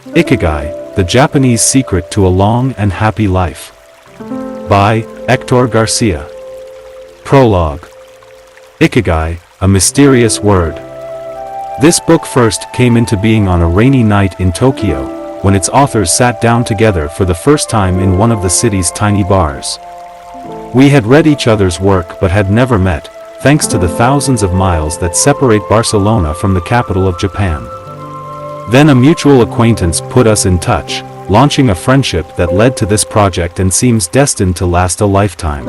Ikigai, the Japanese secret to a long and happy life. By Hector Garcia. Prologue. Ikigai, a mysterious word. This book first came into being on a rainy night in Tokyo, when its authors sat down together for the first time in one of the city's tiny bars. We had read each other's work but had never met, thanks to the thousands of miles that separate Barcelona from the capital of Japan. Then a mutual acquaintance put us in touch, launching a friendship that led to this project and seems destined to last a lifetime.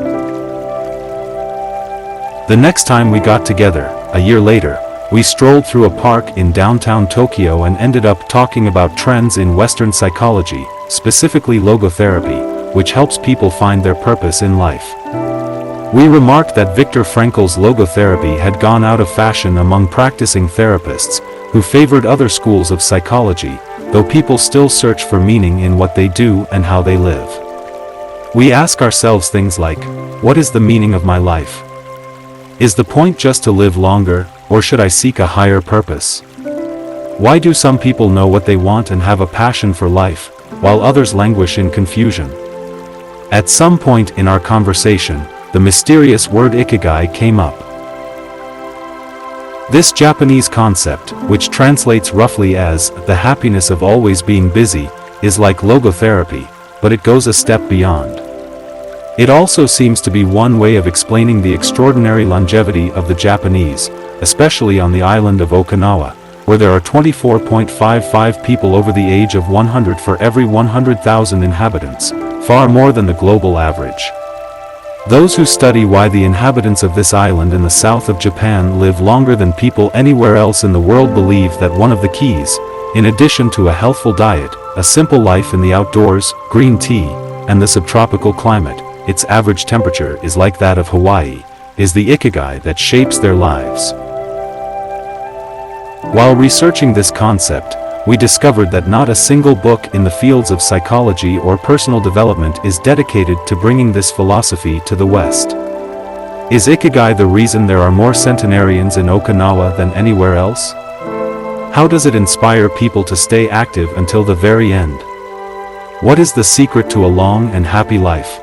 The next time we got together, a year later, we strolled through a park in downtown Tokyo and ended up talking about trends in Western psychology, specifically logotherapy, which helps people find their purpose in life. We remarked that Viktor Frankl's logotherapy had gone out of fashion among practicing therapists, who favored other schools of psychology, though people still search for meaning in what they do and how they live. We ask ourselves things like, what is the meaning of my life? Is the point just to live longer, or should I seek a higher purpose? Why do some people know what they want and have a passion for life, while others languish in confusion? At some point in our conversation, the mysterious word ikigai came up. This Japanese concept, which translates roughly as the happiness of always being busy, is like logotherapy, but it goes a step beyond. It also seems to be one way of explaining the extraordinary longevity of the Japanese, especially on the island of Okinawa, where there are 24.55 people over the age of 100 for every 100,000 inhabitants, far more than the global average. Those who study why the inhabitants of this island in the south of Japan live longer than people anywhere else in the world believe that one of the keys, in addition to a healthful diet, a simple life in the outdoors, green tea, and the subtropical climate, its average temperature is like that of Hawaii, is the ikigai that shapes their lives. While researching this concept, we discovered that not a single book in the fields of psychology or personal development is dedicated to bringing this philosophy to the West. Is ikigai the reason there are more centenarians in Okinawa than anywhere else? How does it inspire people to stay active until the very end? What is the secret to a long and happy life?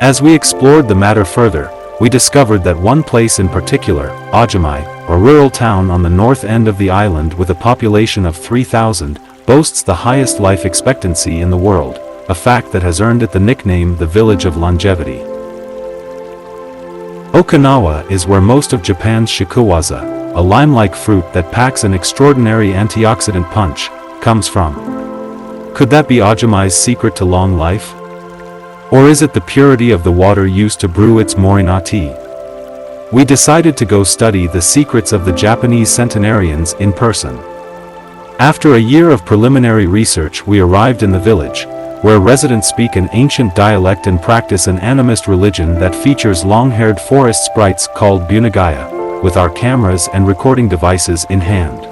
As we explored the matter further, we discovered that one place in particular, Ajamai, a rural town on the north end of the island with a population of 3,000, boasts the highest life expectancy in the world, a fact that has earned it the nickname the Village of Longevity. Okinawa is where most of Japan's shikuwaza, a lime-like fruit that packs an extraordinary antioxidant punch, comes from. Could that be Ajamai's secret to long life? Or is it the purity of the water used to brew its morina tea? We decided to go study the secrets of the Japanese centenarians in person. After a year of preliminary research, we arrived in the village, where residents speak an ancient dialect and practice an animist religion that features long-haired forest sprites called ikigai-a, with our cameras and recording devices in hand.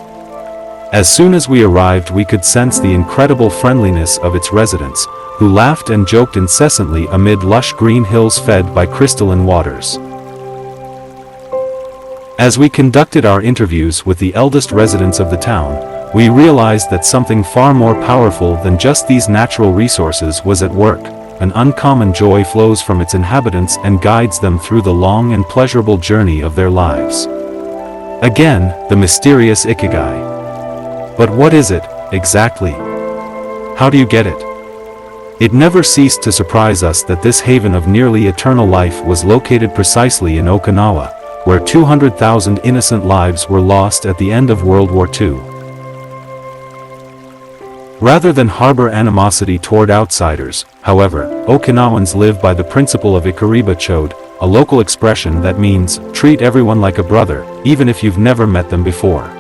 As soon as we arrived, we could sense the incredible friendliness of its residents, who laughed and joked incessantly amid lush green hills fed by crystalline waters. As we conducted our interviews with the eldest residents of the town, we realized that something far more powerful than just these natural resources was at work. An uncommon joy flows from its inhabitants and guides them through the long and pleasurable journey of their lives. Again, the mysterious ikigai. But what is it, exactly? How do you get it? It never ceased to surprise us that this haven of nearly eternal life was located precisely in Okinawa, where 200,000 innocent lives were lost at the end of World War II. Rather than harbor animosity toward outsiders, however, Okinawans live by the principle of ikariba-chode, a local expression that means, treat everyone like a brother, even if you've never met them before.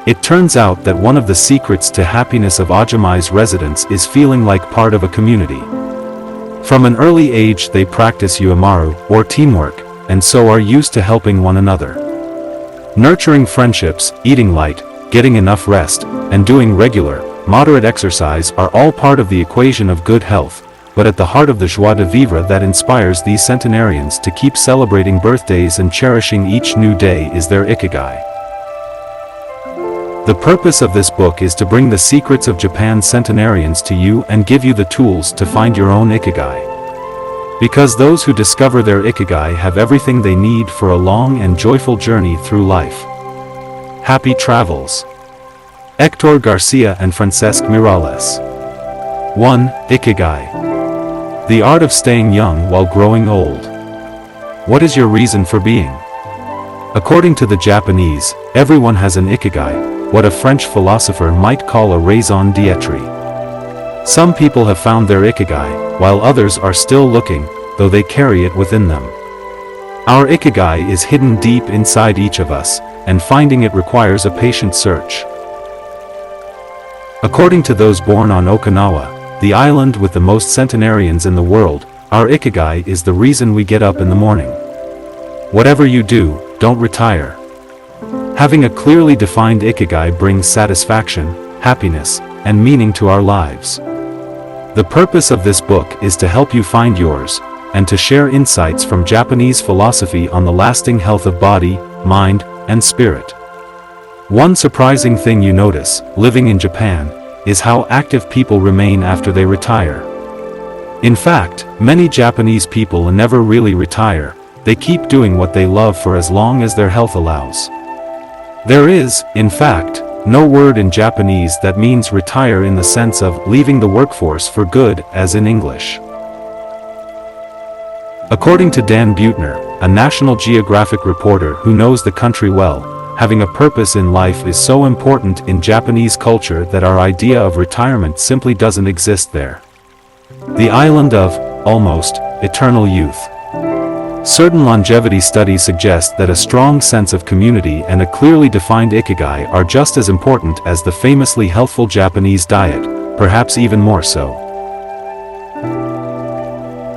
It turns out that one of the secrets to happiness of Ajamai's residents is feeling like part of a community. From an early age they practice uemaru, or teamwork, and so are used to helping one another. Nurturing friendships, eating light, getting enough rest, and doing regular, moderate exercise are all part of the equation of good health, but at the heart of the joie de vivre that inspires these centenarians to keep celebrating birthdays and cherishing each new day is their ikigai. The purpose of this book is to bring the secrets of Japan's centenarians to you and give you the tools to find your own ikigai. Because those who discover their ikigai have everything they need for a long and joyful journey through life. Happy travels. Hector Garcia and Francesc Miralles. 1. Ikigai. The art of staying young while growing old. What is your reason for being? According to the Japanese, everyone has an ikigai, what a French philosopher might call a raison d'être. Some people have found their ikigai, while others are still looking, though they carry it within them. Our ikigai is hidden deep inside each of us, and finding it requires a patient search. According to those born on Okinawa, the island with the most centenarians in the world, our ikigai is the reason we get up in the morning. Whatever you do, don't retire. Having a clearly defined ikigai brings satisfaction, happiness, and meaning to our lives. The purpose of this book is to help you find yours, and to share insights from Japanese philosophy on the lasting health of body, mind, and spirit. One surprising thing you notice, living in Japan, is how active people remain after they retire. In fact, many Japanese people never really retire, they keep doing what they love for as long as their health allows. There is, in fact, no word in Japanese that means retire in the sense of leaving the workforce for good as in English. According to Dan Buettner, a National Geographic reporter who knows the country well, having a purpose in life is so important in Japanese culture that our idea of retirement simply doesn't exist there. The island of, almost, eternal youth. Certain longevity studies suggest that a strong sense of community and a clearly defined ikigai are just as important as the famously healthful Japanese diet, perhaps even more so.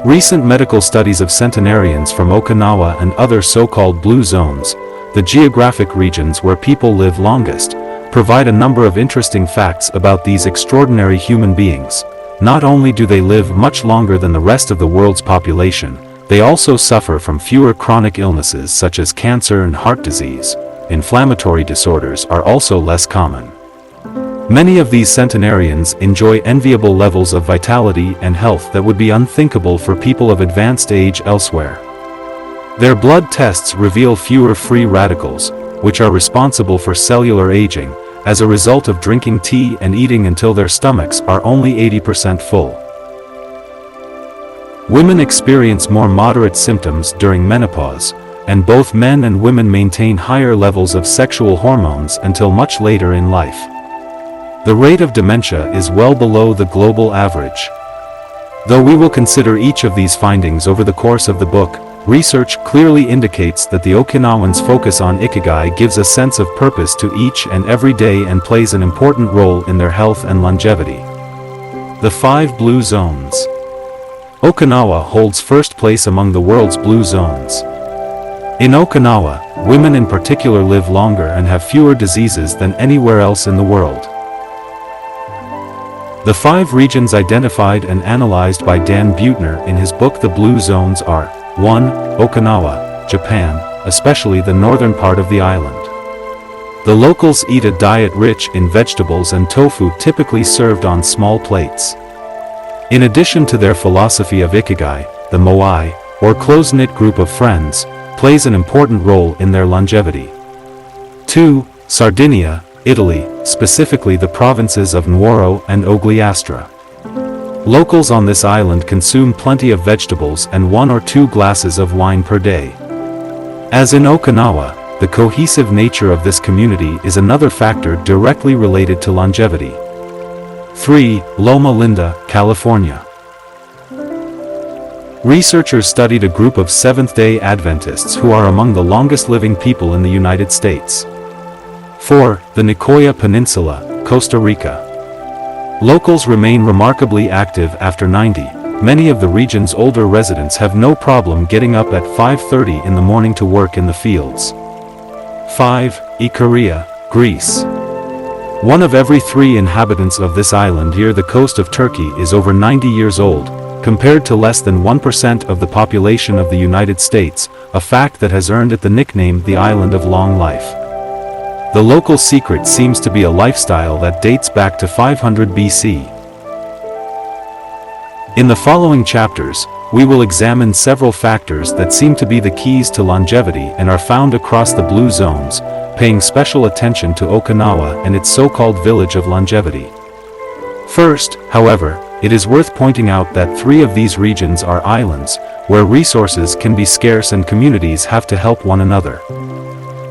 Recent medical studies of centenarians from Okinawa and other so-called blue zones, the geographic regions where people live longest, provide a number of interesting facts about these extraordinary human beings. Not only do they live much longer than the rest of the world's population, they also suffer from fewer chronic illnesses such as cancer and heart disease. Inflammatory disorders are also less common. Many of these centenarians enjoy enviable levels of vitality and health that would be unthinkable for people of advanced age elsewhere. Their blood tests reveal fewer free radicals, which are responsible for cellular aging, as a result of drinking tea and eating until their stomachs are only 80% full. Women experience more moderate symptoms during menopause, and both men and women maintain higher levels of sexual hormones until much later in life. The rate of dementia is well below the global average. Though we will consider each of these findings over the course of the book, research clearly indicates that the Okinawans' focus on ikigai gives a sense of purpose to each and every day and plays an important role in their health and longevity. The 5 blue zones. Okinawa holds first place among the world's blue zones. In Okinawa, women in particular live longer and have fewer diseases than anywhere else in the world. The 5 regions identified and analyzed by Dan Buettner in his book The Blue Zones are 1. Okinawa, Japan, especially the northern part of the island. The locals eat a diet rich in vegetables and tofu typically served on small plates. In addition to their philosophy of ikigai, the moai, or close-knit group of friends, plays an important role in their longevity. 2. Sardinia, Italy, specifically the provinces of Nuoro and Ogliastra. Locals on this island consume plenty of vegetables and 1 or 2 glasses of wine per day. As in Okinawa, the cohesive nature of this community is another factor directly related to longevity. 3. Loma Linda, California. Researchers studied a group of Seventh-day Adventists who are among the longest living people in the United States. 4. The Nicoya Peninsula, Costa Rica. Locals remain remarkably active after 90. Many of the region's older residents have no problem getting up at 5:30 in the morning to work in the fields. 5. Ikigai-a, Greece. 1 of every 3 inhabitants of this island near the coast of Turkey is over 90 years old, compared to less than 1% of the population of the United States, a fact that has earned it the nickname the Island of Long Life. The local secret seems to be a lifestyle that dates back to 500 BC. In the following chapters, we will examine several factors that seem to be the keys to longevity and are found across the blue zones, paying special attention to Okinawa and its so-called village of longevity. First, however, it is worth pointing out that 3 of these regions are islands, where resources can be scarce and communities have to help one another.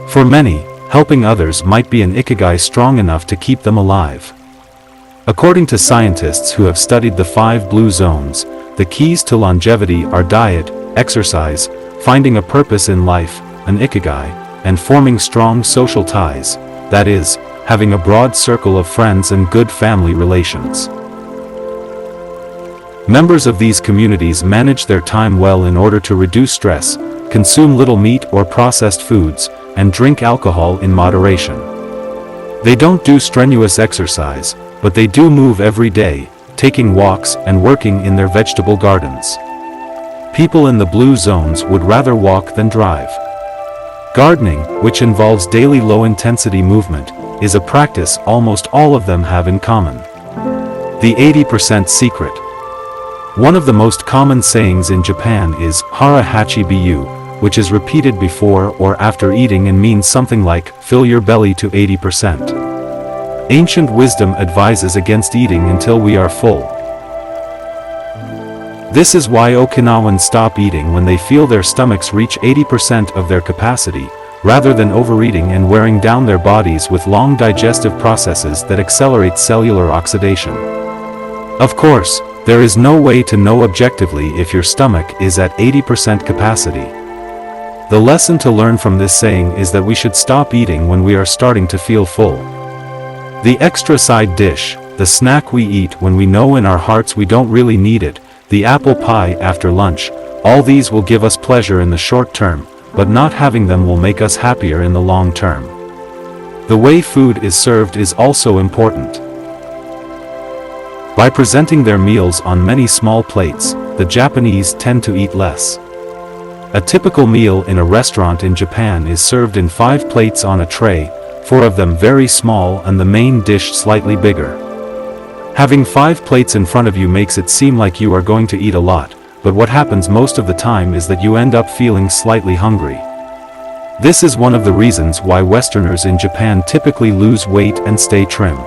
For many, helping others might be an ikigai strong enough to keep them alive. According to scientists who have studied the 5 blue zones, the keys to longevity are diet, exercise, finding a purpose in life, an ikigai, and forming strong social ties, that is, having a broad circle of friends and good family relations. Members of these communities manage their time well in order to reduce stress, consume little meat or processed foods, and drink alcohol in moderation. They don't do strenuous exercise, but they do move every day, taking walks and working in their vegetable gardens. People in the blue zones would rather walk than drive. Gardening, which involves daily low-intensity movement, is a practice almost all of them have in common. The 80% secret. One of the most common sayings in Japan is hara hachi biyu, which is repeated before or after eating and means something like, fill your belly to 80%. Ancient wisdom advises against eating until we are full. This is why Okinawans stop eating when they feel their stomachs reach 80% of their capacity, rather than overeating and wearing down their bodies with long digestive processes that accelerate cellular oxidation. Of course, there is no way to know objectively if your stomach is at 80% capacity. The lesson to learn from this saying is that we should stop eating when we are starting to feel full. The extra side dish, the snack we eat when we know in our hearts we don't really need it, the apple pie after lunch, all these will give us pleasure in the short term, but not having them will make us happier in the long term. The way food is served is also important. By presenting their meals on many small plates, the Japanese tend to eat less. A typical meal in a restaurant in Japan is served in 5 plates on a tray, 4 of them very small and the main dish slightly bigger. Having 5 plates in front of you makes it seem like you are going to eat a lot, but what happens most of the time is that you end up feeling slightly hungry. This is one of the reasons why Westerners in Japan typically lose weight and stay trim.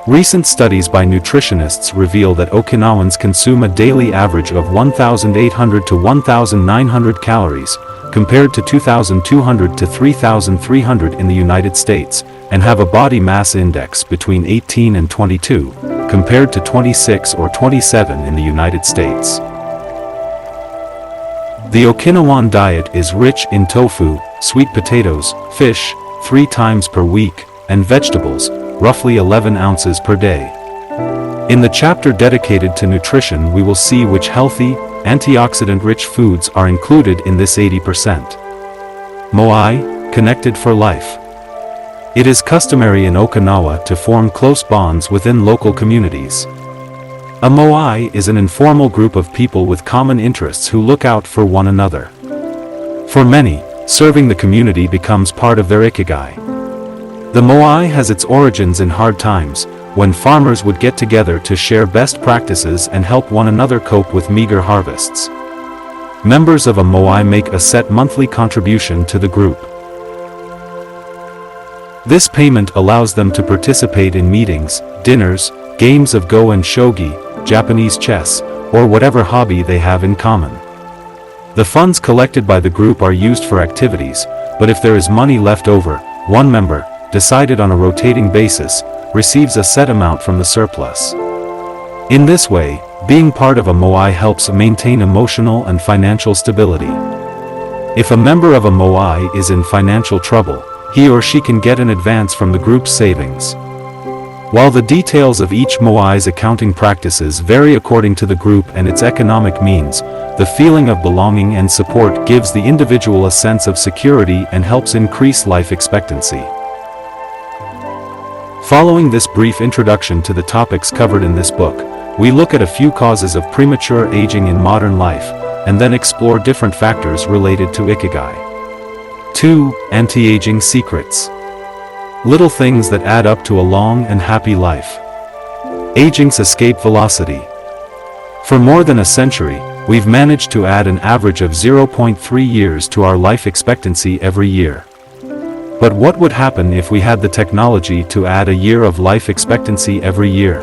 Recent studies by nutritionists reveal that Okinawans consume a daily average of 1,800 to 1,900 calories, compared to 2,200 to 3,300 in the United States, and have a body mass index between 18 and 22, compared to 26 or 27 in the United States. The Okinawan diet is rich in tofu, sweet potatoes, fish, 3 times per week, and vegetables, roughly 11 ounces per day. In the chapter dedicated to nutrition we will see which healthy, antioxidant-rich foods are included in this 80%. Moai, connected for life. It is customary in Okinawa to form close bonds within local communities. A moai is an informal group of people with common interests who look out for one another. For many, serving the community becomes part of their ikigai. The moai has its origins in hard times, when farmers would get together to share best practices and help one another cope with meager harvests. Members of a moai make a set monthly contribution to the group. This payment allows them to participate in meetings, dinners, games of go and shogi, Japanese chess, or whatever hobby they have in common. The funds collected by the group are used for activities, but if there is money left over, one member, decided on a rotating basis, receives a set amount from the surplus. In this way, being part of a moai helps maintain emotional and financial stability. If a member of a moai is in financial trouble, he or she can get an advance from the group's savings. While the details of each moai's accounting practices vary according to the group and its economic means, the feeling of belonging and support gives the individual a sense of security and helps increase life expectancy. Following this brief introduction to the topics covered in this book, we look at a few causes of premature aging in modern life, and then explore different factors related to ikigai. 2. Anti-aging secrets. Little things that add up to a long and happy life. Aging's escape velocity. For more than a century, we've managed to add an average of 0.3 years to our life expectancy every year. But what would happen if we had the technology to add a year of life expectancy every year?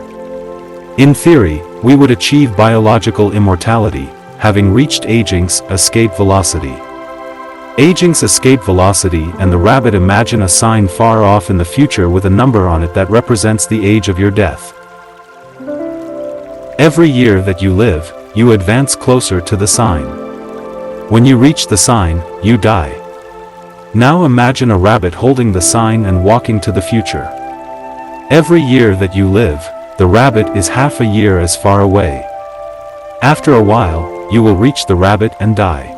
In theory, we would achieve biological immortality, having reached aging's escape velocity. Aging's escape velocity and the rabbit imagine a sign far off in the future with a number on it that represents the age of your death. Every year that you live, you advance closer to the sign. When you reach the sign, you die. Now imagine a rabbit holding the sign and walking to the future. Every year that you live, the rabbit is half a year as far away. After a while, you will reach the rabbit and die.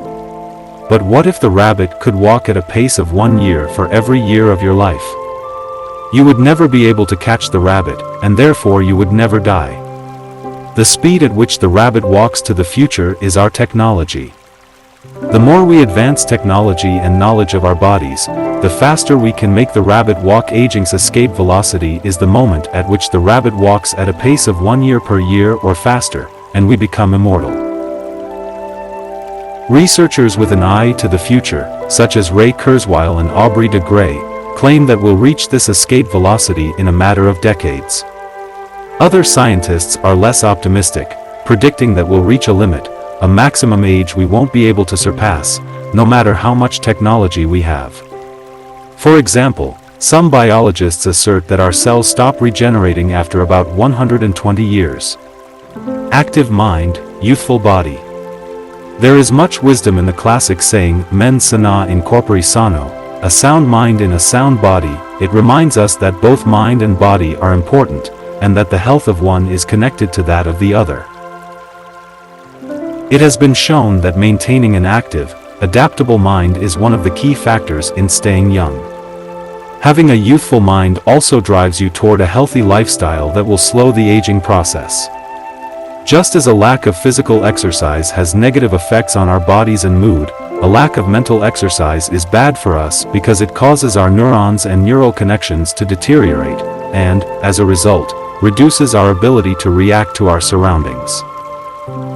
But what if the rabbit could walk at a pace of 1 year for every year of your life? You would never be able to catch the rabbit, and therefore you would never die. The speed at which the rabbit walks to the future is our technology. The more we advance technology and knowledge of our bodies, the faster we can make the rabbit walk. Aging's escape velocity is the moment at which the rabbit walks at a pace of 1 year per year or faster, and we become immortal. Researchers with an eye to the future, such as Ray Kurzweil and Aubrey de Grey, claim that we'll reach this escape velocity in a matter of decades. Other scientists are less optimistic, predicting that we'll reach a limit, a maximum age we won't be able to surpass, no matter how much technology we have. For example, some biologists assert that our cells stop regenerating after about 120 years. Active mind, youthful body. There is much wisdom in the classic saying, mens sana in corpore sano, a sound mind in a sound body. It reminds us that both mind and body are important, and that the health of one is connected to that of the other. It has been shown that maintaining an active, adaptable mind is one of the key factors in staying young. Having a youthful mind also drives you toward a healthy lifestyle that will slow the aging process. Just as a lack of physical exercise has negative effects on our bodies and mood, a lack of mental exercise is bad for us because it causes our neurons and neural connections to deteriorate, and, as a result, reduces our ability to react to our surroundings.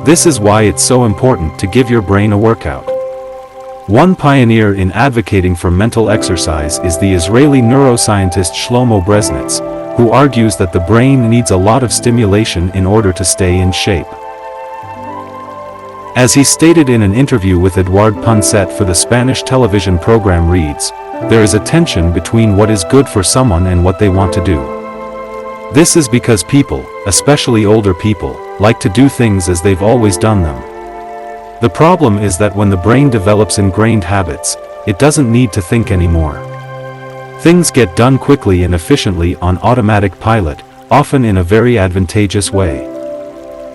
This is why it's so important to give your brain a workout. One pioneer in advocating for mental exercise is the Israeli neuroscientist Shlomo Breznitz, who argues that the brain needs a lot of stimulation in order to stay in shape. As he stated in an interview with Eduard Punset for the Spanish television program Reads, there is a tension between what is good for someone and what they want to do. This is because people, especially older people, like to do things as they've always done them. The problem is that when the brain develops ingrained habits, it doesn't need to think anymore. Things get done quickly and efficiently on automatic pilot, often in a very advantageous way.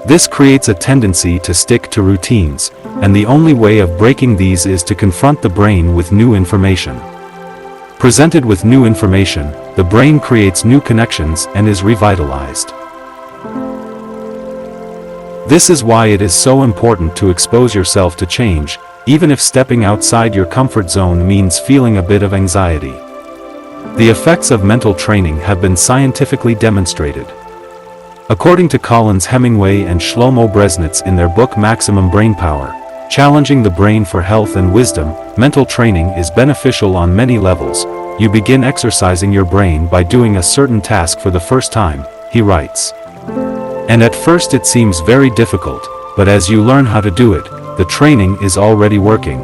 This creates a tendency to stick to routines, and the only way of breaking these is to confront the brain with new information. Presented with new information, the brain creates new connections and is revitalized. This is why it is so important to expose yourself to change, even if stepping outside your comfort zone means feeling a bit of anxiety. The effects of mental training have been scientifically demonstrated. According to Collins Hemingway and Shlomo Breznitz in their book Maximum Brainpower, Challenging the Brain for Health and Wisdom, mental training is beneficial on many levels. You begin exercising your brain by doing a certain task for the first time, he writes. And at first it seems very difficult, but as you learn how to do it, the training is already working.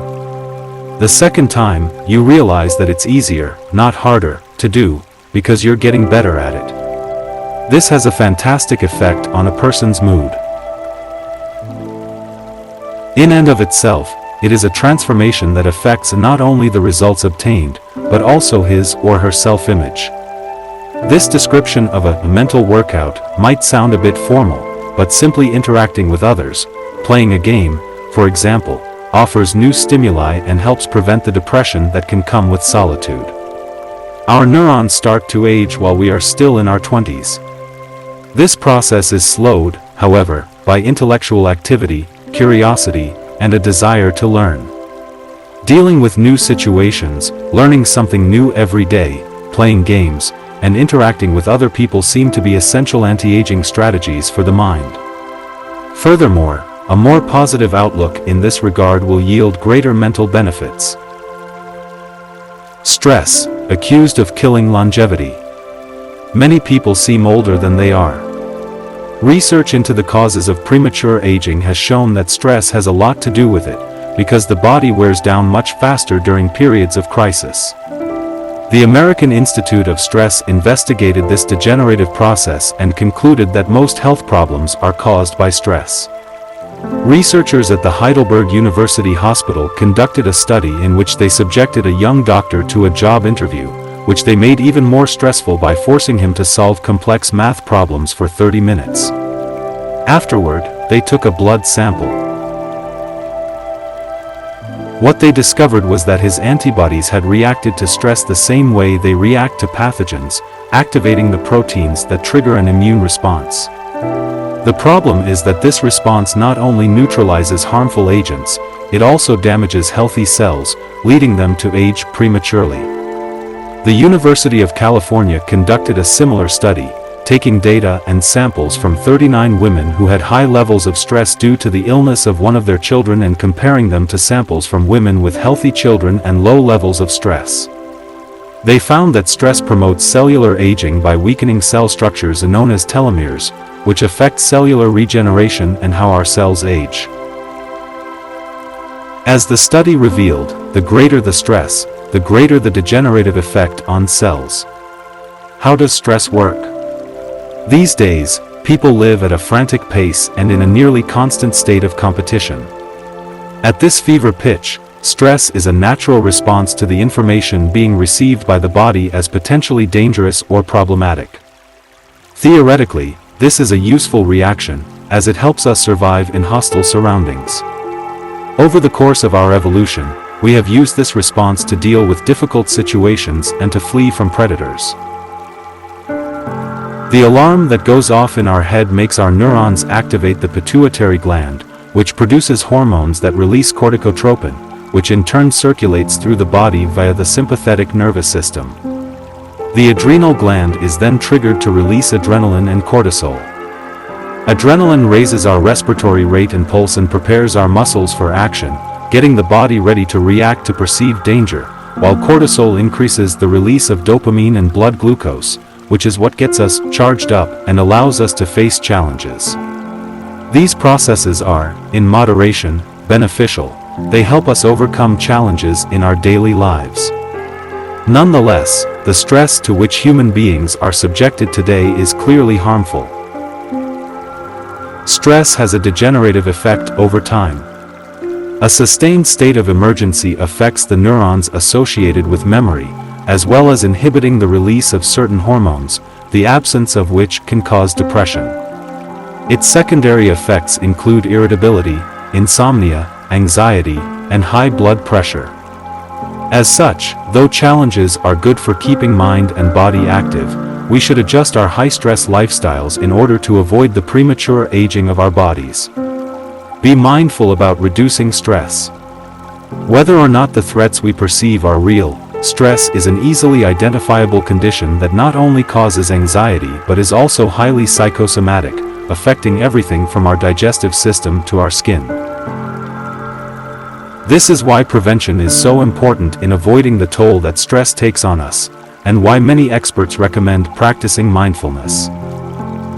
The second time, you realize that it's easier, not harder, to do, because you're getting better at it. This has a fantastic effect on a person's mood. In and of itself, it is a transformation that affects not only the results obtained, but also his or her self-image. This description of a mental workout might sound a bit formal, but simply interacting with others, playing a game, for example, offers new stimuli and helps prevent the depression that can come with solitude. Our neurons start to age while we are still in our 20s. This process is slowed, however, by intellectual activity, curiosity, and a desire to learn. Dealing with new situations, learning something new every day, playing games, and interacting with other people seem to be essential anti-aging strategies for the mind. Furthermore, a more positive outlook in this regard will yield greater mental benefits. Stress, accused of killing longevity. Many people seem older than they are. Research into the causes of premature aging has shown that stress has a lot to do with it, because the body wears down much faster during periods of crisis. The American Institute of Stress investigated this degenerative process and concluded that most health problems are caused by stress. Researchers at the Heidelberg University Hospital conducted a study in which they subjected a young doctor to a job interview, which they made even more stressful by forcing him to solve complex math problems for 30 minutes. Afterward, they took a blood sample. What they discovered was that his antibodies had reacted to stress the same way they react to pathogens, activating the proteins that trigger an immune response. The problem is that this response not only neutralizes harmful agents, it also damages healthy cells, leading them to age prematurely. The University of California conducted a similar study, taking data and samples from 39 women who had high levels of stress due to the illness of one of their children and comparing them to samples from women with healthy children and low levels of stress. They found that stress promotes cellular aging by weakening cell structures known as telomeres, which affect cellular regeneration and how our cells age. As the study revealed, the greater the stress, the greater the degenerative effect on cells. How does stress work? These days, people live at a frantic pace and in a nearly constant state of competition. At this fever pitch, stress is a natural response to the information being received by the body as potentially dangerous or problematic. Theoretically, this is a useful reaction, as it helps us survive in hostile surroundings. Over the course of our evolution, we have used this response to deal with difficult situations and to flee from predators. The alarm that goes off in our head makes our neurons activate the pituitary gland, which produces hormones that release corticotropin, which in turn circulates through the body via the sympathetic nervous system. The adrenal gland is then triggered to release adrenaline and cortisol. Adrenaline raises our respiratory rate and pulse and prepares our muscles for action, getting the body ready to react to perceived danger, while cortisol increases the release of dopamine and blood glucose, which is what gets us charged up and allows us to face challenges. These processes are, in moderation, beneficial. They help us overcome challenges in our daily lives. Nonetheless, the stress to which human beings are subjected today is clearly harmful. Stress has a degenerative effect over time. A sustained state of emergency affects the neurons associated with memory, as well as inhibiting the release of certain hormones, the absence of which can cause depression. Its secondary effects include irritability, insomnia, anxiety, and high blood pressure. As such, though challenges are good for keeping mind and body active, we should adjust our high-stress lifestyles in order to avoid the premature aging of our bodies. Be mindful about reducing stress. Whether or not the threats we perceive are real, stress is an easily identifiable condition that not only causes anxiety but is also highly psychosomatic, affecting everything from our digestive system to our skin. This is why prevention is so important in avoiding the toll that stress takes on us, and why many experts recommend practicing mindfulness.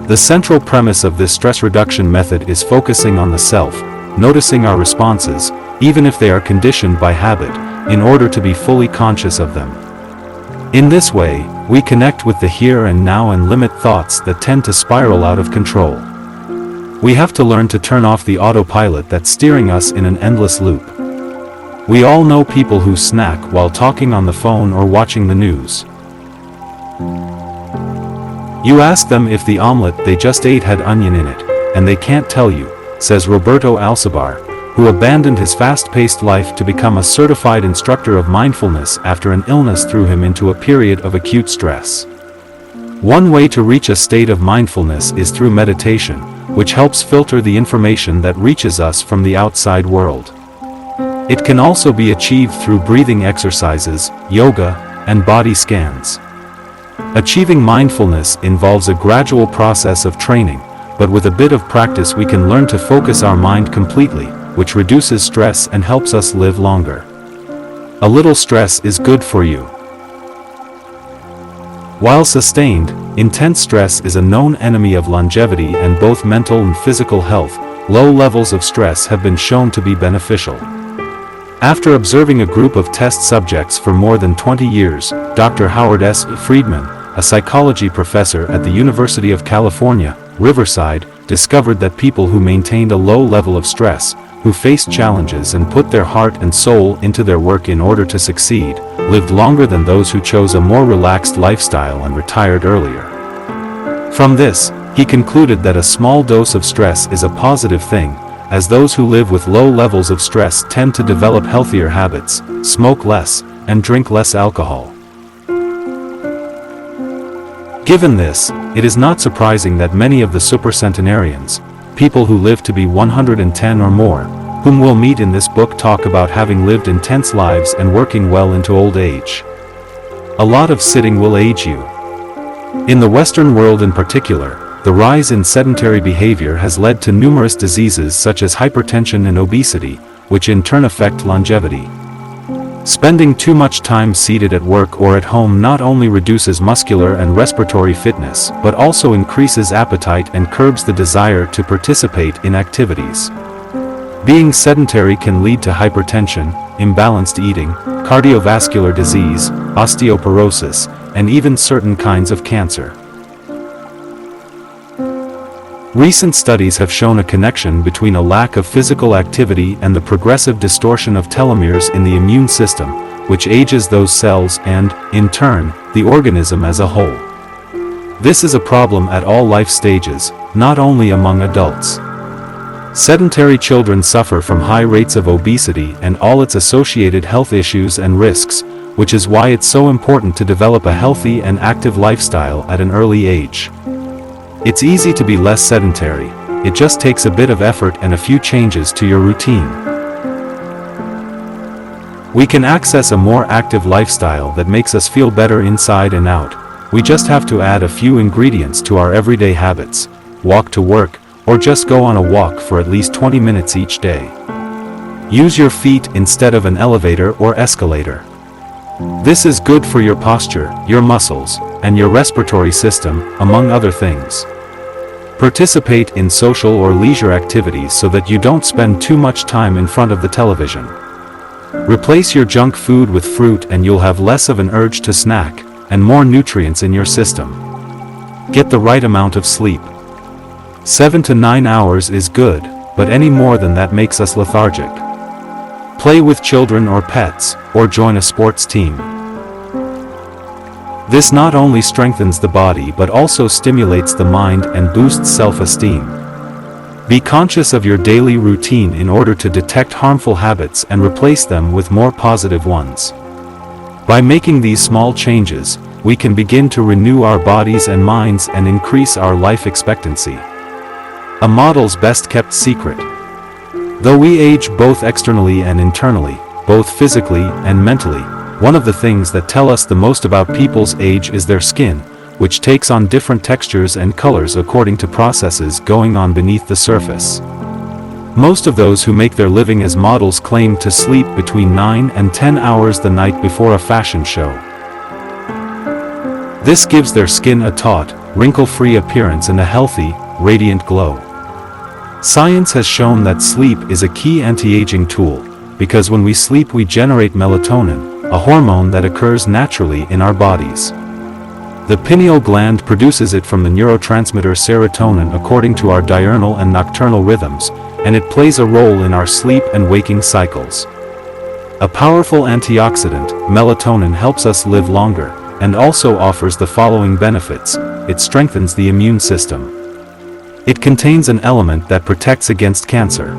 The central premise of this stress reduction method is focusing on the self, noticing our responses, even if they are conditioned by habit, in order to be fully conscious of them. In this way, we connect with the here and now and limit thoughts that tend to spiral out of control. We have to learn to turn off the autopilot that's steering us in an endless loop. We all know people who snack while talking on the phone or watching the news. You ask them if the omelet they just ate had onion in it, and they can't tell you, says Roberto Alcibar, who abandoned his fast-paced life to become a certified instructor of mindfulness after an illness threw him into a period of acute stress. One way to reach a state of mindfulness is through meditation, which helps filter the information that reaches us from the outside world. It can also be achieved through breathing exercises, yoga, and body scans. Achieving mindfulness involves a gradual process of training, but with a bit of practice we can learn to focus our mind completely, which reduces stress and helps us live longer. A little stress is good for you. While sustained, intense stress is a known enemy of longevity and both mental and physical health. Low levels of stress have been shown to be beneficial. After observing a group of test subjects for more than 20 years, Dr. Howard S. Friedman, a psychology professor at the University of California, Riverside, discovered that people who maintained a low level of stress, who faced challenges and put their heart and soul into their work in order to succeed, lived longer than those who chose a more relaxed lifestyle and retired earlier. From this, he concluded that a small dose of stress is a positive thing, as those who live with low levels of stress tend to develop healthier habits, smoke less, and drink less alcohol. Given this, it is not surprising that many of the supercentenarians, people who live to be 110 or more, whom we'll meet in this book, talk about having lived intense lives and working well into old age. A lot of sitting will age you. In the Western world in particular, the rise in sedentary behavior has led to numerous diseases such as hypertension and obesity, which in turn affect longevity. Spending too much time seated at work or at home not only reduces muscular and respiratory fitness but also increases appetite and curbs the desire to participate in activities. Being sedentary can lead to hypertension, imbalanced eating, cardiovascular disease, osteoporosis, and even certain kinds of cancer. Recent studies have shown a connection between a lack of physical activity and the progressive distortion of telomeres in the immune system, which ages those cells and, in turn, the organism as a whole. This is a problem at all life stages, not only among adults. Sedentary children suffer from high rates of obesity and all its associated health issues and risks, which is why it's so important to develop a healthy and active lifestyle at an early age. It's easy to be less sedentary, it just takes a bit of effort and a few changes to your routine. We can access a more active lifestyle that makes us feel better inside and out. We just have to add a few ingredients to our everyday habits, walk to work, or just go on a walk for at least 20 minutes each day. Use your feet instead of an elevator or escalator. This is good for your posture, your muscles, and your respiratory system, among other things. Participate in social or leisure activities so that you don't spend too much time in front of the television. Replace your junk food with fruit and you'll have less of an urge to snack, and more nutrients in your system. Get the right amount of sleep. 7 to 9 hours is good, but any more than that makes us lethargic. Play with children or pets, or join a sports team. This not only strengthens the body but also stimulates the mind and boosts self-esteem. Be conscious of your daily routine in order to detect harmful habits and replace them with more positive ones. By making these small changes, we can begin to renew our bodies and minds and increase our life expectancy. A model's best kept secret. Though we age both externally and internally, both physically and mentally, one of the things that tell us the most about people's age is their skin, which takes on different textures and colors according to processes going on beneath the surface. Most of those who make their living as models claim to sleep between 9 and 10 hours the night before a fashion show. This gives their skin a taut, wrinkle-free appearance and a healthy, radiant glow. Science has shown that sleep is a key anti-aging tool, because when we sleep we generate melatonin, a hormone that occurs naturally in our bodies. The pineal gland produces it from the neurotransmitter serotonin according to our diurnal and nocturnal rhythms, and it plays a role in our sleep and waking cycles. A powerful antioxidant, melatonin helps us live longer, and also offers the following benefits. It strengthens the immune system. It contains an element that protects against cancer.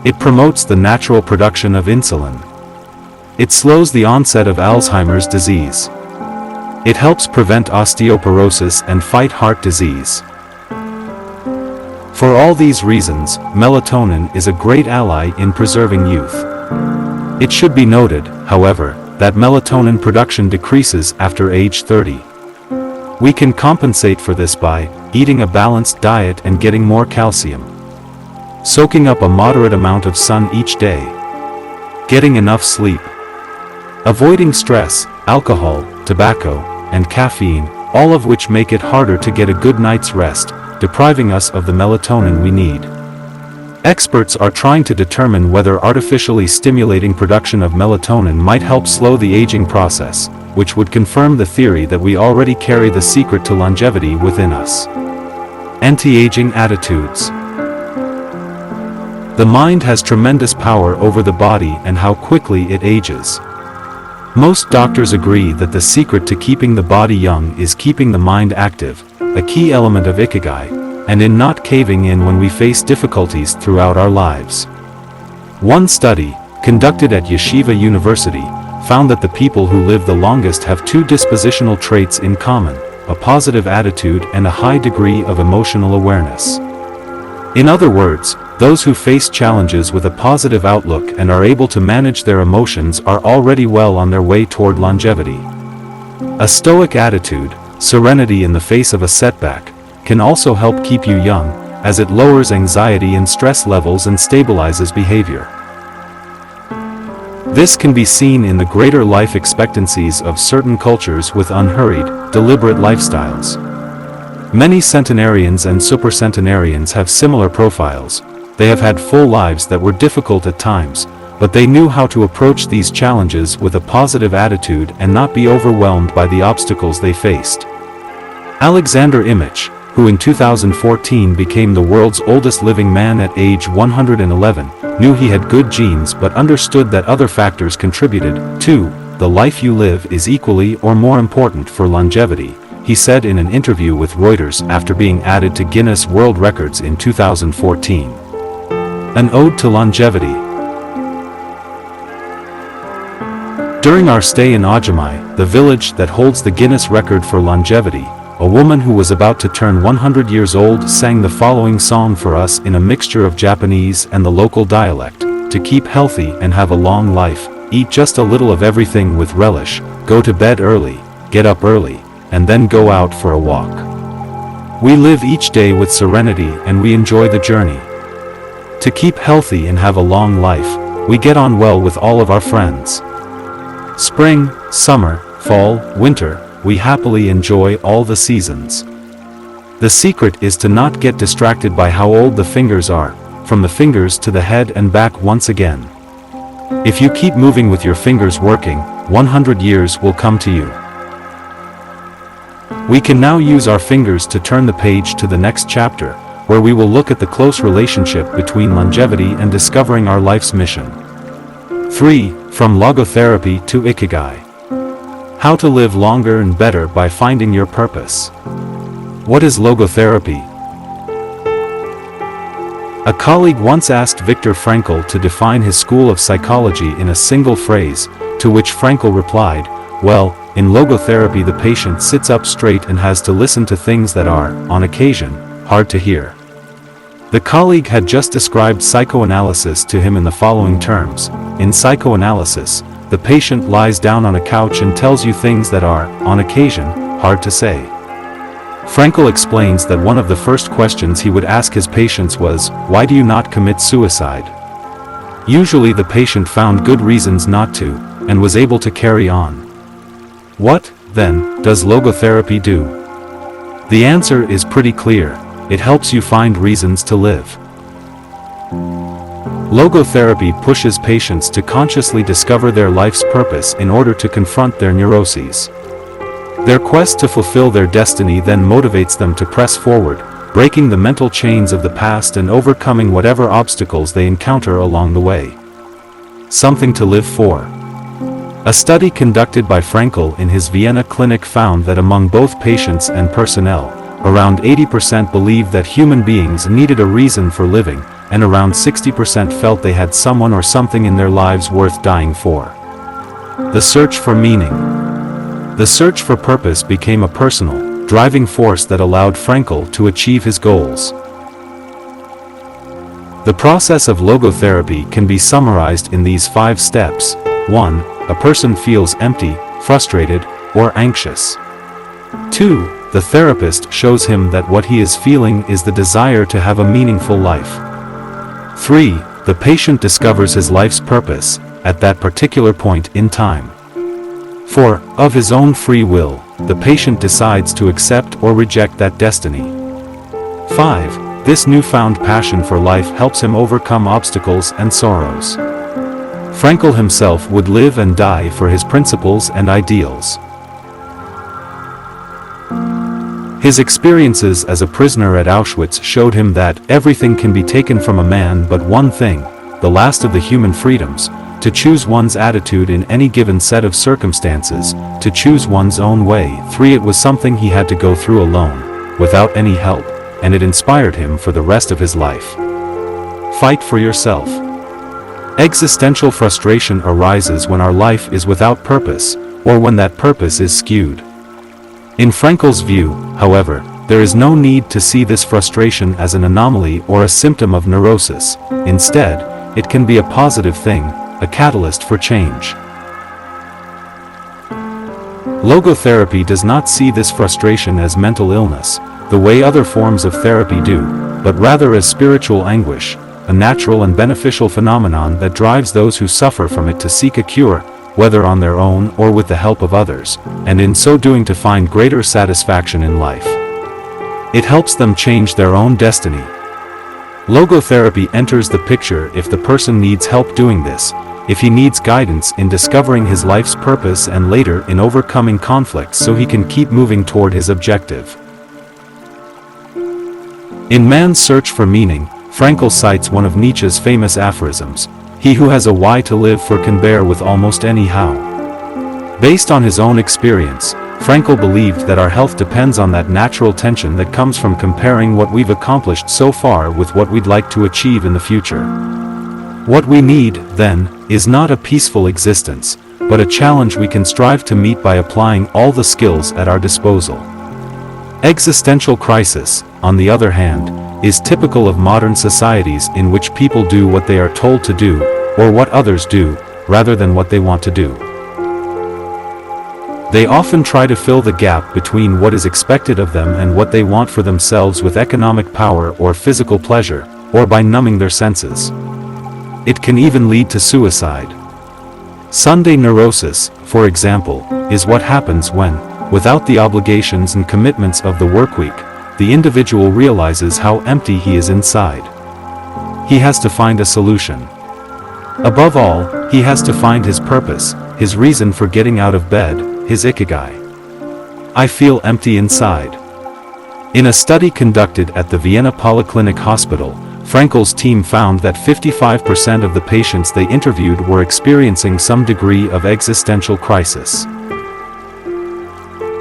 It promotes the natural production of insulin. It slows the onset of Alzheimer's disease. It helps prevent osteoporosis and fight heart disease. For all these reasons, melatonin is a great ally in preserving youth. It should be noted, however, that melatonin production decreases after age 30. We can compensate for this by eating a balanced diet and getting more calcium, soaking up a moderate amount of sun each day, getting enough sleep, avoiding stress, alcohol, tobacco, and caffeine, all of which make it harder to get a good night's rest, depriving us of the melatonin we need. Experts are trying to determine whether artificially stimulating production of melatonin might help slow the aging process, which would confirm the theory that we already carry the secret to longevity within us. Anti-aging attitudes. The mind has tremendous power over the body and how quickly it ages. Most doctors agree that the secret to keeping the body young is keeping the mind active, a key element of ikigai, and in not caving in when we face difficulties throughout our lives. One study, conducted at Yeshiva University, found that the people who live the longest have two dispositional traits in common: a positive attitude and a high degree of emotional awareness. In other words, those who face challenges with a positive outlook and are able to manage their emotions are already well on their way toward longevity. A stoic attitude, serenity in the face of a setback, can also help keep you young, as it lowers anxiety and stress levels and stabilizes behavior. This can be seen in the greater life expectancies of certain cultures with unhurried, deliberate lifestyles. Many centenarians and supercentenarians have similar profiles. They have had full lives that were difficult at times, but they knew how to approach these challenges with a positive attitude and not be overwhelmed by the obstacles they faced. Alexander Imich, who in 2014 became the world's oldest living man at age 111, knew he had good genes but understood that other factors contributed, too. The life you live is equally or more important for longevity, he said in an interview with Reuters after being added to Guinness World Records in 2014. An Ode to Longevity. During our stay in Ojamai, the village that holds the Guinness record for longevity, a woman who was about to turn 100 years old sang the following song for us in a mixture of Japanese and the local dialect: to keep healthy and have a long life, eat just a little of everything with relish, go to bed early, get up early, and then go out for a walk. We live each day with serenity and we enjoy the journey. To keep healthy and have a long life, we get on well with all of our friends. Spring, summer, fall, winter, we happily enjoy all the seasons. The secret is to not get distracted by how old the fingers are, from the fingers to the head and back once again. If you keep moving with your fingers working, 100 years will come to you. We can now use our fingers to turn the page to the next chapter, where we will look at the close relationship between longevity and discovering our life's mission. 3. From logotherapy to ikigai. How to live longer and better by finding your purpose. What is logotherapy? A colleague once asked Viktor Frankl to define his school of psychology in a single phrase, to which Frankl replied, "Well, in logotherapy the patient sits up straight and has to listen to things that are, on occasion, hard to hear." The colleague had just described psychoanalysis to him in the following terms: in psychoanalysis, the patient lies down on a couch and tells you things that are, on occasion, hard to say. Frankl explains that one of the first questions he would ask his patients was, "Why do you not commit suicide?" Usually the patient found good reasons not to, and was able to carry on. What, then, does logotherapy do? The answer is pretty clear: it helps you find reasons to live. Logotherapy pushes patients to consciously discover their life's purpose in order to confront their neuroses. Their quest to fulfill their destiny then motivates them to press forward, breaking the mental chains of the past and overcoming whatever obstacles they encounter along the way. Something to live for. A study conducted by Frankl in his Vienna clinic found that among both patients and personnel, around 80% believed that human beings needed a reason for living, and around 60% felt they had someone or something in their lives worth dying for. The search for meaning. The search for purpose became a personal, driving force that allowed Frankl to achieve his goals. The process of logotherapy can be summarized in these 5 steps. 1. A person feels empty, frustrated, or anxious. 2. the therapist shows him that what he is feeling is the desire to have a meaningful life. 3. The patient discovers his life's purpose at that particular point in time. 4. Of his own free will, the patient decides to accept or reject that destiny. 5. This newfound passion for life helps him overcome obstacles and sorrows. Frankl himself would live and die for his principles and ideals. His experiences as a prisoner at Auschwitz showed him that everything can be taken from a man but one thing, the last of the human freedoms, to choose one's attitude in any given set of circumstances, to choose one's own way. 3. It was something he had to go through alone, without any help, and it inspired him for the rest of his life. Fight for yourself. Existential frustration arises when our life is without purpose, or when that purpose is skewed. In Frankl's view, however, there is no need to see this frustration as an anomaly or a symptom of neurosis. Instead, it can be a positive thing, a catalyst for change. Logotherapy does not see this frustration as mental illness, the way other forms of therapy do, but rather as spiritual anguish, a natural and beneficial phenomenon that drives those who suffer from it to seek a cure, whether on their own or with the help of others, and in so doing to find greater satisfaction in life. It helps them change their own destiny. Logotherapy enters the picture if the person needs help doing this, if he needs guidance in discovering his life's purpose and later in overcoming conflicts so he can keep moving toward his objective. In Man's Search for Meaning, Frankl cites one of Nietzsche's famous aphorisms, "He who has a why to live for can bear with almost any how." Based on his own experience, Frankl believed that our health depends on that natural tension that comes from comparing what we've accomplished so far with what we'd like to achieve in the future. What we need, then, is not a peaceful existence, but a challenge we can strive to meet by applying all the skills at our disposal. Existential crisis, on the other hand, is typical of modern societies in which people do what they are told to do, or what others do, rather than what they want to do. They often try to fill the gap between what is expected of them and what they want for themselves with economic power or physical pleasure, or by numbing their senses. It can even lead to suicide. Sunday neurosis, for example, is what happens when, without the obligations and commitments of the workweek, the individual realizes how empty he is inside. He has to find a solution. Above all, he has to find his purpose, his reason for getting out of bed, his ikigai. I feel empty inside. In a study conducted at the Vienna Polyclinic Hospital, Frankl's team found that 55% of the patients they interviewed were experiencing some degree of existential crisis.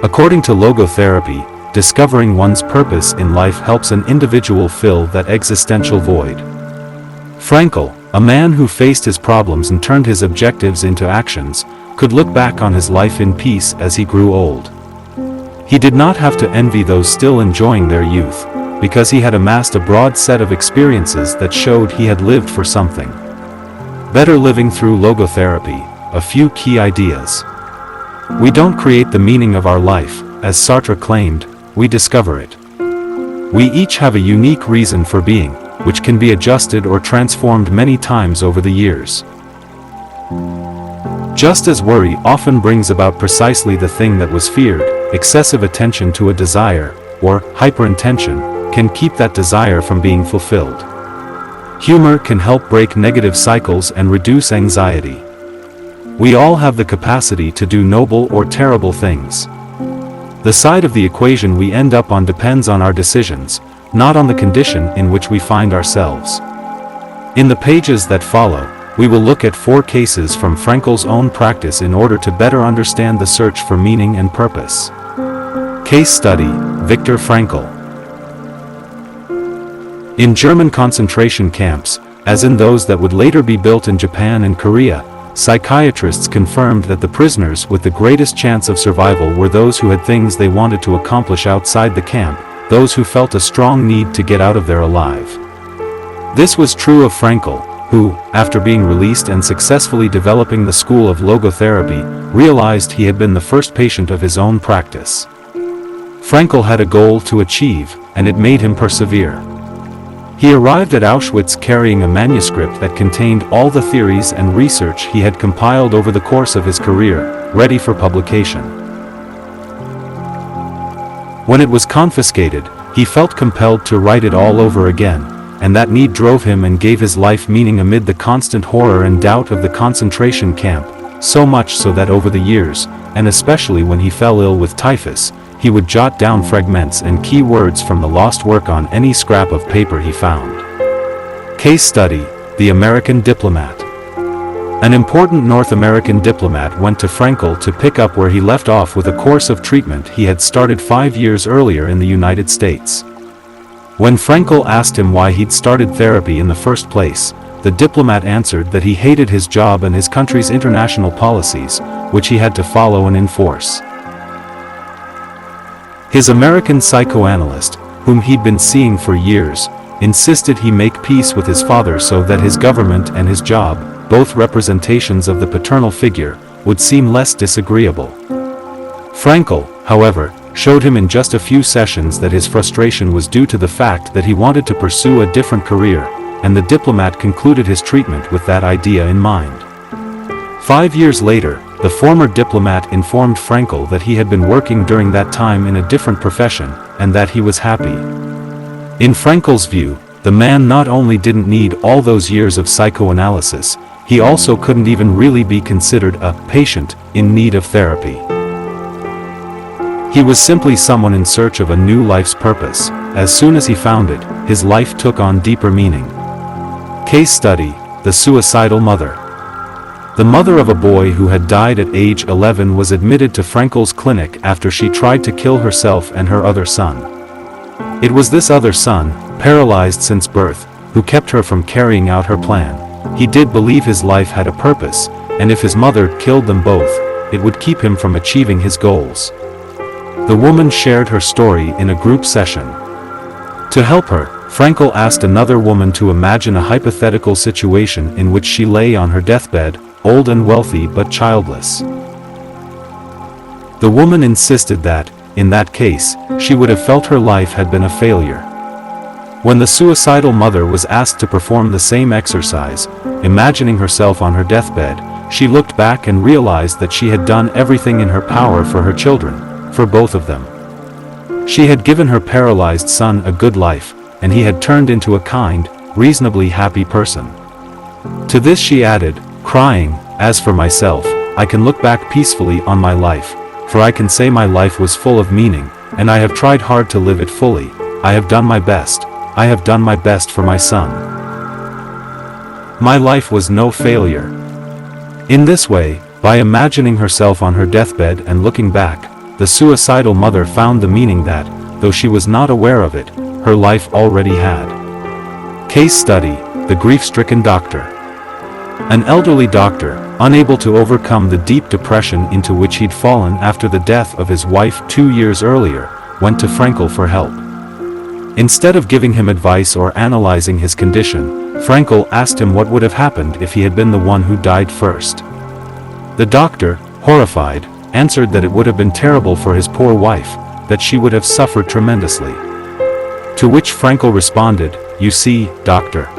According to logotherapy, discovering one's purpose in life helps an individual fill that existential void. Frankl, a man who faced his problems and turned his objectives into actions, could look back on his life in peace as he grew old. He did not have to envy those still enjoying their youth, because he had amassed a broad set of experiences that showed he had lived for something. Better living through logotherapy, a few key ideas. We don't create the meaning of our life, as Sartre claimed, we discover it. We each have a unique reason for being, which can be adjusted or transformed many times over the years. Just as worry often brings about precisely the thing that was feared, excessive attention to a desire, or hyperintention, can keep that desire from being fulfilled. Humor can help break negative cycles and reduce anxiety. We all have the capacity to do noble or terrible things. The side of the equation we end up on depends on our decisions, not on the condition in which we find ourselves. In the pages that follow, we will look at 4 cases from Frankl's own practice in order to better understand the search for meaning and purpose. Case Study, Viktor Frankl. In German concentration camps, as in those that would later be built in Japan and Korea, psychiatrists confirmed that the prisoners with the greatest chance of survival were those who had things they wanted to accomplish outside the camp, those who felt a strong need to get out of there alive. This was true of Frankl, who, after being released and successfully developing the school of logotherapy, realized he had been the first patient of his own practice. Frankl had a goal to achieve, and it made him persevere. He arrived at Auschwitz carrying a manuscript that contained all the theories and research he had compiled over the course of his career, ready for publication. When it was confiscated, he felt compelled to write it all over again, and that need drove him and gave his life meaning amid the constant horror and doubt of the concentration camp, so much so that over the years, and especially when he fell ill with typhus, he would jot down fragments and key words from the lost work on any scrap of paper he found. Case study: the American diplomat. An important North American diplomat went to Frankl to pick up where he left off with a course of treatment he had started 5 years earlier in the United States. When Frankl asked him why he'd started therapy in the first place, the diplomat answered that he hated his job and his country's international policies, which he had to follow and enforce. His American psychoanalyst, whom he'd been seeing for years, insisted he make peace with his father so that his government and his job, both representations of the paternal figure, would seem less disagreeable. Frankl, however, showed him in just a few sessions that his frustration was due to the fact that he wanted to pursue a different career, and the diplomat concluded his treatment with that idea in mind. 5 years later, the former diplomat informed Frankl that he had been working during that time in a different profession, and that he was happy. In Frankl's view, the man not only didn't need all those years of psychoanalysis, he also couldn't even really be considered a patient in need of therapy. He was simply someone in search of a new life's purpose. As soon as he found it, his life took on deeper meaning. Case study: the suicidal mother. The mother of a boy who had died at age 11 was admitted to Frankl's clinic after she tried to kill herself and her other son. It was this other son, paralyzed since birth, who kept her from carrying out her plan. He did believe his life had a purpose, and if his mother killed them both, it would keep him from achieving his goals. The woman shared her story in a group session. To help her, Frankl asked another woman to imagine a hypothetical situation in which she lay on her deathbed, old and wealthy but childless. The woman insisted that, in that case, she would have felt her life had been a failure. When the suicidal mother was asked to perform the same exercise, imagining herself on her deathbed, she looked back and realized that she had done everything in her power for her children, for both of them. She had given her paralyzed son a good life, and he had turned into a kind, reasonably happy person. To this she added, crying, "As for myself, I can look back peacefully on my life, for I can say my life was full of meaning, and I have tried hard to live it fully. I have done my best. I have done my best for my son. My life was no failure." In this way, by imagining herself on her deathbed and looking back, the suicidal mother found the meaning that, though she was not aware of it, her life already had. Case study: the grief-stricken doctor. An elderly doctor, unable to overcome the deep depression into which he'd fallen after the death of his wife 2 years earlier, went to Frankl for help. Instead of giving him advice or analyzing his condition, Frankl asked him what would have happened if he had been the one who died first. The doctor, horrified, answered that it would have been terrible for his poor wife, that she would have suffered tremendously. To which Frankl responded, "You see, doctor,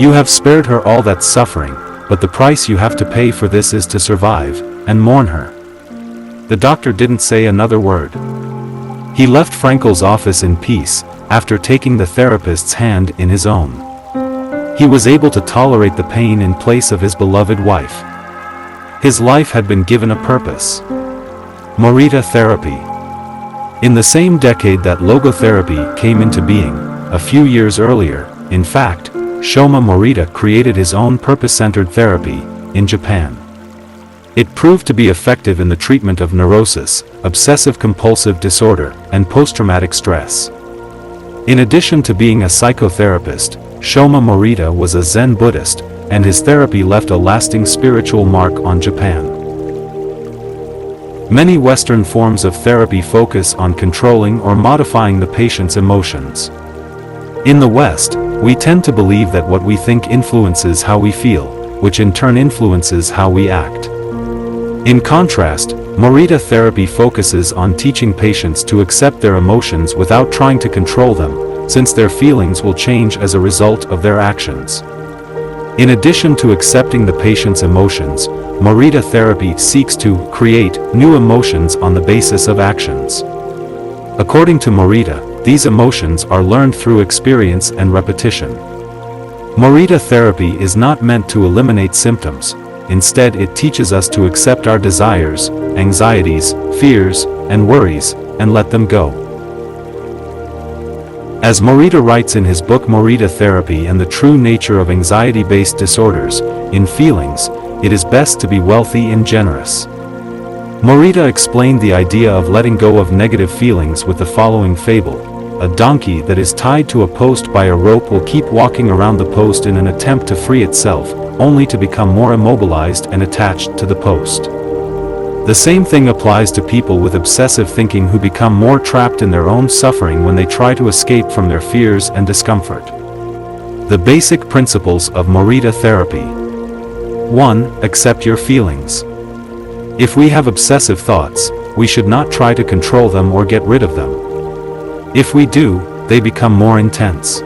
you have spared her all that suffering, but the price you have to pay for this is to survive, and mourn her." The doctor didn't say another word. He left Frankl's office in peace, after taking the therapist's hand in his own. He was able to tolerate the pain in place of his beloved wife. His life had been given a purpose. Morita therapy. In the same decade that logotherapy came into being, a few years earlier, in fact, Shoma Morita created his own purpose-centered therapy, in Japan. It proved to be effective in the treatment of neurosis, obsessive-compulsive disorder, and post-traumatic stress. In addition to being a psychotherapist, Shoma Morita was a Zen Buddhist, and his therapy left a lasting spiritual mark on Japan. Many Western forms of therapy focus on controlling or modifying the patient's emotions. In the West, we tend to believe that what we think influences how we feel, which in turn influences how we act. In contrast, Morita therapy focuses on teaching patients to accept their emotions without trying to control them, since their feelings will change as a result of their actions. In addition to accepting the patient's emotions, Morita therapy seeks to create new emotions on the basis of actions. According to Morita, these emotions are learned through experience and repetition. Morita therapy is not meant to eliminate symptoms. Instead, it teaches us to accept our desires, anxieties, fears, and worries, and let them go. As Morita writes in his book Morita Therapy and the True Nature of Anxiety-Based Disorders, in Feelings, it is best to be wealthy and generous. Morita explained the idea of letting go of negative feelings with the following fable. A donkey that is tied to a post by a rope will keep walking around the post in an attempt to free itself, only to become more immobilized and attached to the post. The same thing applies to people with obsessive thinking who become more trapped in their own suffering when they try to escape from their fears and discomfort. The basic principles of Morita therapy. 1. Accept your feelings. If we have obsessive thoughts, we should not try to control them or get rid of them. If we do, they become more intense.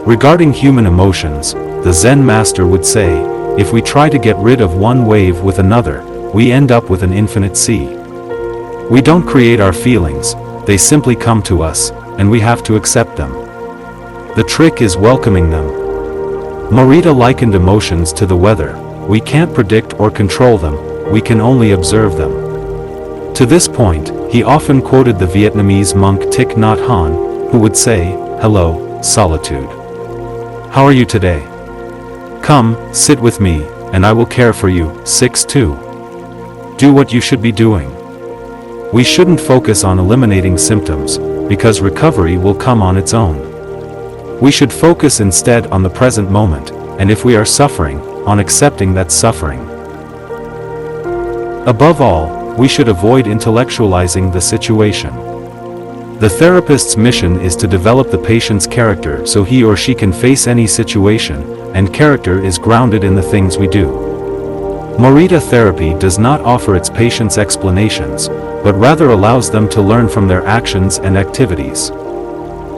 Regarding human emotions, the Zen master would say, if we try to get rid of one wave with another, we end up with an infinite sea. We don't create our feelings, they simply come to us, and we have to accept them. The trick is welcoming them. Morita likened emotions to the weather. We can't predict or control them, we can only observe them. To this point, he often quoted the Vietnamese monk Thich Nhat Hanh, who would say, "Hello, solitude. How are you today? Come, sit with me, and I will care for you." 6-2. Do what you should be doing. We shouldn't focus on eliminating symptoms, because recovery will come on its own. We should focus instead on the present moment, and if we are suffering, on accepting that suffering. Above all, we should avoid intellectualizing the situation. The therapist's mission is to develop the patient's character so he or she can face any situation, and character is grounded in the things we do. Morita therapy does not offer its patients explanations, but rather allows them to learn from their actions and activities.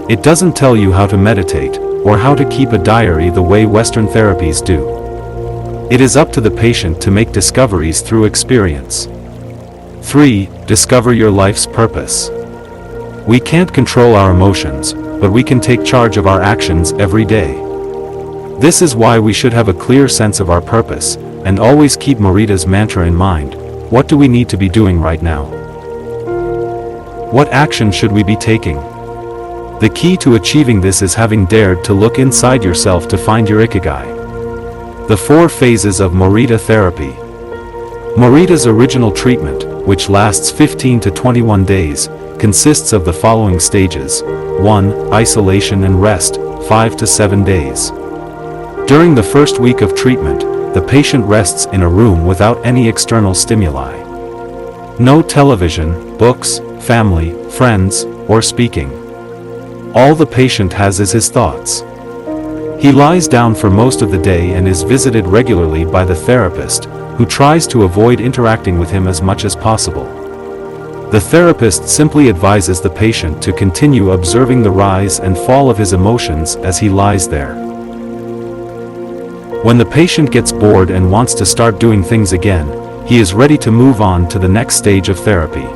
It doesn't tell you how to meditate, or how to keep a diary the way Western therapies do. It is up to the patient to make discoveries through experience. 3. Discover your life's purpose. We can't control our emotions, but we can take charge of our actions every day. This is why we should have a clear sense of our purpose, and always keep Morita's mantra in mind. What do we need to be doing right now? What action should we be taking? The key to achieving this is having dared to look inside yourself to find your ikigai. The 4 phases of Morita therapy. Morita's original treatment, which lasts 15 to 21 days, consists of the following stages. 1. Isolation and rest, 5 to 7 days. During the first week of treatment, the patient rests in a room without any external stimuli. No television, books, family, friends, or speaking. All the patient has is his thoughts. He lies down for most of the day and is visited regularly by the therapist, who tries to avoid interacting with him as much as possible. The therapist simply advises the patient to continue observing the rise and fall of his emotions as he lies there. When the patient gets bored and wants to start doing things again, he is ready to move on to the next stage of therapy.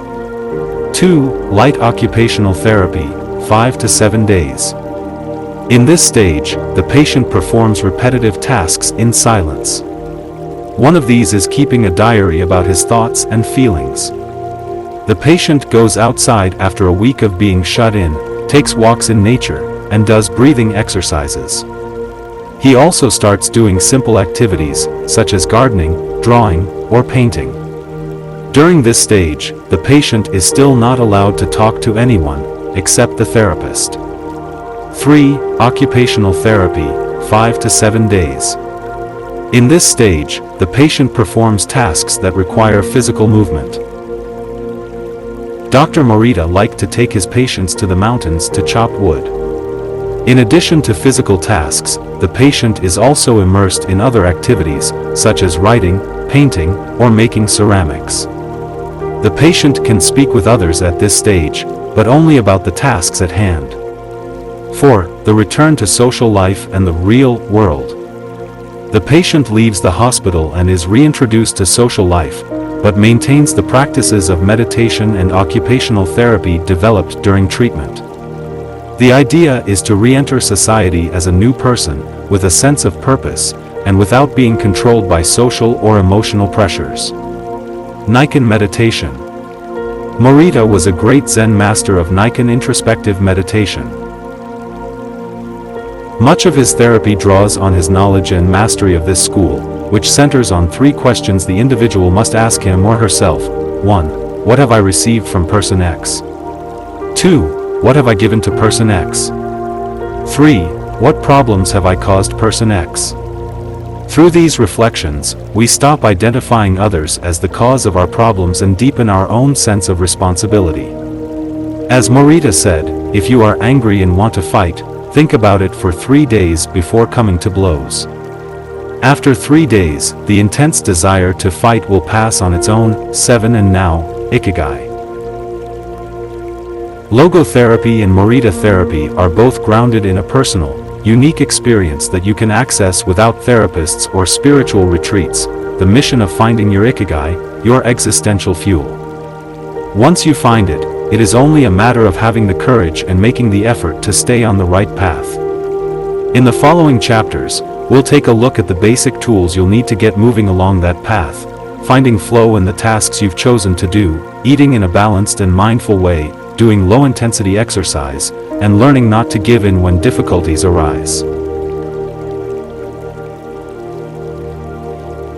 2. Light occupational therapy, 5 to 7 days. In this stage, the patient performs repetitive tasks in silence. One of these is keeping a diary about his thoughts and feelings. The patient goes outside after a week of being shut in, takes walks in nature, and does breathing exercises. He also starts doing simple activities, such as gardening, drawing, or painting. During this stage, the patient is still not allowed to talk to anyone, except the therapist. 3. Occupational therapy, 5 to 7 days. In this stage, the patient performs tasks that require physical movement. Dr. Morita liked to take his patients to the mountains to chop wood. In addition to physical tasks, the patient is also immersed in other activities, such as writing, painting, or making ceramics. The patient can speak with others at this stage, but only about the tasks at hand. 4. The return to social life and the real world. The patient leaves the hospital and is reintroduced to social life, but maintains the practices of meditation and occupational therapy developed during treatment. The idea is to re-enter society as a new person, with a sense of purpose, and without being controlled by social or emotional pressures. Nichiren meditation. Morita was a great Zen master of Nichiren introspective meditation. Much of his therapy draws on his knowledge and mastery of this school, which centers on 3 questions the individual must ask him or herself. 1. What have I received from person X? 2. What have I given to person X? 3. What problems have I caused person X? Through these reflections, we stop identifying others as the cause of our problems and deepen our own sense of responsibility. As Morita said, if you are angry and want to fight, think about it for 3 days before coming to blows. After 3 days, the intense desire to fight will pass on its own. 7. And now, ikigai. Logotherapy and Morita therapy are both grounded in a personal, unique experience that you can access without therapists or spiritual retreats, the mission of finding your ikigai, your existential fuel. Once you find it, it is only a matter of having the courage and making the effort to stay on the right path. In the following chapters, we'll take a look at the basic tools you'll need to get moving along that path, finding flow in the tasks you've chosen to do, eating in a balanced and mindful way, doing low-intensity exercise, and learning not to give in when difficulties arise.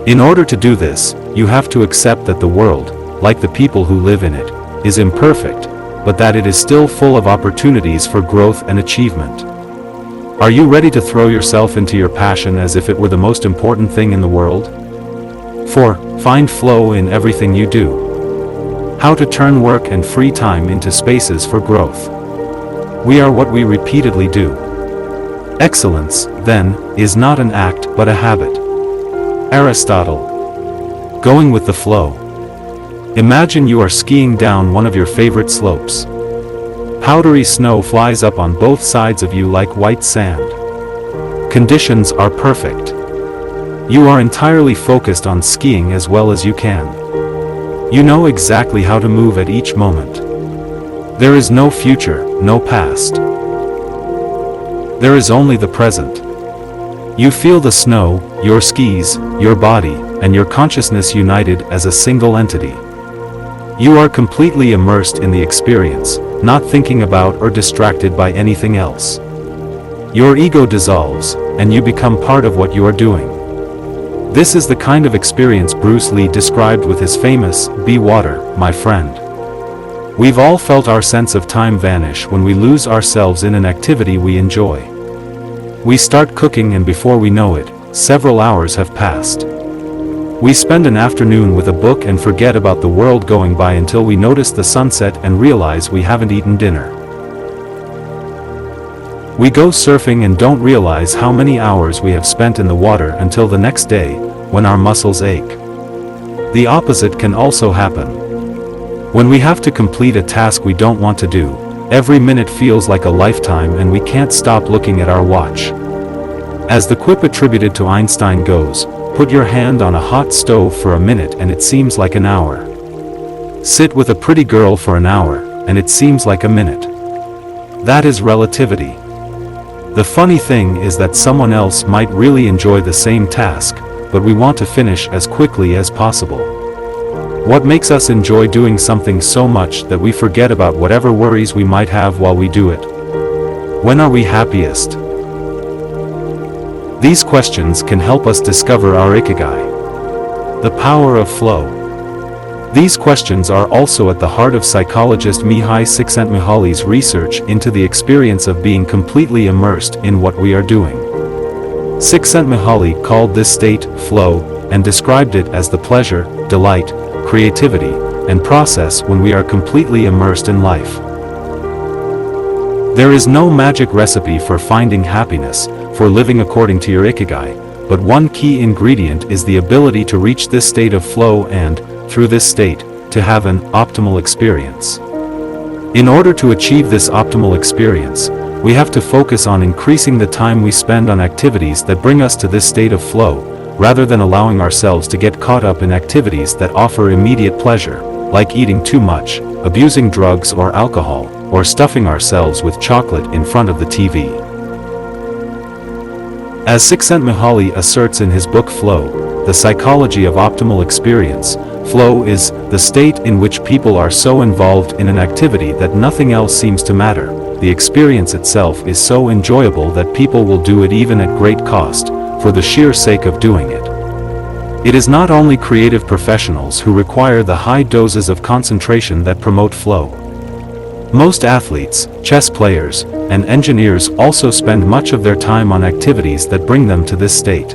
In order to do this, you have to accept that the world, like the people who live in it, is imperfect, but that it is still full of opportunities for growth and achievement. Are you ready to throw yourself into your passion as if it were the most important thing in the world? 4. Find flow in everything you do. How to turn work and free time into spaces for growth. We are what we repeatedly do. Excellence, then, is not an act but a habit. Aristotle. Going with the flow. Imagine you are skiing down one of your favorite slopes. Powdery snow flies up on both sides of you like white sand. Conditions are perfect. You are entirely focused on skiing as well as you can. You know exactly how to move at each moment. There is no future, no past. There is only the present. You feel the snow, your skis, your body, and your consciousness united as a single entity. You are completely immersed in the experience, not thinking about or distracted by anything else. Your ego dissolves, and you become part of what you are doing. This is the kind of experience Bruce Lee described with his famous, "Be water, my friend." We've all felt our sense of time vanish when we lose ourselves in an activity we enjoy. We start cooking and before we know it, several hours have passed. We spend an afternoon with a book and forget about the world going by until we notice the sunset and realize we haven't eaten dinner. We go surfing and don't realize how many hours we have spent in the water until the next day, when our muscles ache. The opposite can also happen. When we have to complete a task we don't want to do, every minute feels like a lifetime and we can't stop looking at our watch. As the quip attributed to Einstein goes, put your hand on a hot stove for a minute and it seems like an hour. Sit with a pretty girl for an hour, and it seems like a minute. That is relativity. The funny thing is that someone else might really enjoy the same task, but we want to finish as quickly as possible. What makes us enjoy doing something so much that we forget about whatever worries we might have while we do it? When are we happiest? These questions can help us discover our ikigai. The power of flow. These questions are also at the heart of psychologist Mihaly Csikszentmihalyi's research into the experience of being completely immersed in what we are doing. Csikszentmihalyi called this state flow, and described it as the pleasure, delight, creativity, and process when we are completely immersed in life. There is no magic recipe for finding happiness, for living according to your ikigai, but one key ingredient is the ability to reach this state of flow and, through this state, to have an optimal experience. In order to achieve this optimal experience, we have to focus on increasing the time we spend on activities that bring us to this state of flow, rather than allowing ourselves to get caught up in activities that offer immediate pleasure, like eating too much, abusing drugs or alcohol, or stuffing ourselves with chocolate in front of the TV. As Csikszentmihalyi asserts in his book Flow, The Psychology of Optimal Experience, flow is the state in which people are so involved in an activity that nothing else seems to matter. The experience itself is so enjoyable that people will do it even at great cost, for the sheer sake of doing it. It is not only creative professionals who require the high doses of concentration that promote flow. Most athletes, chess players, and engineers also spend much of their time on activities that bring them to this state.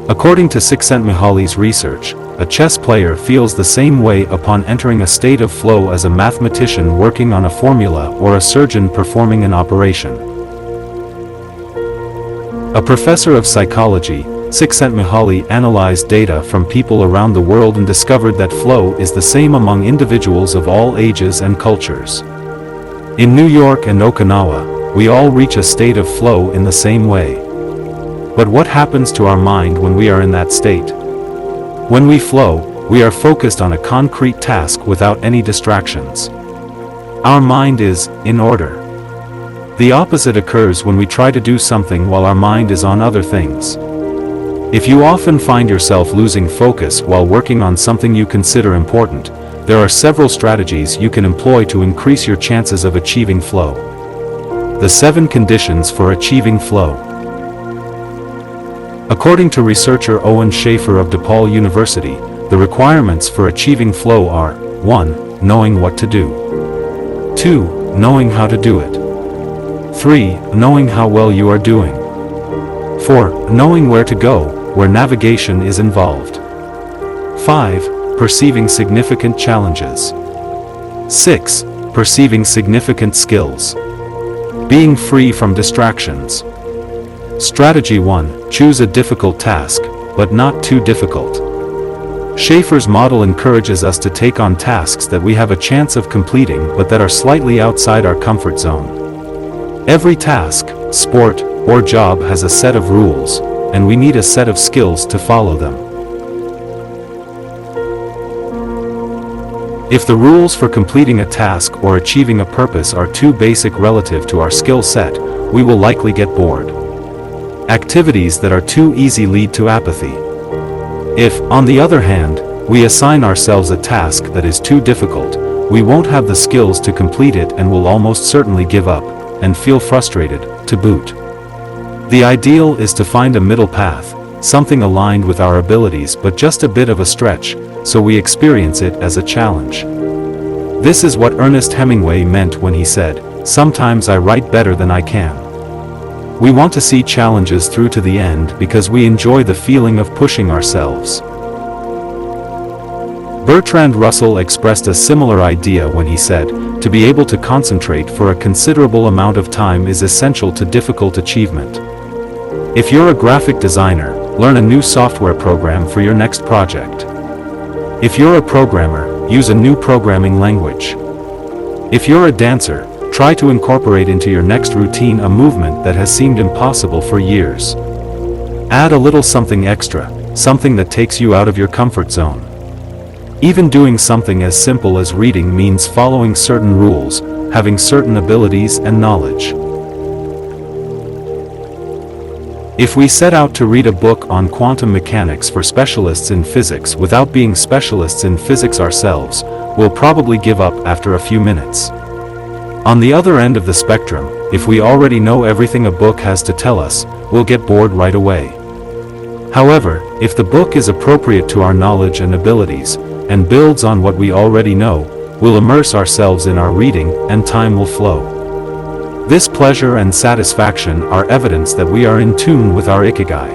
According to Csikszentmihalyi's research, a chess player feels the same way upon entering a state of flow as a mathematician working on a formula or a surgeon performing an operation. A professor of psychology, Csikszentmihalyi analyzed data from people around the world and discovered that flow is the same among individuals of all ages and cultures. In New York and Okinawa, we all reach a state of flow in the same way. But what happens to our mind when we are in that state? When we flow, we are focused on a concrete task without any distractions. Our mind is in order. The opposite occurs when we try to do something while our mind is on other things. If you often find yourself losing focus while working on something you consider important, there are several strategies you can employ to increase your chances of achieving flow. The 7 conditions for achieving flow. According to researcher Owen Schaefer of DePaul University, the requirements for achieving flow are: 1. Knowing what to do. 2. Knowing how to do it. 3. Knowing how well you are doing. 4. Knowing where to go, where navigation is involved. 5. Perceiving significant challenges. 6. Perceiving significant skills. Being free from distractions. Strategy 1. Choose a difficult task, but not too difficult. Schaefer's model encourages us to take on tasks that we have a chance of completing but that are slightly outside our comfort zone. Every task, sport, or job has a set of rules, and we need a set of skills to follow them. If the rules for completing a task or achieving a purpose are too basic relative to our skill set, we will likely get bored. Activities that are too easy lead to apathy. If, on the other hand, we assign ourselves a task that is too difficult, we won't have the skills to complete it and will almost certainly give up, and feel frustrated, to boot. The ideal is to find a middle path, something aligned with our abilities but just a bit of a stretch, so we experience it as a challenge. This is what Ernest Hemingway meant when he said, "Sometimes I write better than I can." We want to see challenges through to the end because we enjoy the feeling of pushing ourselves. Bertrand Russell expressed a similar idea when he said, "To be able to concentrate for a considerable amount of time is essential to difficult achievement." If you're a graphic designer, learn a new software program for your next project. If you're a programmer, use a new programming language. If you're a dancer, try to incorporate into your next routine a movement that has seemed impossible for years. Add a little something extra, something that takes you out of your comfort zone. Even doing something as simple as reading means following certain rules, having certain abilities and knowledge. If we set out to read a book on quantum mechanics for specialists in physics without being specialists in physics ourselves, we'll probably give up after a few minutes. On the other end of the spectrum, if we already know everything a book has to tell us, we'll get bored right away. However, if the book is appropriate to our knowledge and abilities, and builds on what we already know, we'll immerse ourselves in our reading, and time will flow. This pleasure and satisfaction are evidence that we are in tune with our ikigai.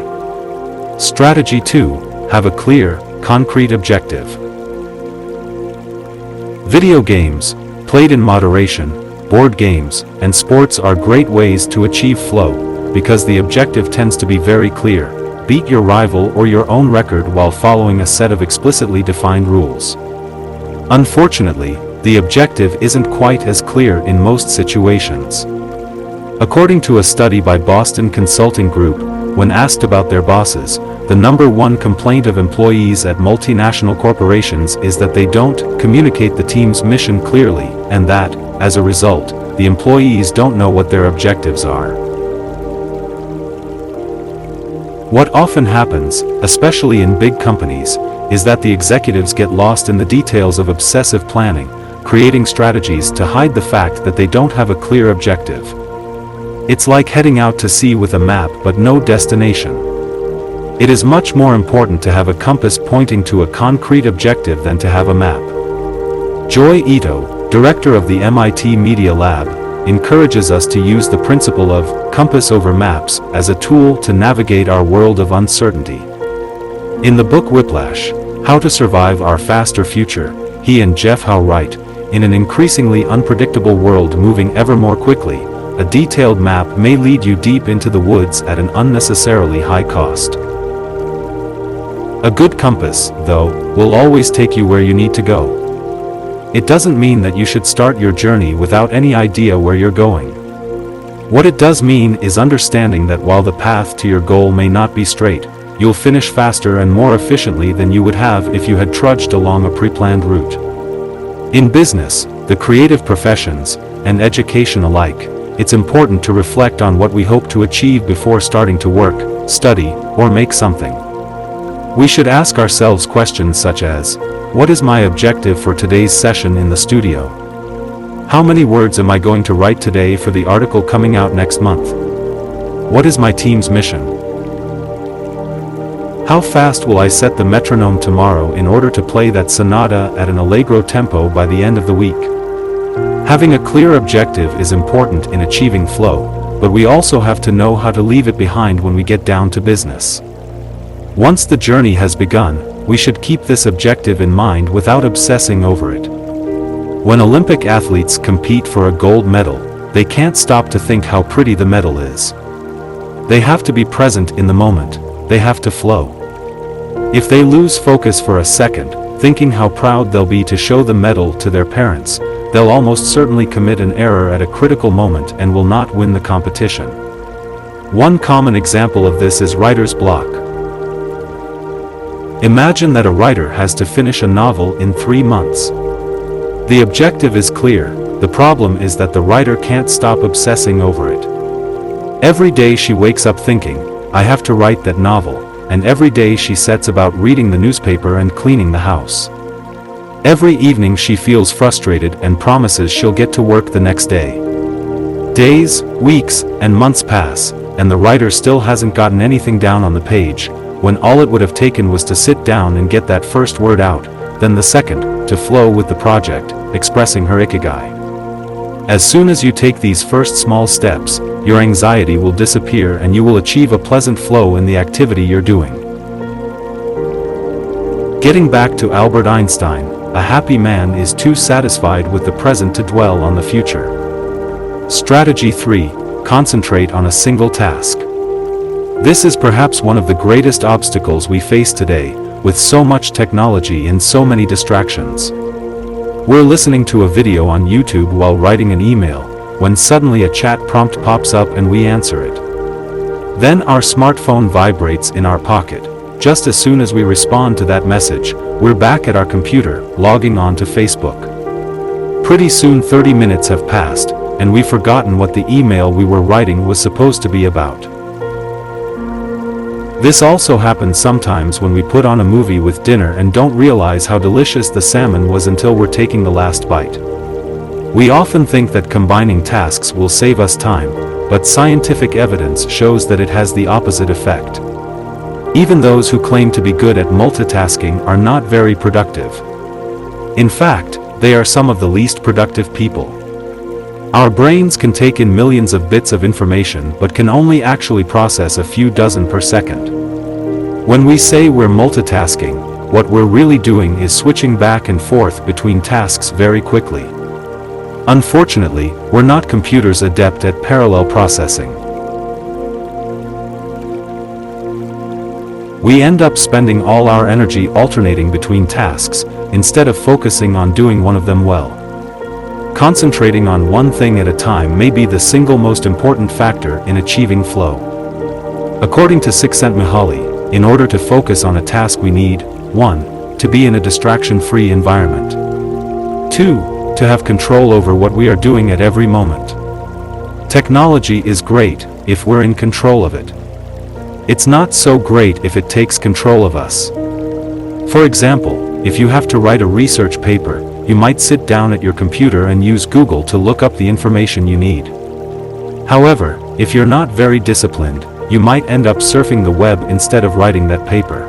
Strategy 2. Have a clear, concrete objective. Video games, played in moderation, board games, and sports are great ways to achieve flow, because the objective tends to be very clear: beat your rival or your own record while following a set of explicitly defined rules. Unfortunately, the objective isn't quite as clear in most situations. According to a study by Boston Consulting Group, when asked about their bosses, the number one complaint of employees at multinational corporations is that they don't communicate the team's mission clearly, and that, as a result, the employees don't know what their objectives are. What often happens, especially in big companies, is that the executives get lost in the details of obsessive planning, creating strategies to hide the fact that they don't have a clear objective. It's like heading out to sea with a map but no destination. It is much more important to have a compass pointing to a concrete objective than to have a map. Joy Ito, director of the MIT Media Lab, encourages us to use the principle of compass over maps as a tool to navigate our world of uncertainty. In the book Whiplash, How to Survive Our Faster Future, he and Jeff Howe write, in an increasingly unpredictable world moving ever more quickly, a detailed map may lead you deep into the woods at an unnecessarily high cost. A good compass, though, will always take you where you need to go. It doesn't mean that you should start your journey without any idea where you're going. What it does mean is understanding that while the path to your goal may not be straight, you'll finish faster and more efficiently than you would have if you had trudged along a pre-planned route. In business, the creative professions, and education alike, it's important to reflect on what we hope to achieve before starting to work, study, or make something. We should ask ourselves questions such as, what is my objective for today's session in the studio? How many words am I going to write today for the article coming out next month? What is my team's mission? How fast will I set the metronome tomorrow in order to play that sonata at an allegro tempo by the end of the week? Having a clear objective is important in achieving flow, but we also have to know how to leave it behind when we get down to business. Once the journey has begun, we should keep this objective in mind without obsessing over it. When Olympic athletes compete for a gold medal, they can't stop to think how pretty the medal is. They have to be present in the moment, they have to flow. If they lose focus for a second, thinking how proud they'll be to show the medal to their parents, they'll almost certainly commit an error at a critical moment and will not win the competition. One common example of this is writer's block. Imagine that a writer has to finish a novel in 3 months. The objective is clear, the problem is that the writer can't stop obsessing over it. Every day she wakes up thinking, I have to write that novel, and every day she sets about reading the newspaper and cleaning the house. Every evening she feels frustrated and promises she'll get to work the next day. Days, weeks, and months pass, and the writer still hasn't gotten anything down on the page, when all it would have taken was to sit down and get that first word out, then the second, to flow with the project, expressing her ikigai. As soon as you take these first small steps, your anxiety will disappear and you will achieve a pleasant flow in the activity you're doing. Getting back to Albert Einstein, a happy man is too satisfied with the present to dwell on the future. Strategy 3. Concentrate on a single task. This is perhaps one of the greatest obstacles we face today, with so much technology and so many distractions. We're listening to a video on YouTube while writing an email, when suddenly a chat prompt pops up and we answer it. Then our smartphone vibrates in our pocket. Just as soon as we respond to that message, we're back at our computer, logging on to Facebook. Pretty soon 30 minutes have passed, and we've forgotten what the email we were writing was supposed to be about. This also happens sometimes when we put on a movie with dinner and don't realize how delicious the salmon was until we're taking the last bite. We often think that combining tasks will save us time, but scientific evidence shows that it has the opposite effect. Even those who claim to be good at multitasking are not very productive. In fact, they are some of the least productive people. Our brains can take in millions of bits of information but can only actually process a few dozen per second. When we say we're multitasking, what we're really doing is switching back and forth between tasks very quickly. Unfortunately, we're not computers adept at parallel processing. We end up spending all our energy alternating between tasks, instead of focusing on doing one of them well. Concentrating on one thing at a time may be the single most important factor in achieving flow. According to Csikszentmihalyi, in order to focus on a task we need, 1. To be in a distraction-free environment. 2. To have control over what we are doing at every moment. Technology is great if we're in control of it. It's not so great if it takes control of us. For example, if you have to write a research paper, you might sit down at your computer and use Google to look up the information you need. However, if you're not very disciplined, you might end up surfing the web instead of writing that paper.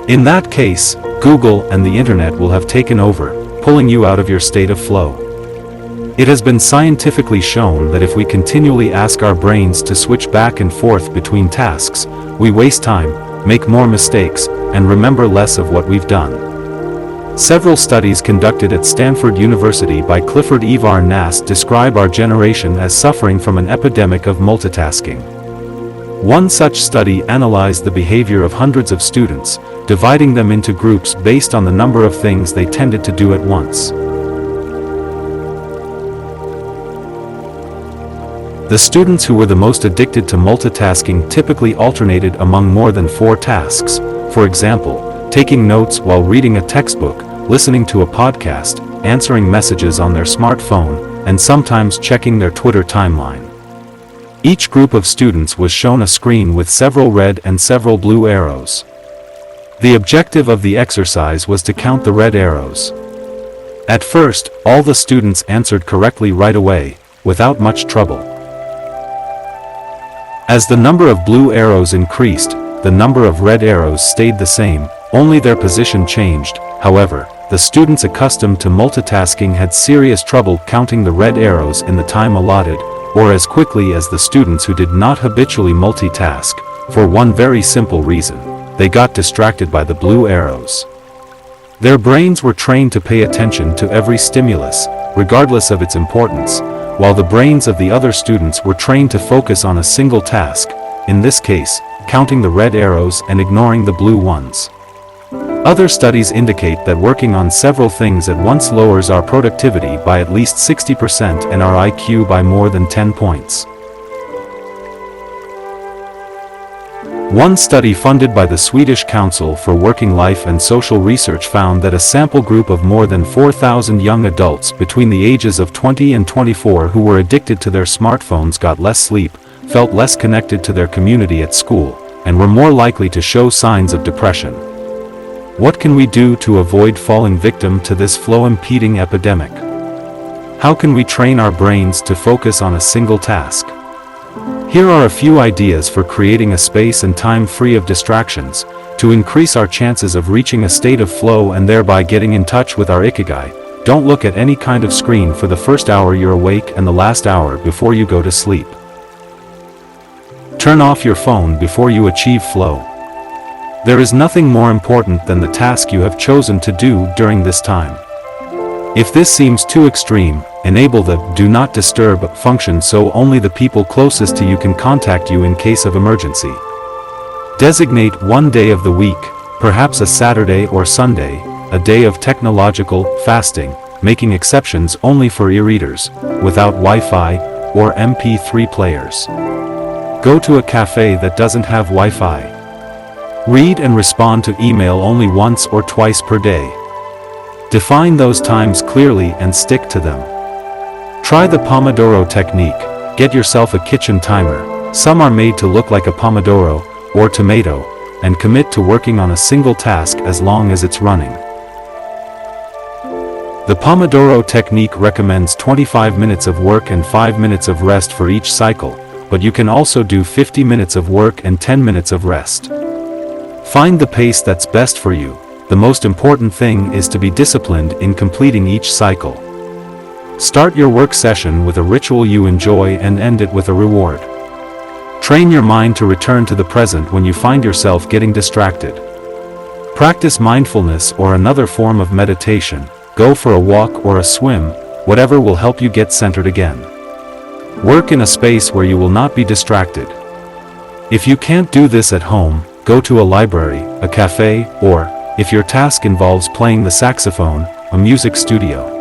In that case, Google and the internet will have taken over, pulling you out of your state of flow. It has been scientifically shown that if we continually ask our brains to switch back and forth between tasks, we waste time, make more mistakes, and remember less of what we've done. Several studies conducted at Stanford University by Clifford Evar Nass describe our generation as suffering from an epidemic of multitasking. One such study analyzed the behavior of hundreds of students, dividing them into groups based on the number of things they tended to do at once. The students who were the most addicted to multitasking typically alternated among more than 4 tasks, for example, taking notes while reading a textbook, listening to a podcast, answering messages on their smartphone, and sometimes checking their Twitter timeline. Each group of students was shown a screen with several red and several blue arrows. The objective of the exercise was to count the red arrows. At first, all the students answered correctly right away, without much trouble. As the number of blue arrows increased, the number of red arrows stayed the same, only their position changed. However, the students accustomed to multitasking had serious trouble counting the red arrows in the time allotted, or as quickly as the students who did not habitually multitask, for one very simple reason: they got distracted by the blue arrows. Their brains were trained to pay attention to every stimulus, regardless of its importance, while the brains of the other students were trained to focus on a single task, in this case, counting the red arrows and ignoring the blue ones. Other studies indicate that working on several things at once lowers our productivity by at least 60% and our IQ by more than 10 points. One study funded by the Swedish Council for Working Life and Social Research found that a sample group of more than 4,000 young adults between the ages of 20 and 24 who were addicted to their smartphones got less sleep, felt less connected to their community at school, and were more likely to show signs of depression. What can we do to avoid falling victim to this flow-impeding epidemic? How can we train our brains to focus on a single task? Here are a few ideas for creating a space and time free of distractions, to increase our chances of reaching a state of flow and thereby getting in touch with our ikigai. Don't look at any kind of screen for the first hour you're awake and the last hour before you go to sleep. Turn off your phone before you achieve flow. There is nothing more important than the task you have chosen to do during this time. If this seems too extreme, enable the "Do Not Disturb" function so only the people closest to you can contact you in case of emergency. Designate one day of the week, perhaps a Saturday or Sunday, a day of technological fasting, making exceptions only for e-readers, without Wi-Fi, or MP3 players. Go to a cafe that doesn't have Wi-Fi. Read and respond to email only once or twice per day. Define those times clearly and stick to them. Try the Pomodoro technique. Get yourself a kitchen timer. Some are made to look like a pomodoro, or tomato, and commit to working on a single task as long as it's running. The Pomodoro technique recommends 25 minutes of work and 5 minutes of rest for each cycle, but you can also do 50 minutes of work and 10 minutes of rest. Find the pace that's best for you. The most important thing is to be disciplined in completing each cycle. Start your work session with a ritual you enjoy and end it with a reward. Train your mind to return to the present when you find yourself getting distracted. Practice mindfulness or another form of meditation. Go for a walk or a swim, whatever will help you get centered again. Work in a space where you will not be distracted. If you can't do this at home, go to a library, a cafe, or, if your task involves playing the saxophone, a music studio.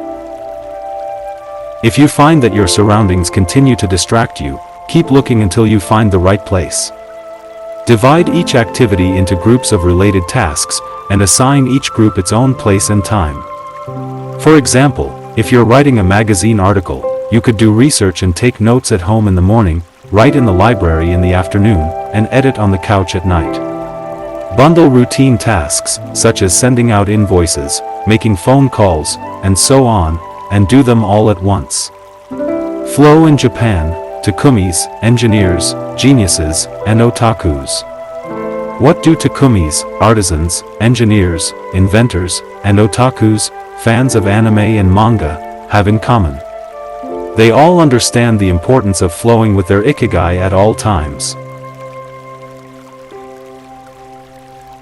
If you find that your surroundings continue to distract you, keep looking until you find the right place. Divide each activity into groups of related tasks, and assign each group its own place and time. For example, if you're writing a magazine article, you could do research and take notes at home in the morning, write in the library in the afternoon, and edit on the couch at night. Bundle routine tasks, such as sending out invoices, making phone calls, and so on, and do them all at once. Flow in Japan, takumis, engineers, geniuses, and otakus. What do takumis, artisans, engineers, inventors, and otakus, fans of anime and manga, have in common? They all understand the importance of flowing with their ikigai at all times.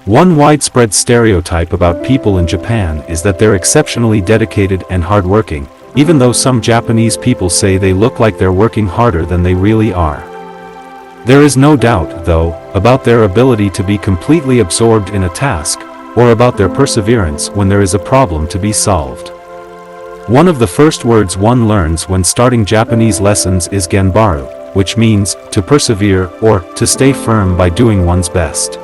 One widespread stereotype about people in Japan is that they're exceptionally dedicated and hardworking, even though some Japanese people say they look like they're working harder than they really are. There is no doubt, though, about their ability to be completely absorbed in a task, or about their perseverance when there is a problem to be solved. One of the first words one learns when starting Japanese lessons is genbaru, which means to persevere or to stay firm by doing one's best.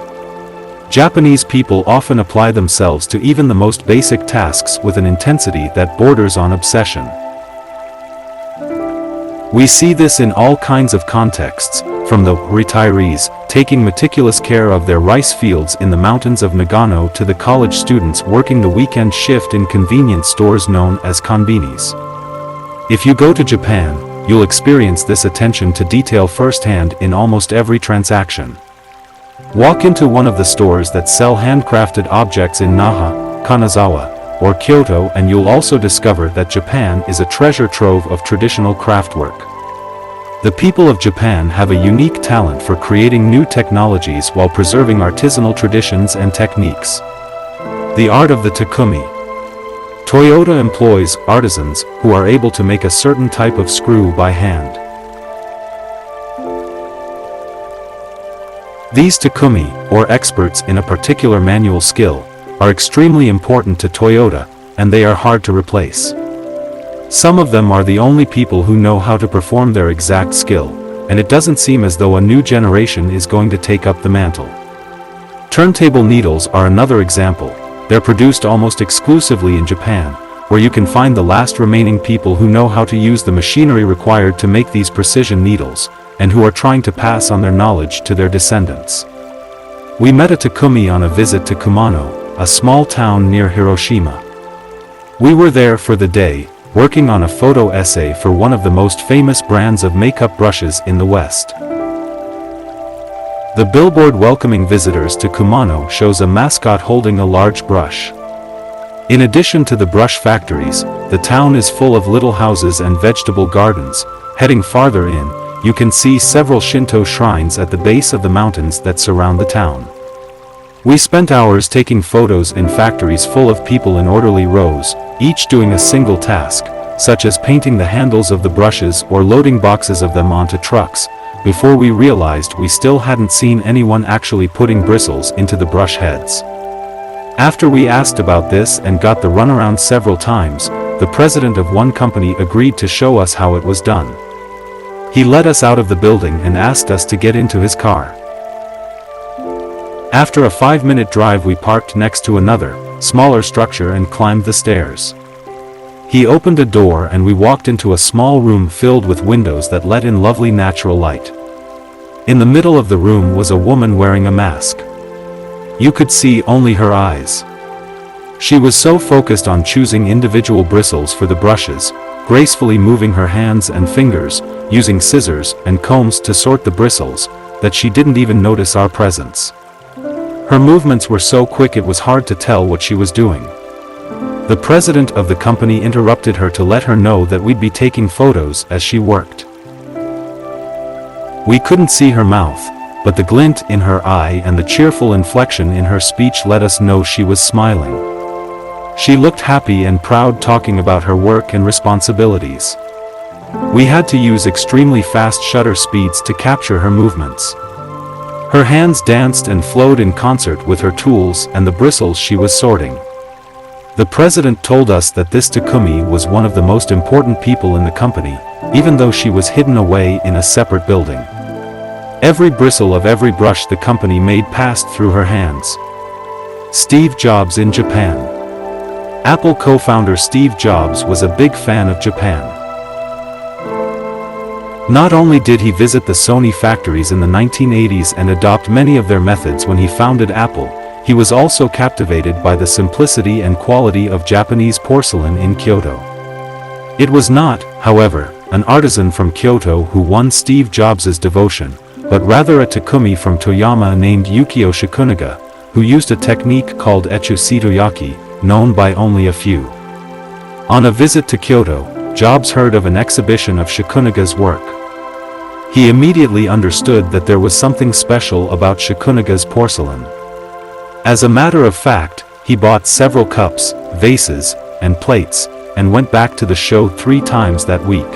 Japanese people often apply themselves to even the most basic tasks with an intensity that borders on obsession. We see this in all kinds of contexts, from the retirees taking meticulous care of their rice fields in the mountains of Nagano to the college students working the weekend shift in convenience stores known as konbinis. If you go to Japan, you'll experience this attention to detail firsthand in almost every transaction. Walk into one of the stores that sell handcrafted objects in Naha, Kanazawa, or Kyoto, and you'll also discover that Japan is a treasure trove of traditional craftwork. The people of Japan have a unique talent for creating new technologies while preserving artisanal traditions and techniques. The art of the takumi. Toyota employs artisans who are able to make a certain type of screw by hand. These takumi, or experts in a particular manual skill, are extremely important to Toyota, and they are hard to replace. Some of them are the only people who know how to perform their exact skill, and it doesn't seem as though a new generation is going to take up the mantle. Turntable needles are another example. They're produced almost exclusively in Japan, where you can find the last remaining people who know how to use the machinery required to make these precision needles, and who are trying to pass on their knowledge to their descendants. We met a takumi on a visit to Kumano, a small town near Hiroshima. We were there for the day, working on a photo essay for one of the most famous brands of makeup brushes in the West. The billboard welcoming visitors to Kumano shows a mascot holding a large brush. In addition to the brush factories, the town is full of little houses and vegetable gardens. Heading farther in, you can see several Shinto shrines at the base of the mountains that surround the town. We spent hours taking photos in factories full of people in orderly rows, each doing a single task, such as painting the handles of the brushes or loading boxes of them onto trucks, before we realized we still hadn't seen anyone actually putting bristles into the brush heads. After we asked about this and got the runaround several times, the president of one company agreed to show us how it was done. He led us out of the building and asked us to get into his car. After a 5-minute drive, we parked next to another, smaller structure and climbed the stairs. He opened a door and we walked into a small room filled with windows that let in lovely natural light. In the middle of the room was a woman wearing a mask. You could see only her eyes. She was so focused on choosing individual bristles for the brushes, gracefully moving her hands and fingers, using scissors and combs to sort the bristles, that she didn't even notice our presence. Her movements were so quick it was hard to tell what she was doing. The president of the company interrupted her to let her know that we'd be taking photos as she worked. We couldn't see her mouth, but the glint in her eye and the cheerful inflection in her speech let us know she was smiling. She looked happy and proud, talking about her work and responsibilities. We had to use extremely fast shutter speeds to capture her movements. Her hands danced and flowed in concert with her tools and the bristles she was sorting. The president told us that this Takumi was one of the most important people in the company, even though she was hidden away in a separate building. Every bristle of every brush the company made passed through her hands. Steve Jobs in Japan. Apple co-founder Steve Jobs was a big fan of Japan. Not only did he visit the Sony factories in the 1980s and adopt many of their methods when he founded Apple, he was also captivated by the simplicity and quality of Japanese porcelain in Kyoto. It was not, however, an artisan from Kyoto who won Steve Jobs' devotion, but rather a Takumi from Toyama named Yukio Shikunaga, who used a technique called Echu Sitoyaki, known by only a few. On a visit to Kyoto, Jobs heard of an exhibition of Shikunaga's work. He immediately understood that there was something special about Shikunaga's porcelain. As a matter of fact, he bought several cups, vases, and plates, and went back to the show 3 times that week.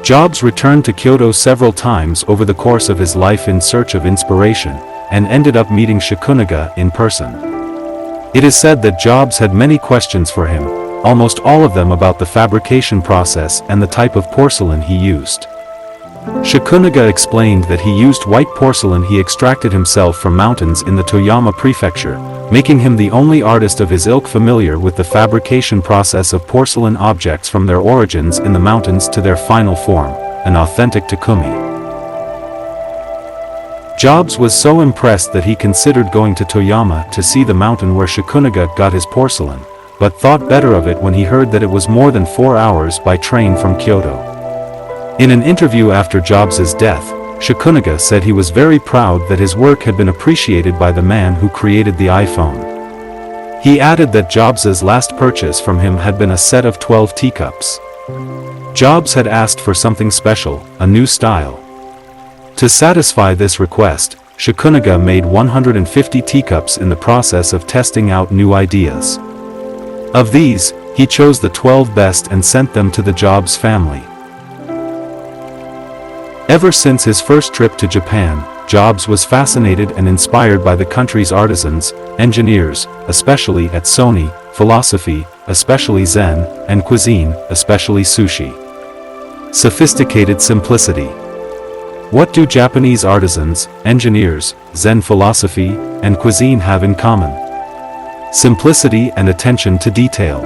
Jobs returned to Kyoto several times over the course of his life in search of inspiration, and ended up meeting Shikunaga in person. It is said that Jobs had many questions for him, almost all of them about the fabrication process and the type of porcelain he used. Shikunaga explained that he used white porcelain he extracted himself from mountains in the Toyama prefecture, making him the only artist of his ilk familiar with the fabrication process of porcelain objects from their origins in the mountains to their final form, an authentic Takumi. Jobs was so impressed that he considered going to Toyama to see the mountain where Shikunaga got his porcelain, but thought better of it when he heard that it was more than 4 hours by train from Kyoto. In an interview after Jobs' death, Shikunaga said he was very proud that his work had been appreciated by the man who created the iPhone. He added that Jobs' last purchase from him had been a set of 12 teacups. Jobs had asked for something special, a new style. To satisfy this request, Shikunaga made 150 teacups in the process of testing out new ideas. Of these, he chose the 12 best and sent them to the Jobs family. Ever since his first trip to Japan, Jobs was fascinated and inspired by the country's artisans, engineers, especially at Sony, philosophy, especially Zen, and cuisine, especially sushi. Sophisticated simplicity. What do Japanese artisans, engineers, Zen philosophy, and cuisine have in common? Simplicity and attention to detail.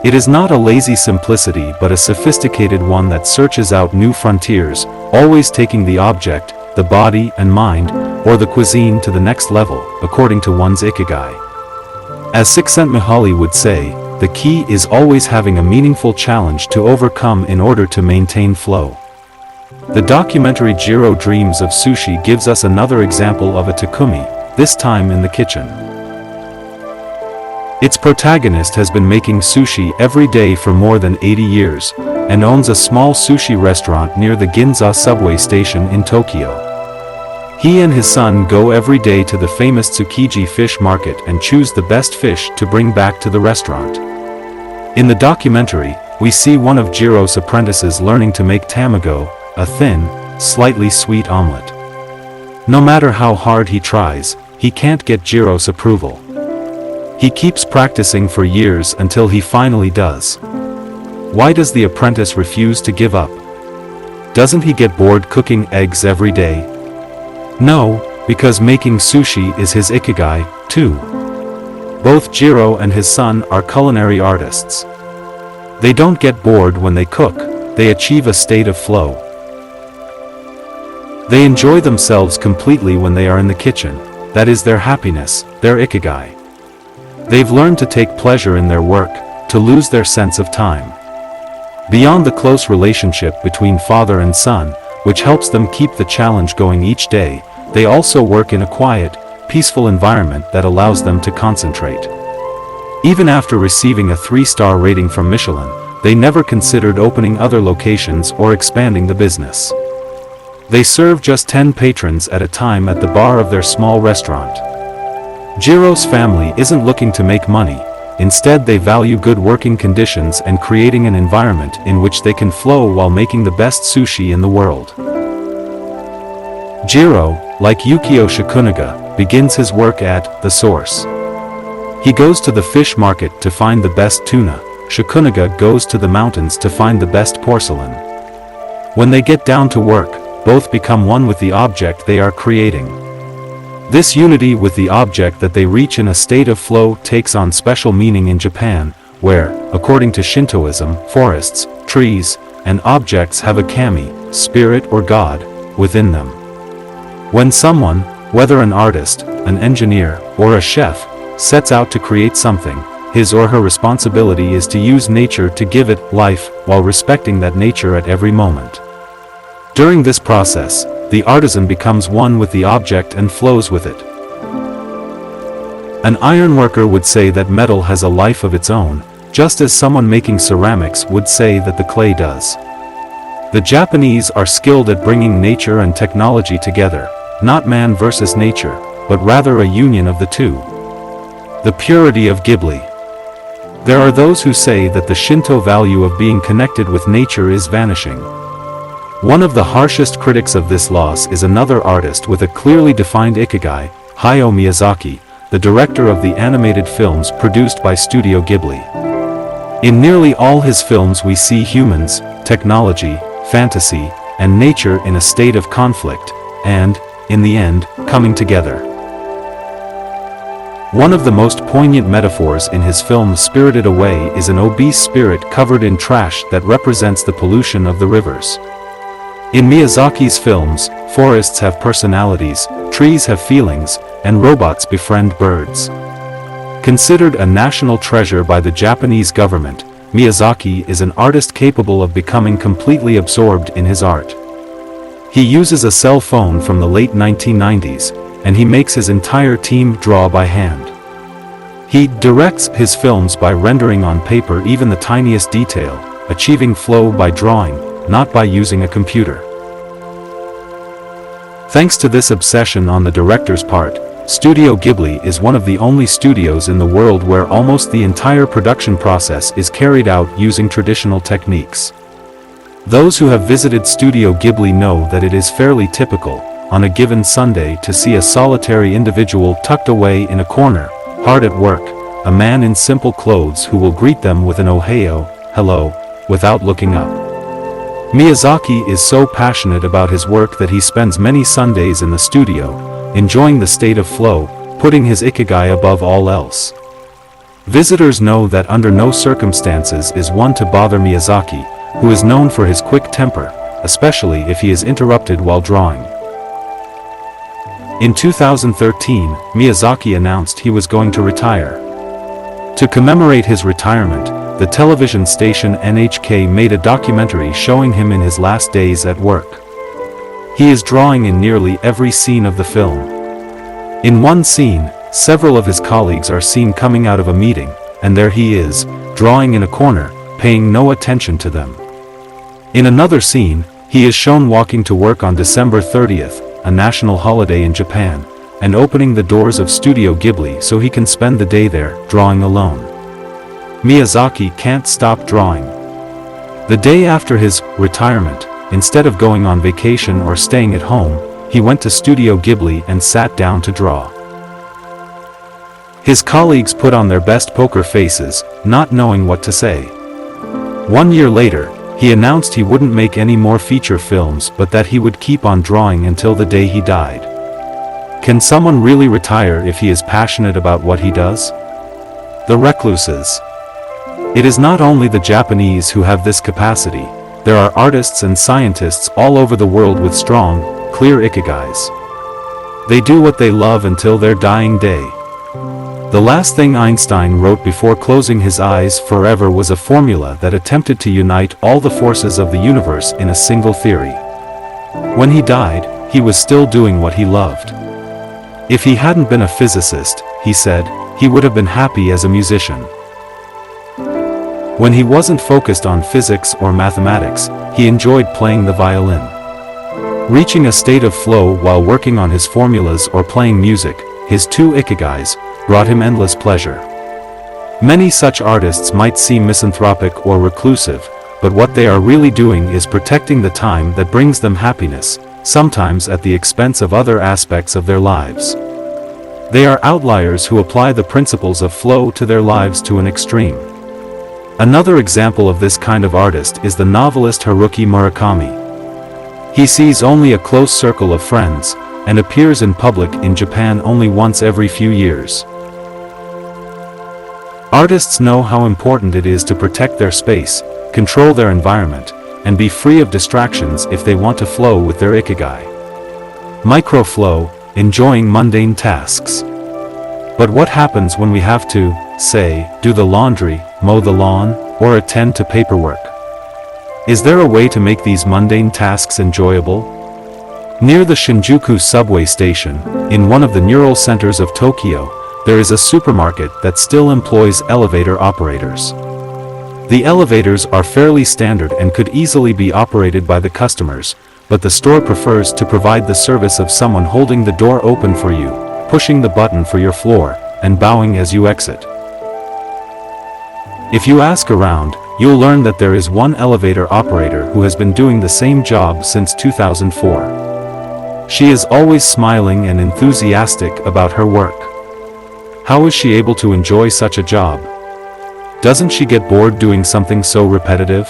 It is not a lazy simplicity but a sophisticated one that searches out new frontiers, always taking the object, the body and mind, or the cuisine to the next level, according to one's ikigai. As Csikszentmihalyi would say, the key is always having a meaningful challenge to overcome in order to maintain flow. The documentary Jiro Dreams of Sushi gives us another example of a Takumi, this time in the kitchen. Its protagonist has been making sushi every day for more than 80 years, and owns a small sushi restaurant near the Ginza subway station in Tokyo. He and his son go every day to the famous Tsukiji fish market and choose the best fish to bring back to the restaurant. In the documentary, we see one of Jiro's apprentices learning to make tamago, a thin, slightly sweet omelet. No matter how hard he tries, he can't get Jiro's approval. He keeps practicing for years until he finally does. Why does the apprentice refuse to give up? Doesn't he get bored cooking eggs every day? No, because making sushi is his ikigai, too. Both Jiro and his son are culinary artists. They don't get bored when they cook, they achieve a state of flow. They enjoy themselves completely when they are in the kitchen, that is their happiness, their ikigai. They've learned to take pleasure in their work, to lose their sense of time. Beyond the close relationship between father and son, which helps them keep the challenge going each day, they also work in a quiet, peaceful environment that allows them to concentrate. Even after receiving a 3-star rating from Michelin, they never considered opening other locations or expanding the business. They serve just 10 patrons at a time at the bar of their small restaurant. Jiro's family isn't looking to make money, instead they value good working conditions and creating an environment in which they can flow while making the best sushi in the world. Jiro, like Yukio Shikunaga, begins his work at the source. He goes to the fish market to find the best tuna. Shikunaga goes to the mountains to find the best porcelain. When they get down to work, both become one with the object they are creating. This unity with the object that they reach in a state of flow takes on special meaning in Japan, where, according to Shintoism, forests, trees, and objects have a kami, spirit or god, within them. When someone, whether an artist, an engineer, or a chef, sets out to create something, his or her responsibility is to use nature to give it life, while respecting that nature at every moment. During this process, the artisan becomes one with the object and flows with it. An ironworker would say that metal has a life of its own, just as someone making ceramics would say that the clay does. The Japanese are skilled at bringing nature and technology together, not man versus nature, but rather a union of the two. The purity of Ghibli. There are those who say that the Shinto value of being connected with nature is vanishing. One of the harshest critics of this loss is another artist with a clearly defined ikigai, Hayao Miyazaki, the director of the animated films produced by Studio Ghibli. In nearly all his films we see humans, technology, fantasy, and nature in a state of conflict, and, in the end, coming together. One of the most poignant metaphors in his film Spirited Away is an obese spirit covered in trash that represents the pollution of the rivers. In Miyazaki's films, forests have personalities, trees have feelings, and robots befriend birds. Considered a national treasure by the Japanese government, Miyazaki is an artist capable of becoming completely absorbed in his art. He uses a cell phone from the late 1990s, and he makes his entire team draw by hand. He directs his films by rendering on paper even the tiniest detail, achieving flow by drawing, not by using a computer. Thanks to this obsession on the director's part, Studio Ghibli is one of the only studios in the world where almost the entire production process is carried out using traditional techniques. Those who have visited Studio Ghibli know that it is fairly typical, on a given Sunday, to see a solitary individual tucked away in a corner, hard at work, a man in simple clothes who will greet them with an "Ohayo," hello, without looking up. Miyazaki is so passionate about his work that he spends many Sundays in the studio, enjoying the state of flow, putting his ikigai above all else. Visitors know that under no circumstances is one to bother Miyazaki, who is known for his quick temper, especially if he is interrupted while drawing. In 2013, Miyazaki announced he was going to retire. To commemorate his retirement, the television station NHK made a documentary showing him in his last days at work. He is drawing in nearly every scene of the film. In one scene, several of his colleagues are seen coming out of a meeting, and there he is, drawing in a corner, paying no attention to them. In another scene, he is shown walking to work on December 30th, a national holiday in Japan, and opening the doors of Studio Ghibli so he can spend the day there, drawing alone. Miyazaki can't stop drawing. The day after his retirement, instead of going on vacation or staying at home, he went to Studio Ghibli and sat down to draw. His colleagues put on their best poker faces, not knowing what to say. 1 year later, he announced he wouldn't make any more feature films but that he would keep on drawing until the day he died. Can someone really retire if he is passionate about what he does? The recluses. It is not only the Japanese who have this capacity. There are artists and scientists all over the world with strong, clear ikigais. They do what they love until their dying day. The last thing Einstein wrote before closing his eyes forever was a formula that attempted to unite all the forces of the universe in a single theory. When he died, he was still doing what he loved. If he hadn't been a physicist, he said, he would have been happy as a musician. When he wasn't focused on physics or mathematics, he enjoyed playing the violin. Reaching a state of flow while working on his formulas or playing music, his two ikigais, brought him endless pleasure. Many such artists might seem misanthropic or reclusive, but what they are really doing is protecting the time that brings them happiness, sometimes at the expense of other aspects of their lives. They are outliers who apply the principles of flow to their lives to an extreme. Another example of this kind of artist is the novelist Haruki Murakami. He sees only a close circle of friends, and appears in public in Japan only once every few years. Artists know how important it is to protect their space, control their environment, and be free of distractions if they want to flow with their ikigai. Microflow, enjoying mundane tasks. But what happens when we have to, say, do the laundry, mow the lawn, or attend to paperwork? Is there a way to make these mundane tasks enjoyable? Near the Shinjuku subway station, in one of the neural centers of Tokyo, there is a supermarket that still employs elevator operators. The elevators are fairly standard and could easily be operated by the customers, but the store prefers to provide the service of someone holding the door open for you, pushing the button for your floor, and bowing as you exit. If you ask around, you'll learn that there is one elevator operator who has been doing the same job since 2004. She is always smiling and enthusiastic about her work. How is she able to enjoy such a job? Doesn't she get bored doing something so repetitive?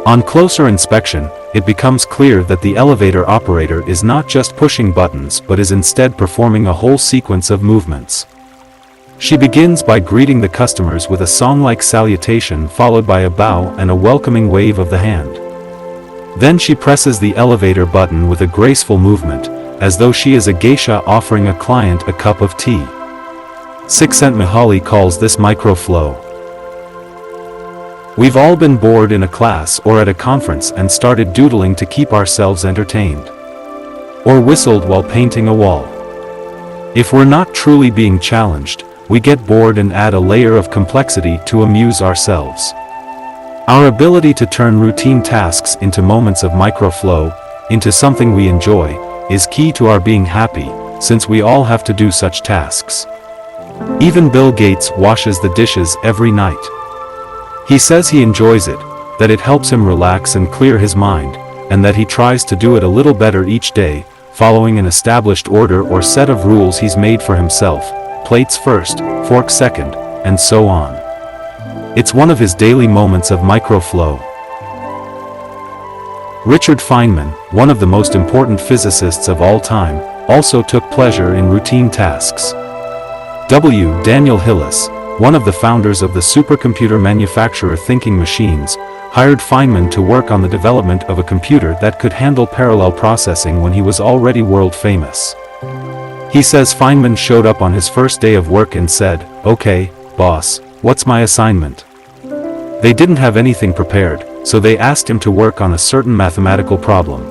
On closer inspection, it becomes clear that the elevator operator is not just pushing buttons but is instead performing a whole sequence of movements. She begins by greeting the customers with a song-like salutation followed by a bow and a welcoming wave of the hand. Then she presses the elevator button with a graceful movement, as though she is a geisha offering a client a cup of tea. Csikszentmihalyi calls this microflow. We've all been bored in a class or at a conference and started doodling to keep ourselves entertained. Or whistled while painting a wall. If we're not truly being challenged, we get bored and add a layer of complexity to amuse ourselves. Our ability to turn routine tasks into moments of microflow, into something we enjoy, is key to our being happy, since we all have to do such tasks. Even Bill Gates washes the dishes every night. He says he enjoys it, that it helps him relax and clear his mind, and that he tries to do it a little better each day, following an established order or set of rules he's made for himself, plates first, fork second, and so on. It's one of his daily moments of microflow. Richard Feynman, one of the most important physicists of all time, also took pleasure in routine tasks. W. Daniel Hillis, one of the founders of the supercomputer manufacturer Thinking Machines, hired Feynman to work on the development of a computer that could handle parallel processing when he was already world famous. He says Feynman showed up on his first day of work and said, "Okay, boss, what's my assignment?" They didn't have anything prepared, so they asked him to work on a certain mathematical problem.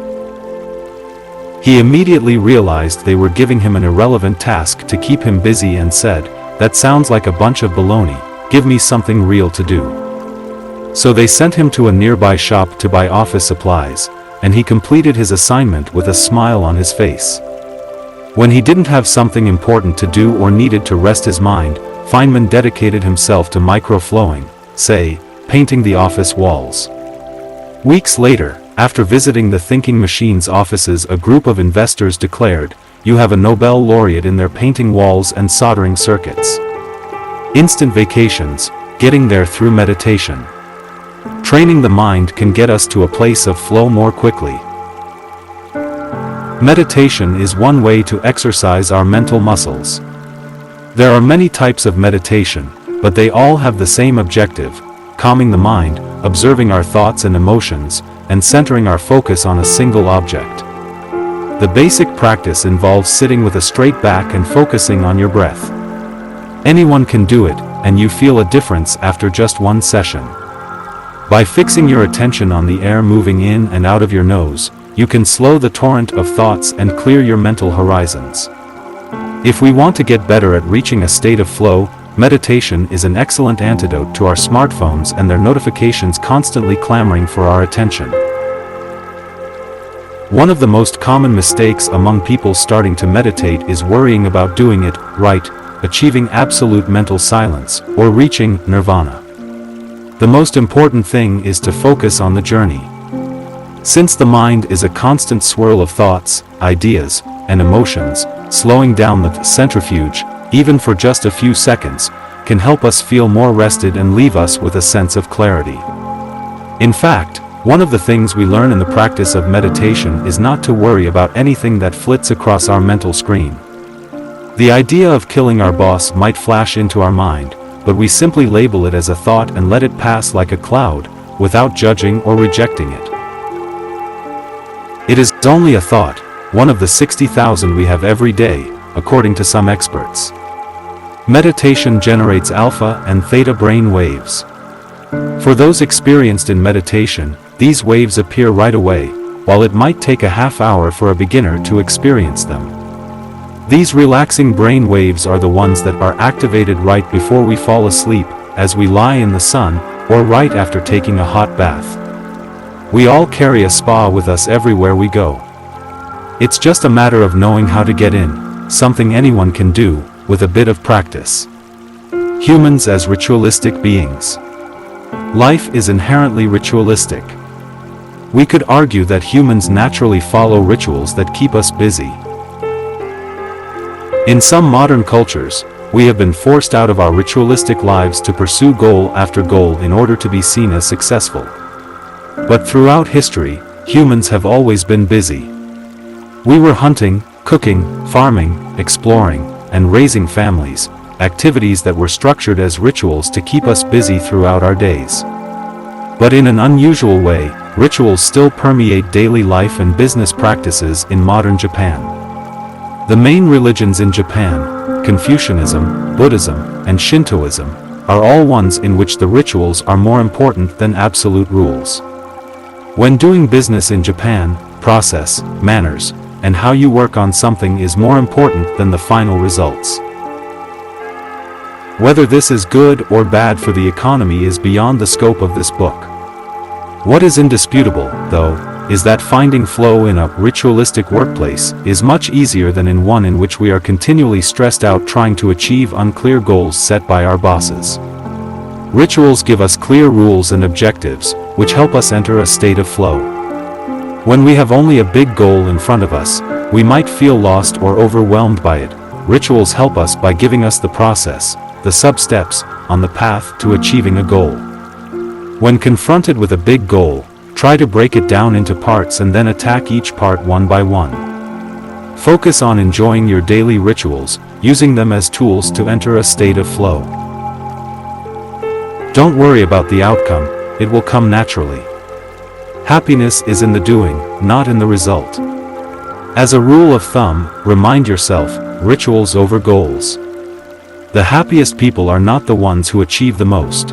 He immediately realized they were giving him an irrelevant task to keep him busy and said, "That sounds like a bunch of baloney, give me something real to do." So they sent him to a nearby shop to buy office supplies, and he completed his assignment with a smile on his face. When he didn't have something important to do or needed to rest his mind, Feynman dedicated himself to microflowing, say, painting the office walls. Weeks later, after visiting the Thinking Machines offices, a group of investors declared, "You have a Nobel laureate in their painting walls and soldering circuits." Instant vacations, getting there through meditation. Training the mind can get us to a place of flow more quickly. Meditation is one way to exercise our mental muscles. There are many types of meditation, but they all have the same objective: calming the mind, observing our thoughts and emotions, and centering our focus on a single object. The basic practice involves sitting with a straight back and focusing on your breath. Anyone can do it, and you feel a difference after just one session. By fixing your attention on the air moving in and out of your nose, you can slow the torrent of thoughts and clear your mental horizons. If we want to get better at reaching a state of flow, meditation is an excellent antidote to our smartphones and their notifications constantly clamoring for our attention. One of the most common mistakes among people starting to meditate is worrying about doing it right, achieving absolute mental silence, or reaching nirvana. The most important thing is to focus on the journey. Since the mind is a constant swirl of thoughts, ideas, and emotions, slowing down the centrifuge, even for just a few seconds, can help us feel more rested and leave us with a sense of clarity. In fact, one of the things we learn in the practice of meditation is not to worry about anything that flits across our mental screen. The idea of killing our boss might flash into our mind, but we simply label it as a thought and let it pass like a cloud, without judging or rejecting it. It is only a thought, one of the 60,000 we have every day, according to some experts. Meditation generates alpha and theta brain waves. For those experienced in meditation, these waves appear right away, while it might take a half hour for a beginner to experience them. These relaxing brain waves are the ones that are activated right before we fall asleep, as we lie in the sun, or right after taking a hot bath. We all carry a spa with us everywhere we go. It's just a matter of knowing how to get in, something anyone can do, with a bit of practice. Humans as ritualistic beings. Life is inherently ritualistic. We could argue that humans naturally follow rituals that keep us busy. In some modern cultures, we have been forced out of our ritualistic lives to pursue goal after goal in order to be seen as successful. But throughout history, humans have always been busy. We were hunting, cooking, farming, exploring, and raising families, activities that were structured as rituals to keep us busy throughout our days. But in an unusual way, rituals still permeate daily life and business practices in modern Japan. The main religions in Japan, Confucianism, Buddhism, and Shintoism, are all ones in which the rituals are more important than absolute rules. When doing business in Japan, process, manners, and how you work on something is more important than the final results. Whether this is good or bad for the economy is beyond the scope of this book. What is indisputable, though, is that finding flow in a ritualistic workplace is much easier than in one in which we are continually stressed out trying to achieve unclear goals set by our bosses. Rituals give us clear rules and objectives, which help us enter a state of flow. When we have only a big goal in front of us, we might feel lost or overwhelmed by it. Rituals help us by giving us the process, the sub-steps, on the path to achieving a goal. When confronted with a big goal, try to break it down into parts and then attack each part one by one. Focus on enjoying your daily rituals, using them as tools to enter a state of flow. Don't worry about the outcome, it will come naturally. Happiness is in the doing, not in the result. As a rule of thumb, remind yourself, rituals over goals. The happiest people are not the ones who achieve the most.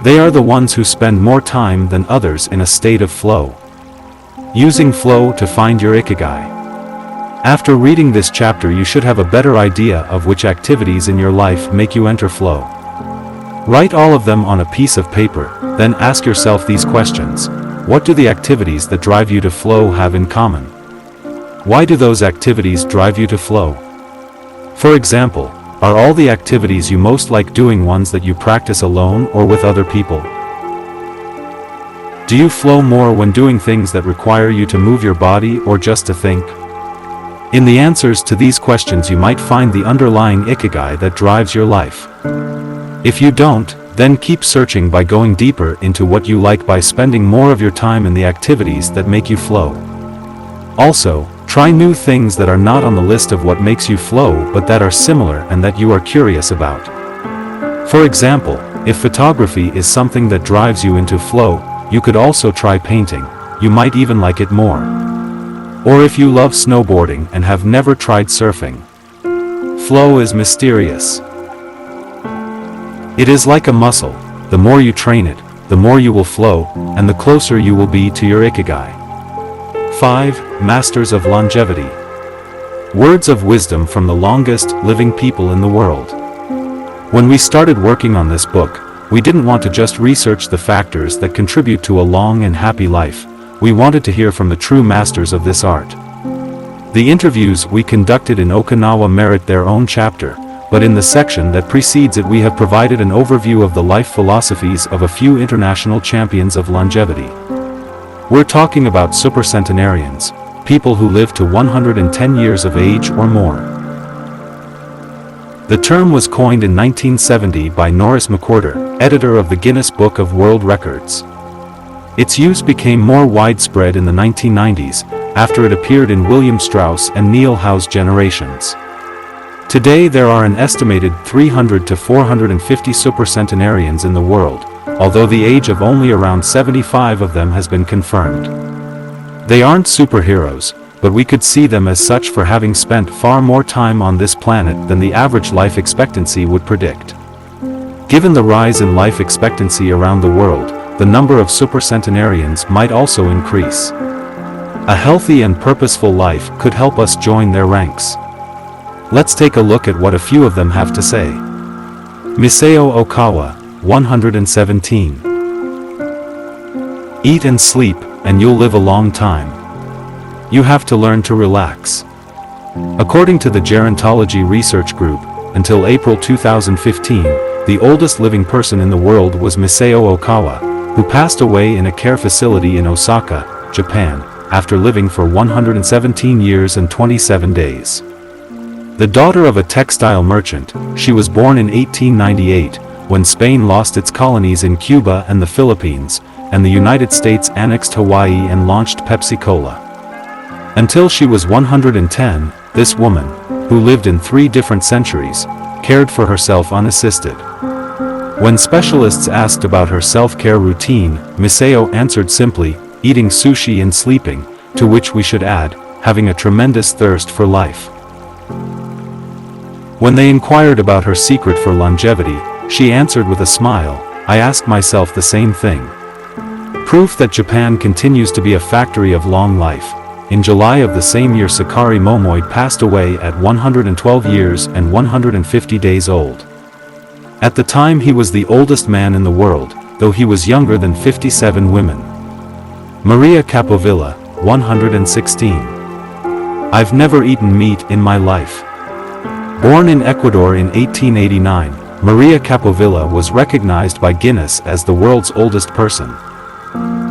They are the ones who spend more time than others in a state of flow. Using flow to find your ikigai. After reading this chapter, you should have a better idea of which activities in your life make you enter flow. Write all of them on a piece of paper, then ask yourself these questions. What do the activities that drive you to flow have in common? Why do those activities drive you to flow? For example, are all the activities you most like doing ones that you practice alone or with other people? Do you flow more when doing things that require you to move your body or just to think? In the answers to these questions you might find the underlying ikigai that drives your life. If you don't, then keep searching by going deeper into what you like by spending more of your time in the activities that make you flow. Also, try new things that are not on the list of what makes you flow but that are similar and that you are curious about. For example, if photography is something that drives you into flow, you could also try painting, you might even like it more. Or if you love snowboarding and have never tried surfing. Flow is mysterious. It is like a muscle, the more you train it, the more you will flow, and the closer you will be to your ikigai. 5. Masters of Longevity. Words of wisdom from the longest living people in the world. When we started working on this book, we didn't want to just research the factors that contribute to a long and happy life. We wanted to hear from the true masters of this art. The interviews we conducted in Okinawa merit their own chapter, but in the section that precedes it we have provided an overview of the life philosophies of a few international champions of longevity. We're talking about supercentenarians, people who live to 110 years of age or more. The term was coined in 1970 by Norris McWhorter, editor of the Guinness Book of World Records. Its use became more widespread in the 1990s, after it appeared in William Strauss and Neil Howe's generations. Today there are an estimated 300 to 450 supercentenarians in the world, although the age of only around 75 of them has been confirmed. They aren't superheroes, but we could see them as such for having spent far more time on this planet than the average life expectancy would predict. Given the rise in life expectancy around the world, the number of supercentenarians might also increase. A healthy and purposeful life could help us join their ranks. Let's take a look at what a few of them have to say. Misao Okawa, 117. Eat and sleep, and you'll live a long time. You have to learn to relax. According to the Gerontology Research Group, until April 2015, the oldest living person in the world was Misao Okawa, who passed away in a care facility in Osaka, Japan, after living for 117 years and 27 days. The daughter of a textile merchant, she was born in 1898, when Spain lost its colonies in Cuba and the Philippines, and the United States annexed Hawaii and launched Pepsi-Cola. Until she was 110, this woman, who lived in 3 different centuries, cared for herself unassisted. When specialists asked about her self-care routine, Misao answered simply, eating sushi and sleeping, to which we should add, having a tremendous thirst for life. When they inquired about her secret for longevity, she answered with a smile, I ask myself the same thing. Proof that Japan continues to be a factory of long life. In July of the same year Sakari Momoid passed away at 112 years and 150 days old. At the time he was the oldest man in the world, though he was younger than 57 women. Maria Capovilla, 116. I've never eaten meat in my life. Born in Ecuador in 1889, Maria Capovilla was recognized by Guinness as the world's oldest person.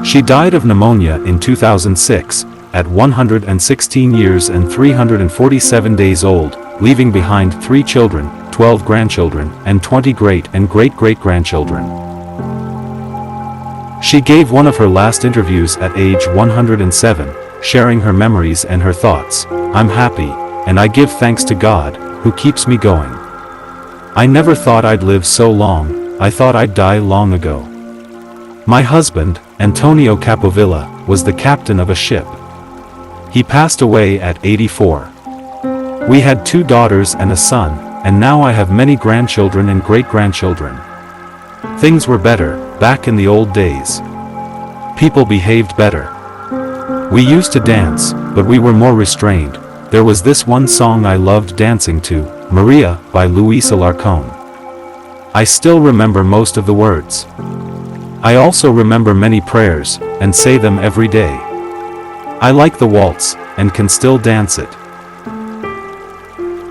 She died of pneumonia in 2006, at 116 years and 347 days old, leaving behind 3 children, 12 grandchildren, and 20 great and great-great-grandchildren. She gave one of her last interviews at age 107, sharing her memories and her thoughts. I'm happy, and I give thanks to God, who keeps me going. I never thought I'd live so long, I thought I'd die long ago. My husband, Antonio Capovilla, was the captain of a ship. He passed away at 84. We had 2 daughters and a son, and now I have many grandchildren and great-grandchildren. Things were better, back in the old days. People behaved better. We used to dance, but we were more restrained. There was this one song I loved dancing to, Maria, by Luis Alarcón. I still remember most of the words. I also remember many prayers, and say them every day. I like the waltz, and can still dance it.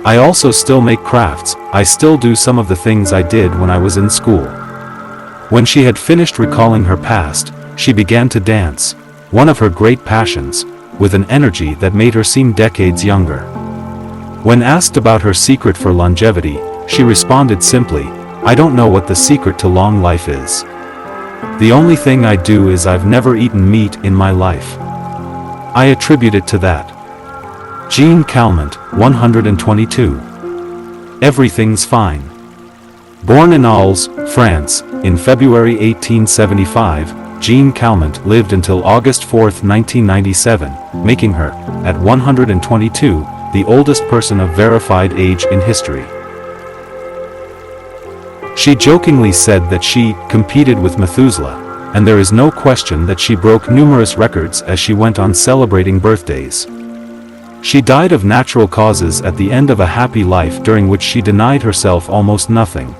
I also still make crafts, I still do some of the things I did when I was in school. When she had finished recalling her past, she began to dance, one of her great passions, with an energy that made her seem decades younger. When asked about her secret for longevity, she responded simply, I don't know what the secret to long life is. The only thing I do is I've never eaten meat in my life. I attribute it to that. Jean Calment, 122. Everything's fine. Born in Arles, France, in February 1875, Jean Calment lived until August 4, 1997, making her, at 122, the oldest person of verified age in history. She jokingly said that she competed with Methuselah, and there is no question that she broke numerous records as she went on celebrating birthdays. She died of natural causes at the end of a happy life during which she denied herself almost nothing.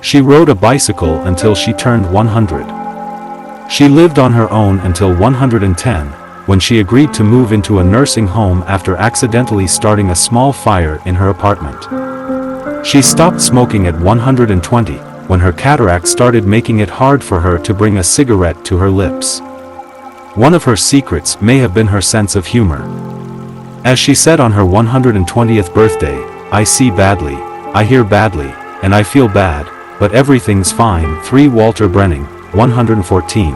She rode a bicycle until she turned 100. She lived on her own until 110, when she agreed to move into a nursing home after accidentally starting a small fire in her apartment. She stopped smoking at 120, when her cataract started making it hard for her to bring a cigarette to her lips. One of her secrets may have been her sense of humor. As she said on her 120th birthday, "I see badly, I hear badly, and I feel bad, but everything's fine." 3 Walter Brenning, 114.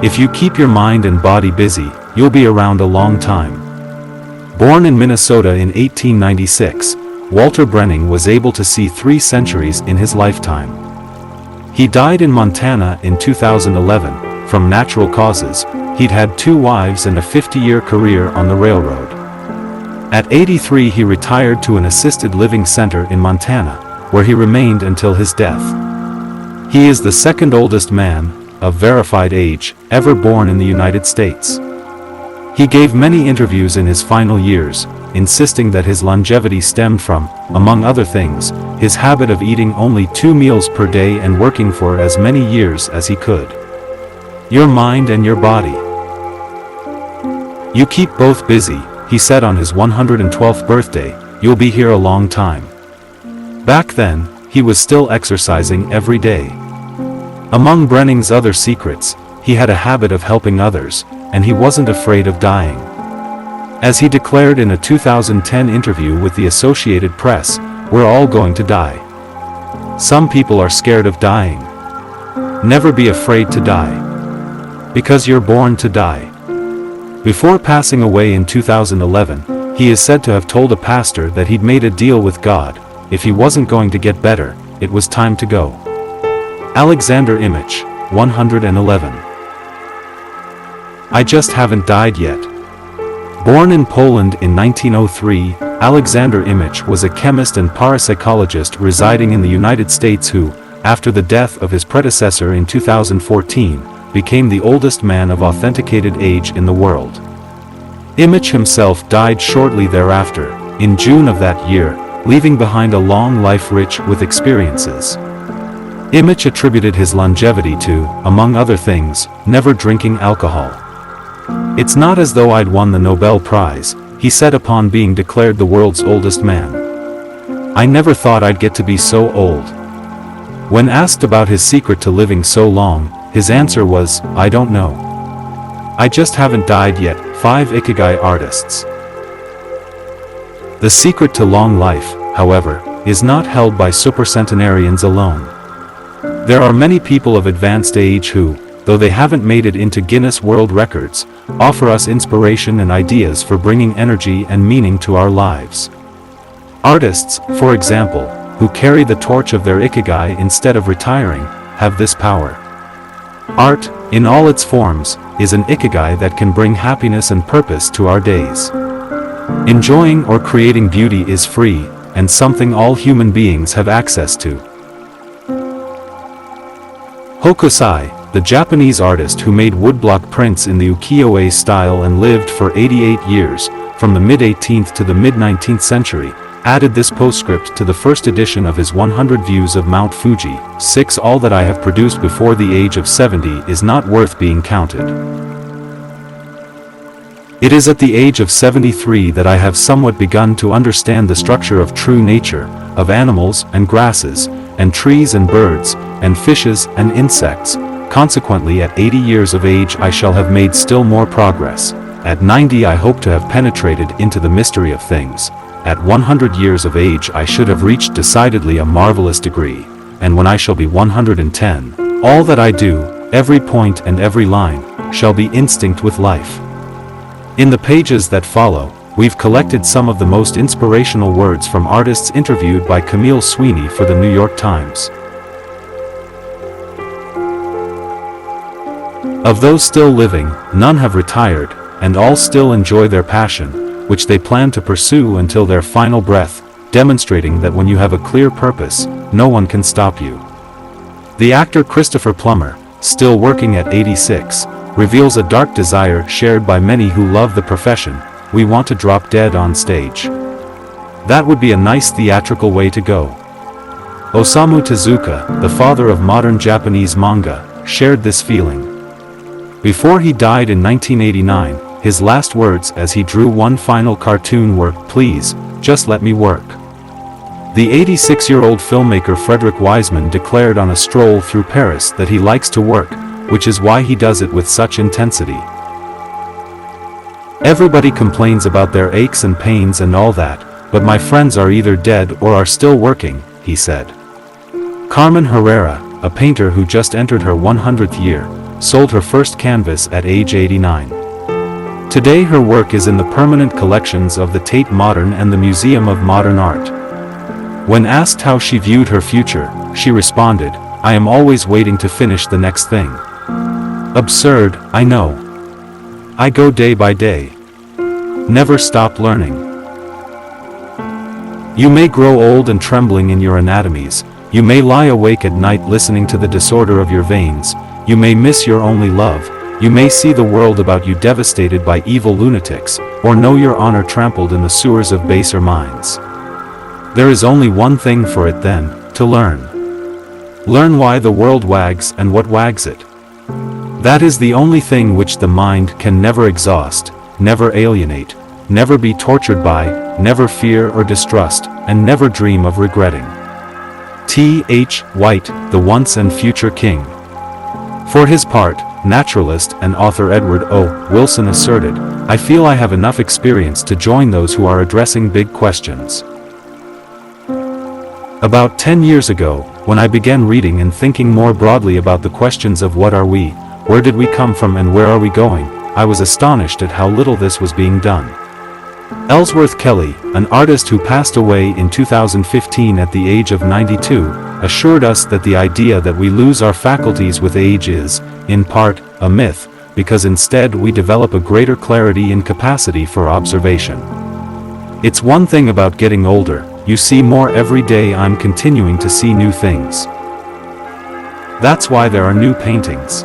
If you keep your mind and body busy, you'll be around a long time. Born in Minnesota in 1896, Walter Brenning was able to see 3 centuries in his lifetime. He died in Montana in 2011, from natural causes. He'd had 2 wives and a 50-year career on the railroad. At 83 he retired to an assisted living center in Montana, where he remained until his death. He is the second oldest man, of verified age, ever born in the United States. He gave many interviews in his final years, insisting that his longevity stemmed from, among other things, his habit of eating only 2 meals per day and working for as many years as he could. Your mind and your body. You keep both busy, he said on his 112th birthday, you'll be here a long time. Back then, he was still exercising every day. Among Brenning's other secrets, he had a habit of helping others, and he wasn't afraid of dying. As he declared in a 2010 interview with the Associated Press, "We're all going to die. Some people are scared of dying. Never be afraid to die. Because you're born to die." Before passing away in 2011, he is said to have told a pastor that he'd made a deal with God. If he wasn't going to get better, it was time to go. Alexander Imich, 111. I just haven't died yet. Born in Poland in 1903, Alexander Imich was a chemist and parapsychologist residing in the United States who, after the death of his predecessor in 2014, became the oldest man of authenticated age in the world. Imich himself died shortly thereafter, in June of that year, leaving behind a long life rich with experiences. Imich attributed his longevity to, among other things, never drinking alcohol. "It's not as though I'd won the Nobel Prize," he said upon being declared the world's oldest man. "I never thought I'd get to be so old." When asked about his secret to living so long, his answer was, "I don't know. I just haven't died yet." 5 Ikigai artists. The secret to long life, however, is not held by supercentenarians alone. There are many people of advanced age who, though they haven't made it into Guinness World Records, offer us inspiration and ideas for bringing energy and meaning to our lives. Artists, for example, who carry the torch of their ikigai instead of retiring, have this power. Art, in all its forms, is an ikigai that can bring happiness and purpose to our days. Enjoying or creating beauty is free, and something all human beings have access to. Hokusai, the Japanese artist who made woodblock prints in the ukiyo-e style and lived for 88 years, from the mid-18th to the mid-19th century, added this postscript to the first edition of his 100 Views of Mount Fuji. 6 All that I have produced before the age of 70 is not worth being counted. It is at the age of 73 that I have somewhat begun to understand the structure of true nature, of animals and grasses, and trees and birds, and fishes and insects. Consequently, at 80 years of age I shall have made still more progress. At 90 I hope to have penetrated into the mystery of things. At 100 years of age I should have reached decidedly a marvelous degree, and when I shall be 110, all that I do, every point and every line, shall be instinct with life. In the pages that follow, we've collected some of the most inspirational words from artists interviewed by Camille Sweeney for the New York Times. Of those still living, none have retired, and all still enjoy their passion, which they plan to pursue until their final breath, demonstrating that when you have a clear purpose, no one can stop you. The actor Christopher Plummer, still working at 86, reveals a dark desire shared by many who love the profession: we want to drop dead on stage. That would be a nice theatrical way to go. Osamu Tezuka, the father of modern Japanese manga, shared this feeling. Before he died in 1989, his last words as he drew one final cartoon were, "Please, just let me work." The 86-year-old filmmaker Frederick Wiseman declared on a stroll through Paris that he likes to work, which is why he does it with such intensity. Everybody complains about their aches and pains and all that, but my friends are either dead or are still working, he said. Carmen Herrera, a painter who just entered her 100th year, sold her first canvas at age 89. Today her work is in the permanent collections of the Tate Modern and the Museum of Modern Art. When asked how she viewed her future, she responded, "I am always waiting to finish the next thing. Absurd, I know. I go day by day. Never stop learning." You may grow old and trembling in your anatomies, you may lie awake at night listening to the disorder of your veins, you may miss your only love, you may see the world about you devastated by evil lunatics, or know your honor trampled in the sewers of baser minds. There is only one thing for it then, to learn. Learn why the world wags and what wags it. That is the only thing which the mind can never exhaust, never alienate, never be tortured by, never fear or distrust, and never dream of regretting. T.H. White, the once and future king. For his part, naturalist and author Edward O. Wilson asserted, "I feel I have enough experience to join those who are addressing big questions." About 10 years ago, when I began reading and thinking more broadly about the questions of what are we, where did we come from and where are we going, I was astonished at how little this was being done. Ellsworth Kelly, an artist who passed away in 2015 at the age of 92, assured us that the idea that we lose our faculties with age is, in part, a myth, because instead we develop a greater clarity and capacity for observation. It's one thing about getting older, you see more every day. I'm continuing to see new things. That's why there are new paintings.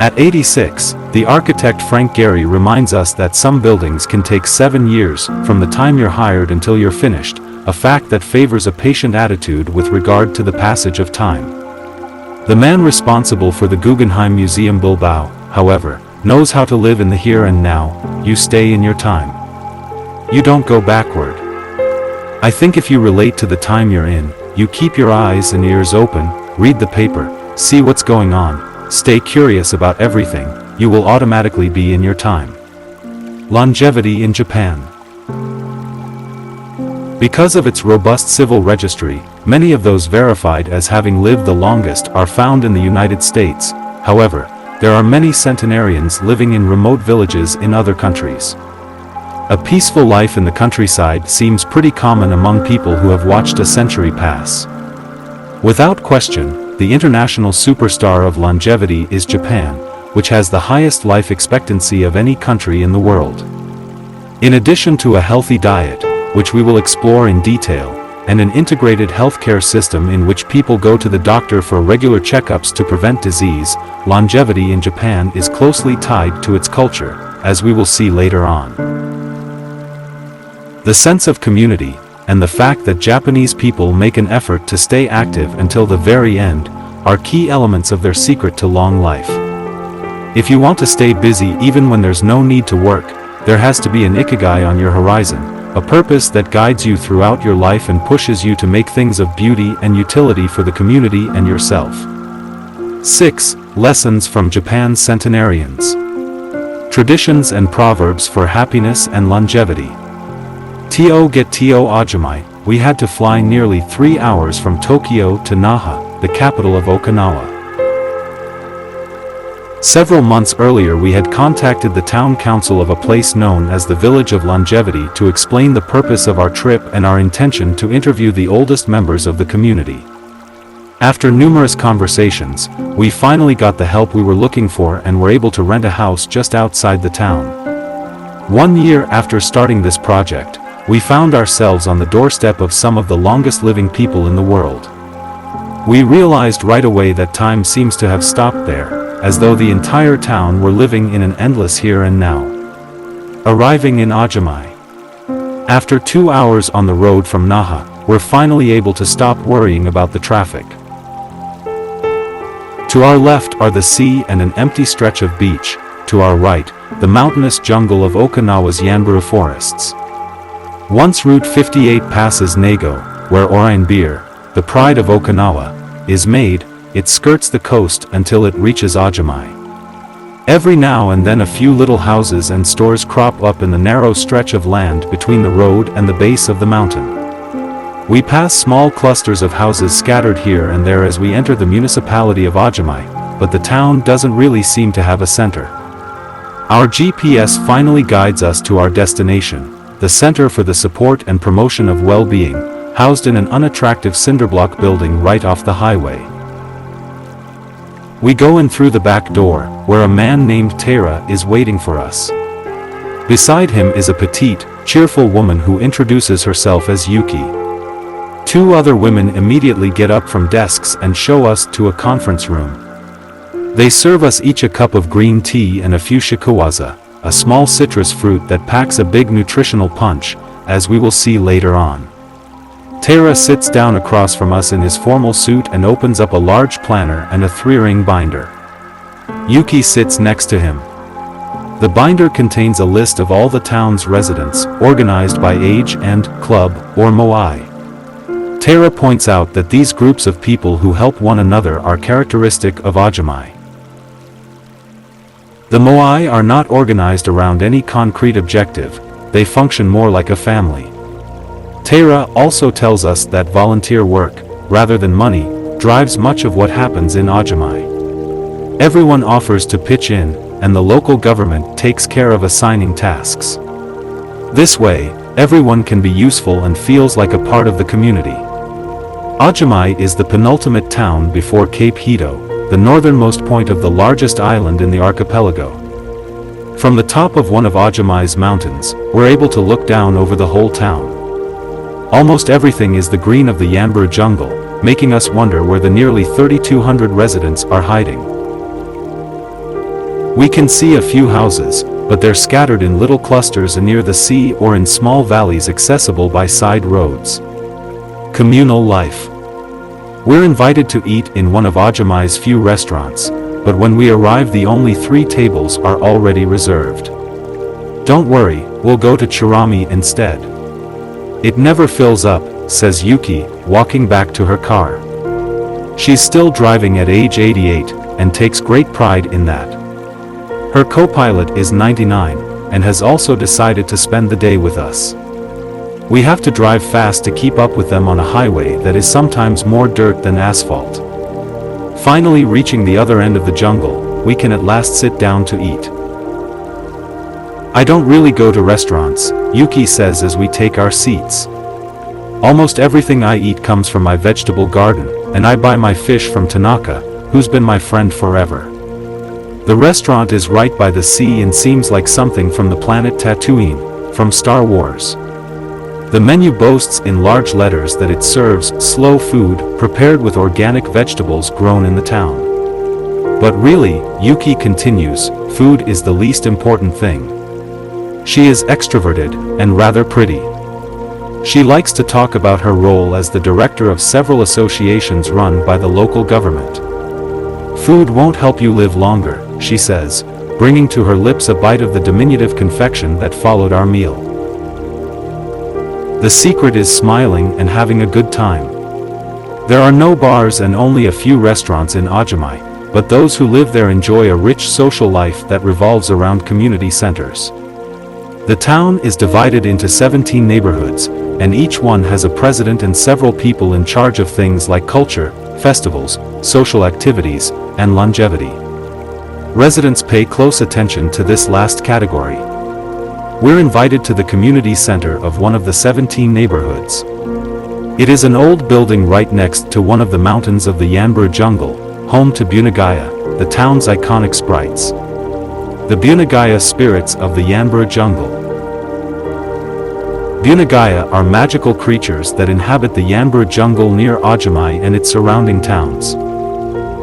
At 86, the architect Frank Gehry reminds us that some buildings can take 7 years, from the time you're hired until you're finished, a fact that favors a patient attitude with regard to the passage of time. The man responsible for the Guggenheim Museum Bilbao, however, knows how to live in the here and now. You stay in your time. You don't go backward. I think if you relate to the time you're in, you keep your eyes and ears open, read the paper, see what's going on, stay curious about everything, you will automatically be in your time. Longevity in Japan. Because of its robust civil registry, many of those verified as having lived the longest are found in the United States. However, there are many centenarians living in remote villages in other countries. A peaceful life in the countryside seems pretty common among people who have watched a century pass. Without question, the international superstar of longevity is Japan, which has the highest life expectancy of any country in the world. In addition to a healthy diet, which we will explore in detail, and an integrated healthcare system in which people go to the doctor for regular checkups to prevent disease, longevity in Japan is closely tied to its culture, as we will see later on. The sense of community, and the fact that Japanese people make an effort to stay active until the very end, are key elements of their secret to long life. If you want to stay busy even when there's no need to work, there has to be an ikigai on your horizon, a purpose that guides you throughout your life and pushes you to make things of beauty and utility for the community and yourself. 6. Lessons from Japan's centenarians. Traditions and proverbs for happiness and longevity. To get to Ajimai, we had to fly nearly 3 hours from Tokyo to Naha, the capital of Okinawa. Several months earlier we had contacted the town council of a place known as the Village of Longevity to explain the purpose of our trip and our intention to interview the oldest members of the community. After numerous conversations, we finally got the help we were looking for and were able to rent a house just outside the town. 1 year after starting this project, we found ourselves on the doorstep of some of the longest living people in the world. We realized right away that time seems to have stopped there, as though the entire town were living in an endless here and now. Arriving in Ajimai. After 2 hours on the road from Naha, we're finally able to stop worrying about the traffic. To our left are the sea and an empty stretch of beach, to our right, the mountainous jungle of Okinawa's Yanburu forests. Once Route 58 passes Nago, where Orion beer, the pride of Okinawa, is made, it skirts the coast until it reaches Ajamai. Every now and then a few little houses and stores crop up in the narrow stretch of land between the road and the base of the mountain. We pass small clusters of houses scattered here and there as we enter the municipality of Ajamai, but the town doesn't really seem to have a center. Our GPS finally guides us to our destination, the Center for the Support and Promotion of Well-Being, housed in an unattractive cinderblock building right off the highway. We go in through the back door, where a man named Tara is waiting for us. Beside him is a petite, cheerful woman who introduces herself as Yuki. Two other women immediately get up from desks and show us to a conference room. They serve us each a cup of green tea and a few shikawaza, a small citrus fruit that packs a big nutritional punch, as we will see later on. Tara sits down across from us in his formal suit and opens up a large planner and a 3-ring binder. Yuki sits next to him. The binder contains a list of all the town's residents, organized by age and club, or moai. Tara points out that these groups of people who help one another are characteristic of Ajamai. The moai are not organized around any concrete objective, they function more like a family. Tara also tells us that volunteer work, rather than money, drives much of what happens in Ajamai. Everyone offers to pitch in, and the local government takes care of assigning tasks. This way, everyone can be useful and feels like a part of the community. Ajamai is the penultimate town before Cape Hito, the northernmost point of the largest island in the archipelago. From the top of one of Ajamai's mountains, we're able to look down over the whole town. Almost everything is the green of the Yanburu jungle, making us wonder where the nearly 3,200 residents are hiding. We can see a few houses, but they're scattered in little clusters near the sea or in small valleys accessible by side roads. Communal life. We're invited to eat in one of Ajamai's few restaurants, but when we arrive the only 3 tables are already reserved. Don't worry, we'll go to Chirami instead. It never fills up, says Yuki, walking back to her car. She's still driving at age 88, and takes great pride in that. Her co-pilot is 99, and has also decided to spend the day with us. We have to drive fast to keep up with them on a highway that is sometimes more dirt than asphalt. Finally reaching the other end of the jungle, we can at last sit down to eat. I don't really go to restaurants, Yuki says as we take our seats. Almost everything I eat comes from my vegetable garden, and I buy my fish from Tanaka, who's been my friend forever. The restaurant is right by the sea and seems like something from the planet Tatooine, from Star Wars. The menu boasts in large letters that it serves slow food prepared with organic vegetables grown in the town. But really, Yuki continues, food is the least important thing. She is extroverted, and rather pretty. She likes to talk about her role as the director of several associations run by the local government. Food won't help you live longer, she says, bringing to her lips a bite of the diminutive confection that followed our meal. The secret is smiling and having a good time. There are no bars and only a few restaurants in Ajamai, but those who live there enjoy a rich social life that revolves around community centers. The town is divided into 17 neighborhoods, and each one has a president and several people in charge of things like culture, festivals, social activities, and longevity. Residents pay close attention to this last category. We're invited to the community center of one of the 17 neighborhoods. It is an old building right next to one of the mountains of the Yanburu jungle, home to ikigai-a, the town's iconic sprites. The ikigai-a spirits of the Yanburu jungle. Ikigai-a are magical creatures that inhabit the Yanburu jungle near Ajamai and its surrounding towns.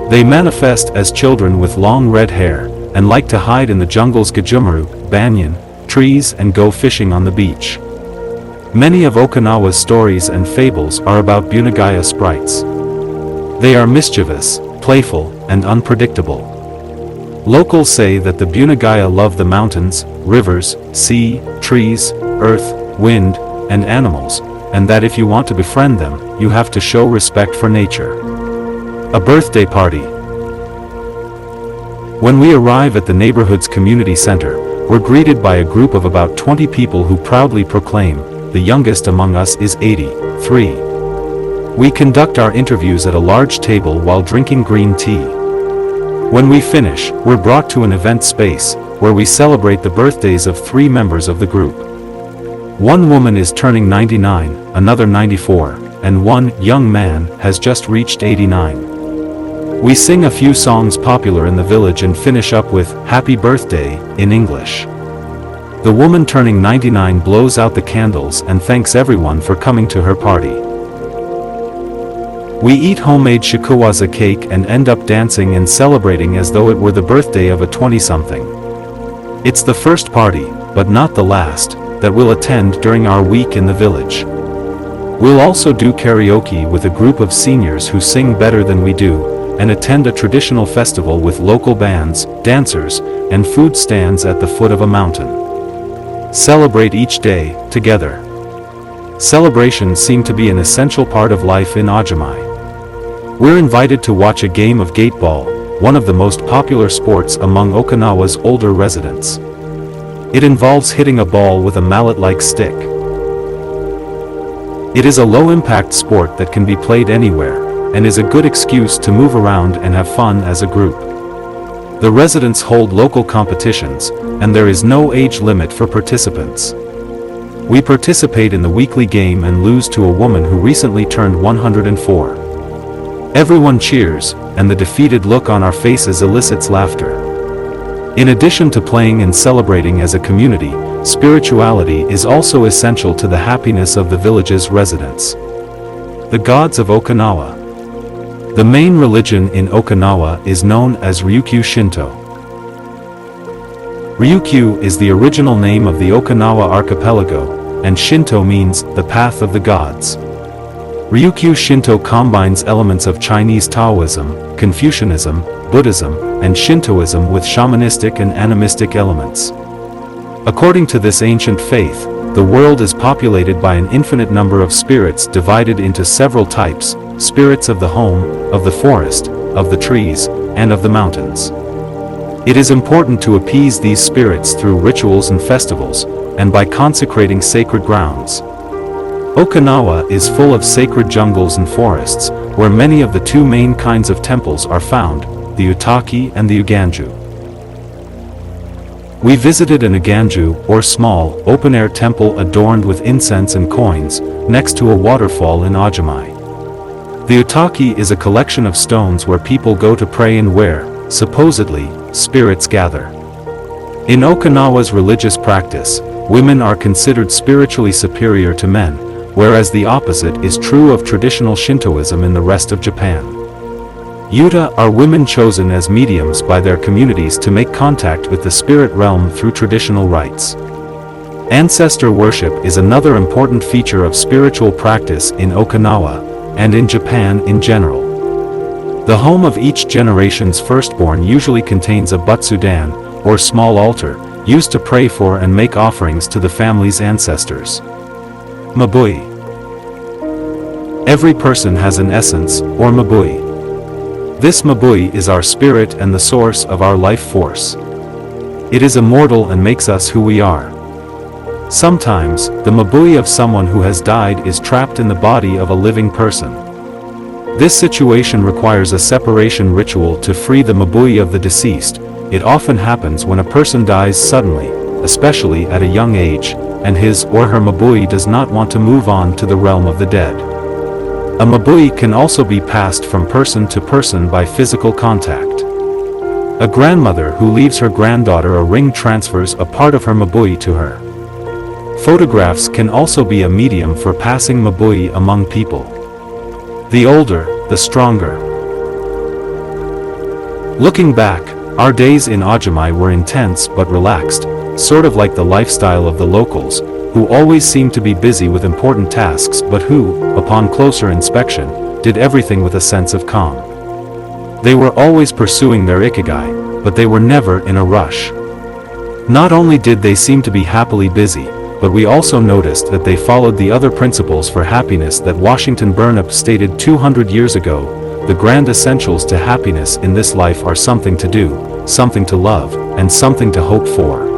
They manifest as children with long red hair, and like to hide in the jungle's gajumuru, banyan, trees and go fishing on the beach. Many of Okinawa's stories and fables are about ikigai-a sprites. They are mischievous, playful, and unpredictable. Locals say that the ikigai-a love the mountains, rivers, sea, trees, earth, wind, and animals, and that if you want to befriend them, you have to show respect for nature. A birthday party. When we arrive at the neighborhood's community center, we're greeted by a group of about 20 people who proudly proclaim, "The youngest among us is 83. We conduct our interviews at a large table while drinking green tea. When we finish, we're brought to an event space, where we celebrate the birthdays of 3 members of the group. One woman is turning 99, another 94, and one young man has just reached 89. We sing a few songs popular in the village and finish up with, "Happy Birthday," in English. The woman turning 99 blows out the candles and thanks everyone for coming to her party. We eat homemade shikuwaza cake and end up dancing and celebrating as though it were the birthday of a 20-something. It's the first party, but not the last, that we'll attend during our week in the village. We'll also do karaoke with a group of seniors who sing better than we do, and attend a traditional festival with local bands, dancers, and food stands at the foot of a mountain. Celebrate each day, together. Celebrations seem to be an essential part of life in Ajimai. We're invited to watch a game of gateball, one of the most popular sports among Okinawa's older residents. It involves hitting a ball with a mallet-like stick. It is a low-impact sport that can be played anywhere, and is a good excuse to move around and have fun as a group. The residents hold local competitions, and there is no age limit for participants. We participate in the weekly game and lose to a woman who recently turned 104. Everyone cheers, and the defeated look on our faces elicits laughter. In addition to playing and celebrating as a community, spirituality is also essential to the happiness of the village's residents. The gods of Okinawa. The main religion in Okinawa is known as Ryukyu Shinto. Ryukyu is the original name of the Okinawa archipelago, and Shinto means the path of the gods. Ryukyu Shinto combines elements of Chinese Taoism, Confucianism, Buddhism, and Shintoism with shamanistic and animistic elements. According to this ancient faith, the world is populated by an infinite number of spirits divided into several types: spirits of the home, of the forest, of the trees, and of the mountains. It is important to appease these spirits through rituals and festivals, and by consecrating sacred grounds. Okinawa is full of sacred jungles and forests, where many of the 2 main kinds of temples are found, the Utaki and the Uganju. We visited an Uganju, or small, open-air temple adorned with incense and coins, next to a waterfall in Ajimai. The Utaki is a collection of stones where people go to pray and where, supposedly, spirits gather. In Okinawa's religious practice, women are considered spiritually superior to men, whereas the opposite is true of traditional Shintoism in the rest of Japan. Yuta are women chosen as mediums by their communities to make contact with the spirit realm through traditional rites. Ancestor worship is another important feature of spiritual practice in Okinawa, and in Japan in general. The home of each generation's firstborn usually contains a butsudan, or small altar, used to pray for and make offerings to the family's ancestors. Mabui. Every person has an essence, or mabui. This mabui is our spirit and the source of our life force. It is immortal and makes us who we are. Sometimes, the mabui of someone who has died is trapped in the body of a living person. This situation requires a separation ritual to free the mabui of the deceased. It often happens when a person dies suddenly, especially at a young age, and his or her mabui does not want to move on to the realm of the dead. A mabui can also be passed from person to person by physical contact. A grandmother who leaves her granddaughter a ring transfers a part of her mabui to her. Photographs can also be a medium for passing mabui among people. The older, the stronger. Looking back, our days in Ajimai were intense but relaxed, sort of like the lifestyle of the locals, who always seemed to be busy with important tasks but who, upon closer inspection, did everything with a sense of calm. They were always pursuing their ikigai, but they were never in a rush. Not only did they seem to be happily busy, but we also noticed that they followed the other principles for happiness that Washington Burnap stated 200 years ago: the grand essentials to happiness in this life are something to do, something to love, and something to hope for.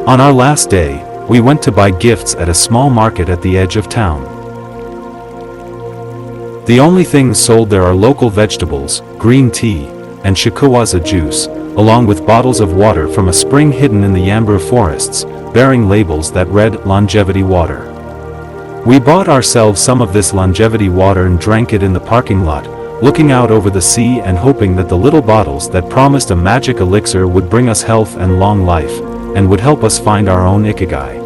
On our last day, we went to buy gifts at a small market at the edge of town. The only things sold there are local vegetables, green tea, and ikigai-the juice, along with bottles of water from a spring hidden in the yambu forests, bearing labels that read longevity water. We bought ourselves some of this longevity water and drank it in the parking lot, looking out over the sea and hoping that the little bottles that promised a magic elixir would bring us health and long life, and would help us find our own ikigai.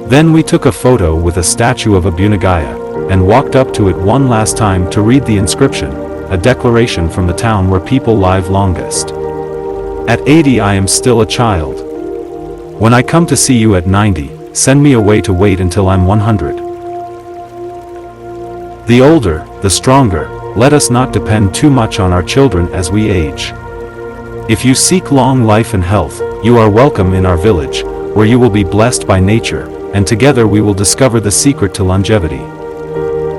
Then we took a photo with a statue of ikigai-a, and walked up to it one last time to read the inscription, a declaration from the town where people live longest. At 80 I am still a child. When I come to see you at 90, send me away to wait until I'm 100. The older, the stronger, let us not depend too much on our children as we age. If you seek long life and health, you are welcome in our village, where you will be blessed by nature, and together we will discover the secret to longevity.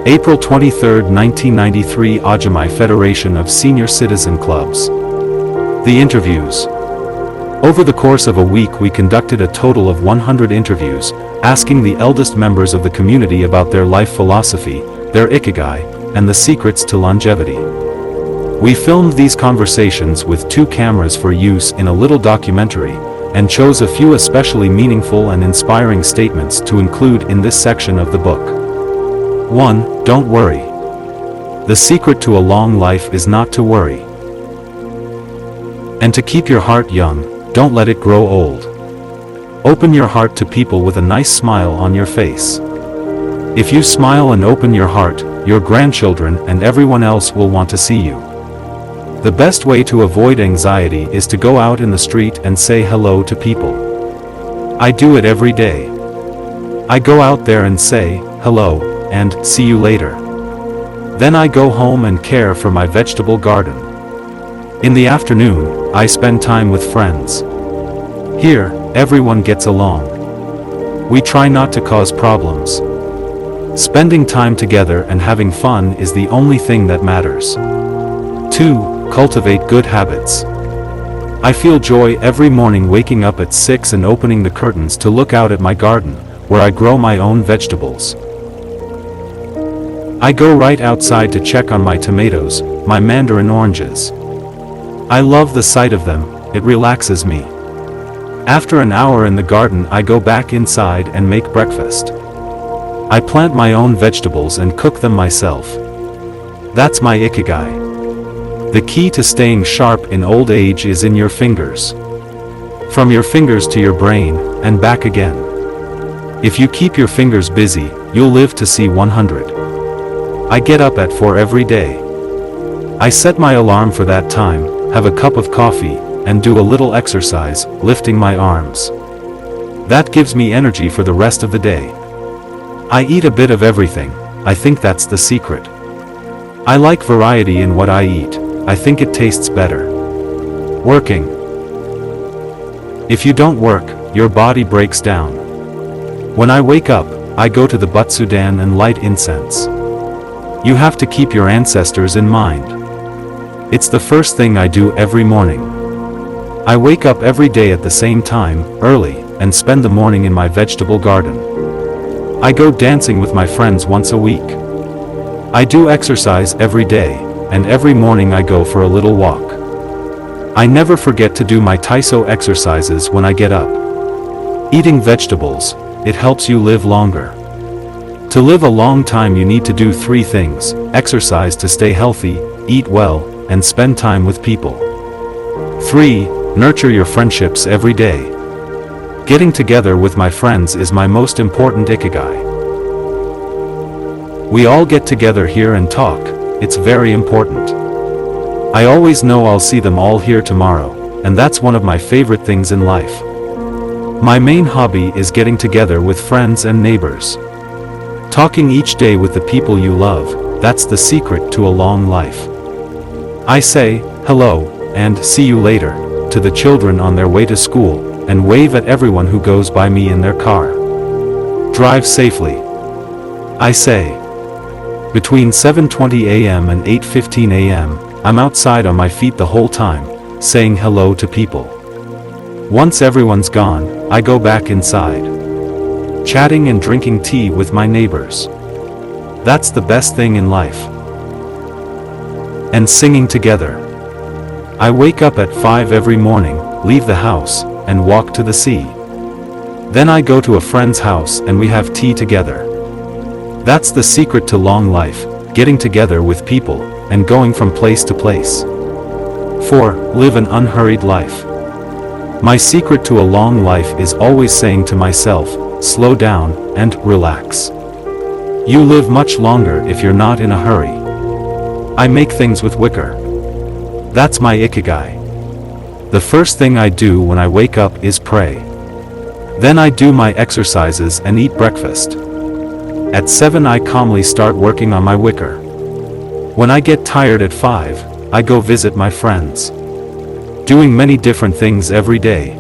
April 23, 1993 Ajamai Federation of Senior Citizen Clubs. The interviews. Over the course of a week we conducted a total of 100 interviews, asking the eldest members of the community about their life philosophy, their ikigai, and the secrets to longevity. We filmed these conversations with 2 cameras for use in a little documentary, and chose a few especially meaningful and inspiring statements to include in this section of the book. 1. Don't worry. The secret to a long life is not to worry. And to keep your heart young, don't let it grow old. Open your heart to people with a nice smile on your face. If you smile and open your heart, your grandchildren and everyone else will want to see you. The best way to avoid anxiety is to go out in the street and say hello to people. I do it every day. I go out there and say, hello, and see you later. Then I go home and care for my vegetable garden. In the afternoon, I spend time with friends. Here, everyone gets along. We try not to cause problems. Spending time together and having fun is the only thing that matters. 2. Cultivate good habits. I feel joy every morning waking up at 6 and opening the curtains to look out at my garden, where I grow my own vegetables. I go right outside to check on my tomatoes, my mandarin oranges. I love the sight of them, it relaxes me. After an hour in the garden I go back inside and make breakfast. I plant my own vegetables and cook them myself. That's my ikigai. The key to staying sharp in old age is in your fingers. From your fingers to your brain, and back again. If you keep your fingers busy, you'll live to see 100. I get up at 4 every day. I set my alarm for that time, have a cup of coffee, and do a little exercise, lifting my arms. That gives me energy for the rest of the day. I eat a bit of everything, I think that's the secret. I like variety in what I eat, I think it tastes better. Working. If you don't work, your body breaks down. When I wake up, I go to the Butsudan and light incense. You have to keep your ancestors in mind. It's the first thing I do every morning. I wake up every day at the same time, early, and spend the morning in my vegetable garden. I go dancing with my friends once a week. I do exercise every day, and every morning I go for a little walk. I never forget to do my Taiso exercises when I get up. Eating vegetables, it helps you live longer. To live a long time you need to do 3 things: exercise to stay healthy, eat well, and spend time with people. 3. Nurture your friendships every day. Getting together with my friends is my most important ikigai. We all get together here and talk, it's very important. I always know I'll see them all here tomorrow, and that's one of my favorite things in life. My main hobby is getting together with friends and neighbors. Talking each day with the people you love, that's the secret to a long life. I say, hello, and see you later, to the children on their way to school, and wave at everyone who goes by me in their car. Drive safely. I say. Between 7:20 a.m. and 8:15 a.m., I'm outside on my feet the whole time, saying hello to people. Once everyone's gone, I go back inside, chatting and drinking tea with my neighbors. That's the best thing in life. And singing together. I wake up at 5 every morning, leave the house, and walk to the sea. Then I go to a friend's house and we have tea together. That's the secret to long life, getting together with people, and going from place to place. 4. Live an unhurried life. My secret to a long life is always saying to myself, slow down, and relax. You live much longer if you're not in a hurry. I make things with wicker. That's my ikigai. The first thing I do when I wake up is pray. Then I do my exercises and eat breakfast. At 7 I calmly start working on my wicker. When I get tired at 5, I go visit my friends. Doing many different things every day.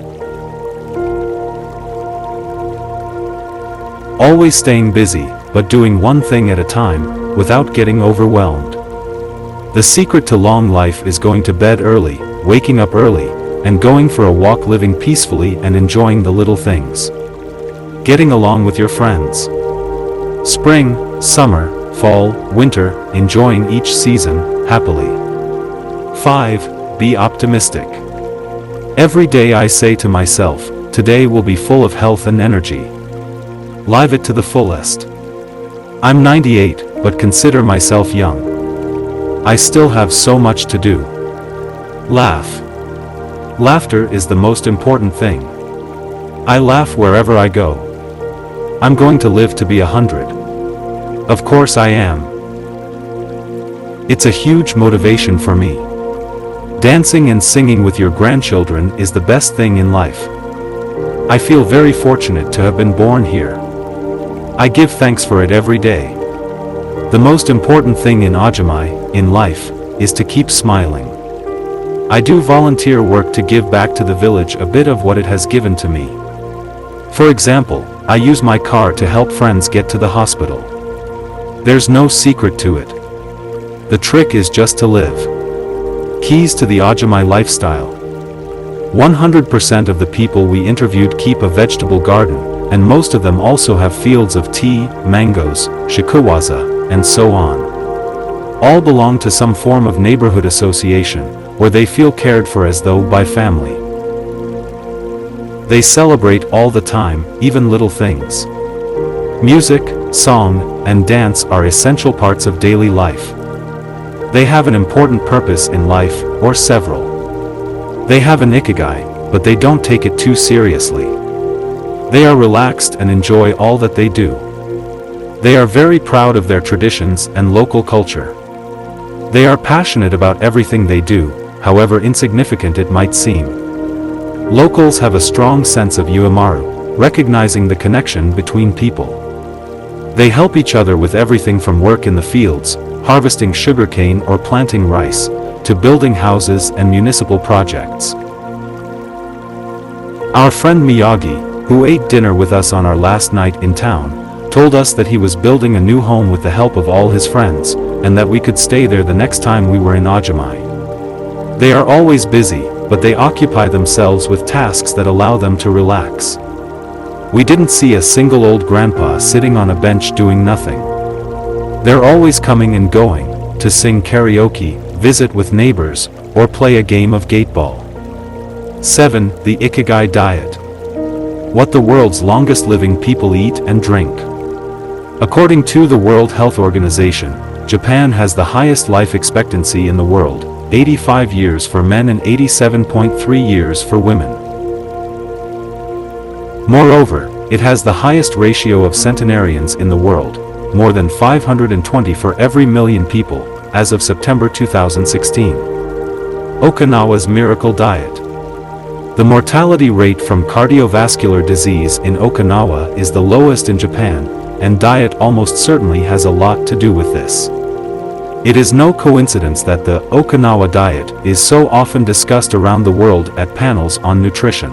Always staying busy, but doing one thing at a time, without getting overwhelmed. The secret to long life is going to bed early, waking up early, and going for a walk, living peacefully and enjoying the little things. Getting along with your friends. Spring, summer, fall, winter, enjoying each season, happily. 5. Be optimistic. Every day I say to myself, today will be full of health and energy. Live it to the fullest. I'm 98, but consider myself young. I still have so much to do. Laugh. Laughter is the most important thing. I laugh wherever I go. I'm going to live to be 100. Of course I am. It's a huge motivation for me. Dancing and singing with your grandchildren is the best thing in life. I feel very fortunate to have been born here. I give thanks for it every day. The most important thing in Ajamai, in life, is to keep smiling. I do volunteer work to give back to the village a bit of what it has given to me. For example, I use my car to help friends get to the hospital. There's no secret to it. The trick is just to live. Keys to the Ajamai lifestyle. 100% of the people we interviewed keep a vegetable garden, and most of them also have fields of tea, mangoes, shikuwaza, and so on. All belong to some form of neighborhood association, where they feel cared for as though by family. They celebrate all the time, even little things. Music, song, and dance are essential parts of daily life. They have an important purpose in life, or several. They have an ikigai, but they don't take it too seriously. They are relaxed and enjoy all that they do. They are very proud of their traditions and local culture. They are passionate about everything they do, however insignificant it might seem. Locals have a strong sense of uemaru, recognizing the connection between people. They help each other with everything from work in the fields, harvesting sugarcane or planting rice, to building houses and municipal projects. Our friend Miyagi, who ate dinner with us on our last night in town, told us that he was building a new home with the help of all his friends, and that we could stay there the next time we were in Ajamai. They are always busy, but they occupy themselves with tasks that allow them to relax. We didn't see a single old grandpa sitting on a bench doing nothing. They're always coming and going, to sing karaoke, visit with neighbors, or play a game of gateball. 7. The Ikigai diet. What the world's longest living people eat and drink. According to the World Health Organization, Japan has the highest life expectancy in the world, 85 years for men and 87.3 years for women. Moreover, it has the highest ratio of centenarians in the world, more than 520 for every million people, as of September 2016. Okinawa's miracle diet. The mortality rate from cardiovascular disease in Okinawa is the lowest in Japan, and diet almost certainly has a lot to do with this. It is no coincidence that the Okinawa diet is so often discussed around the world at panels on nutrition.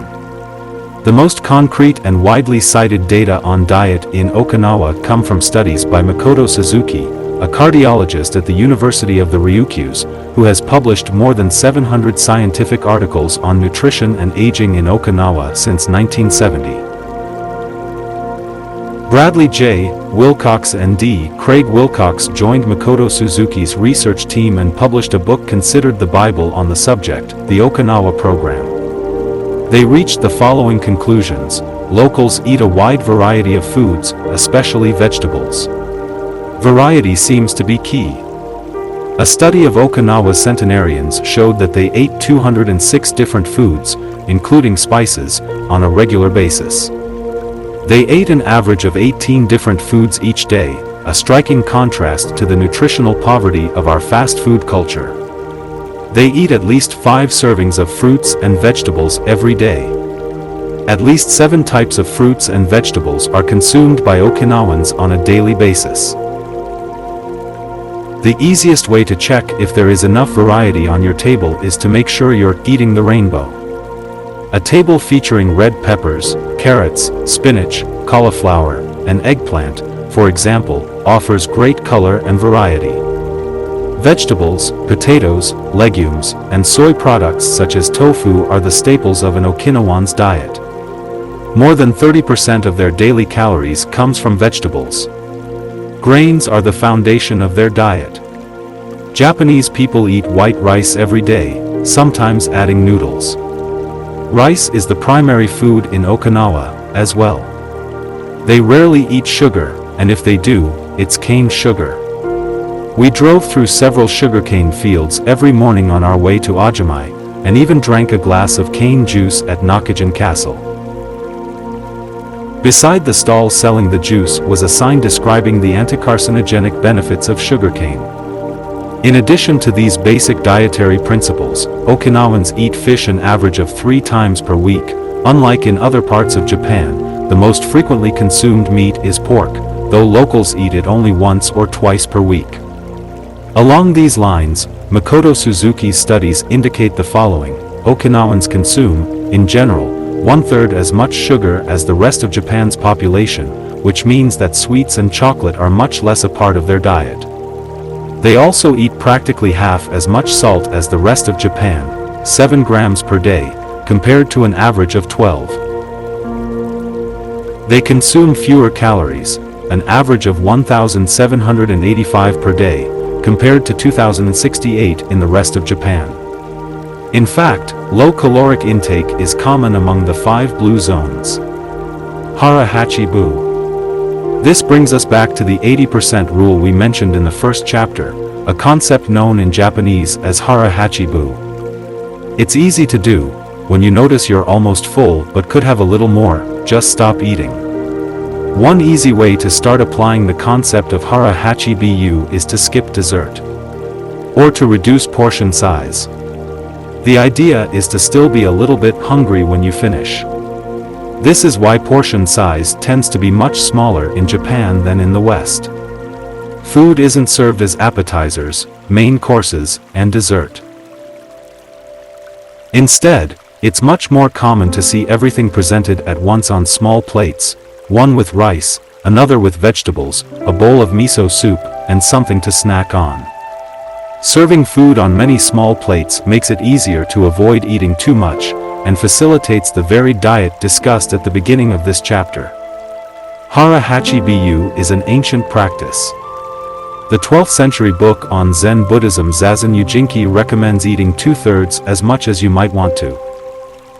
The most concrete and widely cited data on diet in Okinawa come from studies by Makoto Suzuki, a cardiologist at the University of the Ryukyus, who has published more than 700 scientific articles on nutrition and aging in Okinawa since 1970. Bradley J. Wilcox and D. Craig Wilcox joined Makoto Suzuki's research team and published a book considered the Bible on the subject, the Okinawa Program. They reached the following conclusions: locals eat a wide variety of foods, especially vegetables. Variety seems to be key. A study of Okinawa's centenarians showed that they ate 206 different foods, including spices, on a regular basis. They ate an average of 18 different foods each day, a striking contrast to the nutritional poverty of our fast food culture. They eat at least 5 servings of fruits and vegetables every day. At least 7 types of fruits and vegetables are consumed by Okinawans on a daily basis. The easiest way to check if there is enough variety on your table is to make sure you're eating the rainbow. A table featuring red peppers, carrots, spinach, cauliflower, and eggplant, for example, offers great color and variety. Vegetables, potatoes, legumes, and soy products such as tofu are the staples of an Okinawan's diet. More than 30% of their daily calories comes from vegetables. Grains are the foundation of their diet. Japanese people eat white rice every day, sometimes adding noodles. Rice is the primary food in Okinawa, as well. They rarely eat sugar, and if they do, it's cane sugar. We drove through several sugarcane fields every morning on our way to Ajimai, and even drank a glass of cane juice at Nakajin Castle. Beside the stall selling the juice was a sign describing the anticarcinogenic benefits of sugarcane. In addition to these basic dietary principles, Okinawans eat fish an average of 3 times per week. Unlike in other parts of Japan, the most frequently consumed meat is pork, though locals eat it only once or twice per week. Along these lines, Makoto Suzuki's studies indicate the following: Okinawans consume, in general, 1/3 as much sugar as the rest of Japan's population, which means that sweets and chocolate are much less a part of their diet. They also eat practically half as much salt as the rest of Japan, 7 grams per day, compared to an average of 12. They consume fewer calories, an average of 1,785 per day, compared to 2,068 in the rest of Japan. In fact, low caloric intake is common among the 5 blue zones. Hara Hachi Bu. This brings us back to the 80% rule we mentioned in the first chapter, a concept known in Japanese as Hara Hachi Bu. It's easy to do. When you notice you're almost full but could have a little more, just stop eating. One easy way to start applying the concept of Hara Hachi Bu is to skip dessert. Or to reduce portion size. The idea is to still be a little bit hungry when you finish. This is why portion size tends to be much smaller in Japan than in the West. Food isn't served as appetizers, main courses, and dessert. Instead, it's much more common to see everything presented at once on small plates, one with rice, another with vegetables, a bowl of miso soup, and something to snack on. Serving food on many small plates makes it easier to avoid eating too much, and facilitates the varied diet discussed at the beginning of this chapter. Hara Hachi Bu is an ancient practice. The 12th century book on Zen Buddhism Zazen Yujinki recommends eating 2/3 as much as you might want to.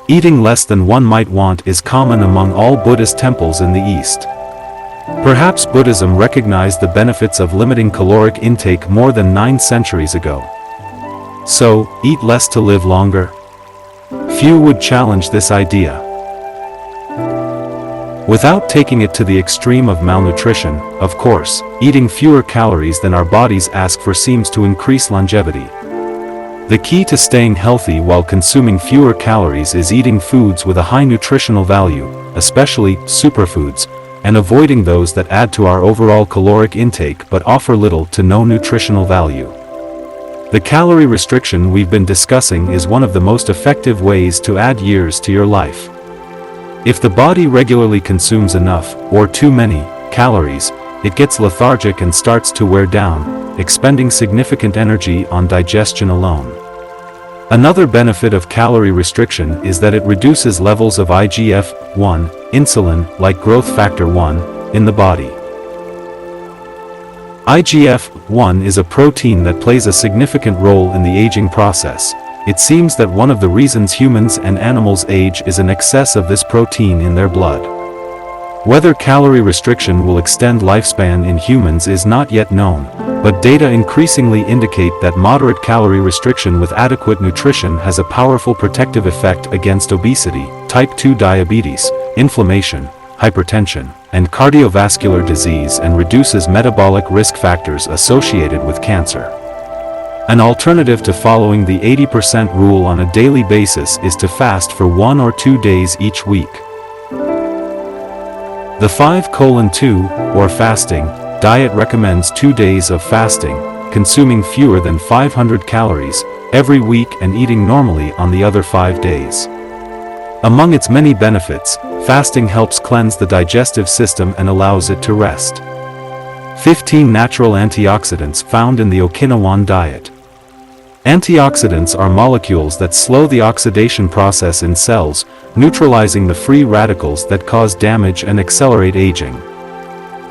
Eating less than one might want is common among all Buddhist temples in the East. Perhaps Buddhism recognized the benefits of limiting caloric intake more than 9 centuries ago. So, eat less to live longer? Few would challenge this idea. Without taking it to the extreme of malnutrition, of course, eating fewer calories than our bodies ask for seems to increase longevity. The key to staying healthy while consuming fewer calories is eating foods with a high nutritional value, especially superfoods, and avoiding those that add to our overall caloric intake but offer little to no nutritional value. The calorie restriction we've been discussing is one of the most effective ways to add years to your life. If the body regularly consumes enough, or too many, calories, it gets lethargic and starts to wear down, expending significant energy on digestion alone. Another benefit of calorie restriction is that it reduces levels of IGF-1, insulin, like growth factor 1, in the body. IGF-1 is a protein that plays a significant role in the aging process. It seems that one of the reasons humans and animals age is an excess of this protein in their blood. Whether calorie restriction will extend lifespan in humans is not yet known, but data increasingly indicate that moderate calorie restriction with adequate nutrition has a powerful protective effect against obesity, type 2 diabetes, inflammation, hypertension, and cardiovascular disease, and reduces metabolic risk factors associated with cancer. An alternative to following the 80% rule on a daily basis is to fast for 1 or 2 days each week. The 5:2, or fasting, diet recommends 2 days of fasting, consuming fewer than 500 calories every week and eating normally on the other 5 days. Among its many benefits, fasting helps cleanse the digestive system and allows it to rest. 15 natural antioxidants found in the Okinawan diet. Antioxidants are molecules that slow the oxidation process in cells, neutralizing the free radicals that cause damage and accelerate aging.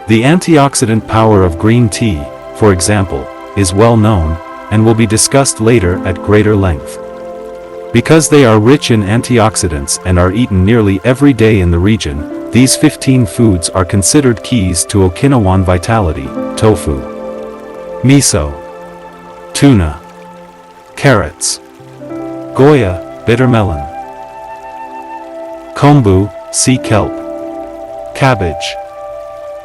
The antioxidant power of green tea, for example, is well known, and will be discussed later at greater length. Because they are rich in antioxidants and are eaten nearly every day in the region, these 15 foods are considered keys to Okinawan vitality: tofu, miso, tuna, carrots, goya, bitter melon, kombu, sea kelp, cabbage,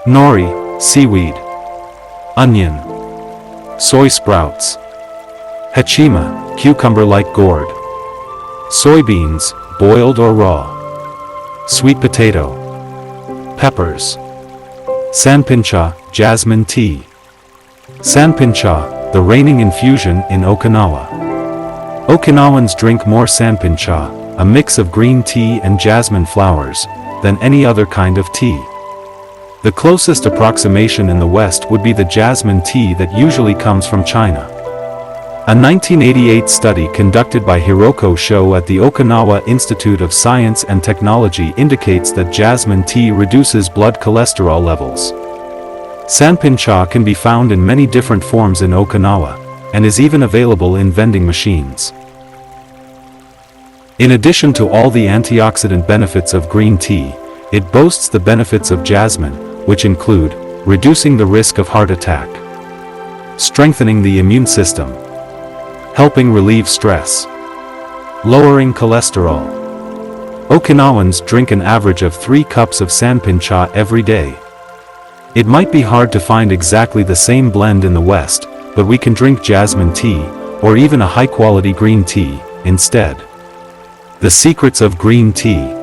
nori, seaweed, onion, soy sprouts, hachima, cucumber-like gourd, soybeans, boiled or raw, sweet potato, peppers, sanpincha, jasmine tea. Sanpincha, the reigning infusion in Okinawa. Okinawans drink more sanpincha, a mix of green tea and jasmine flowers, than any other kind of tea. The closest approximation in the West would be the jasmine tea that usually comes from China. A 1988 study conducted by Hiroko Sho at the Okinawa Institute of Science and Technology indicates that jasmine tea reduces blood cholesterol levels. Sanpincha can be found in many different forms in Okinawa, and is even available in vending machines. In addition to all the antioxidant benefits of green tea, it boasts the benefits of jasmine, which include reducing the risk of heart attack, strengthening the immune system, helping relieve stress, lowering cholesterol. Okinawans drink an average of 3 cups of sanpincha every day. It might be hard to find exactly the same blend in the West, but we can drink jasmine tea, or even a high-quality green tea, instead. The secrets of green tea.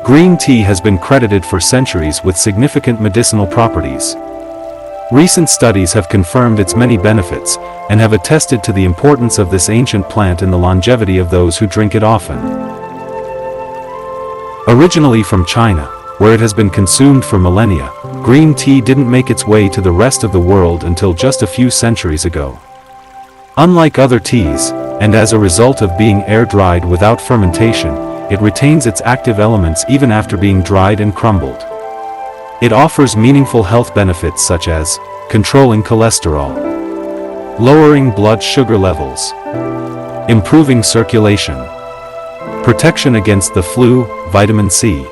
Green tea has been credited for centuries with significant medicinal properties. Recent studies have confirmed its many benefits, and have attested to the importance of this ancient plant in the longevity of those who drink it often. Originally from China, where it has been consumed for millennia, green tea didn't make its way to the rest of the world until just a few centuries ago. Unlike other teas, and as a result of being air-dried without fermentation, it retains its active elements even after being dried and crumbled. It offers meaningful health benefits such as controlling cholesterol, lowering blood sugar levels, improving circulation, protection against the flu, vitamin C,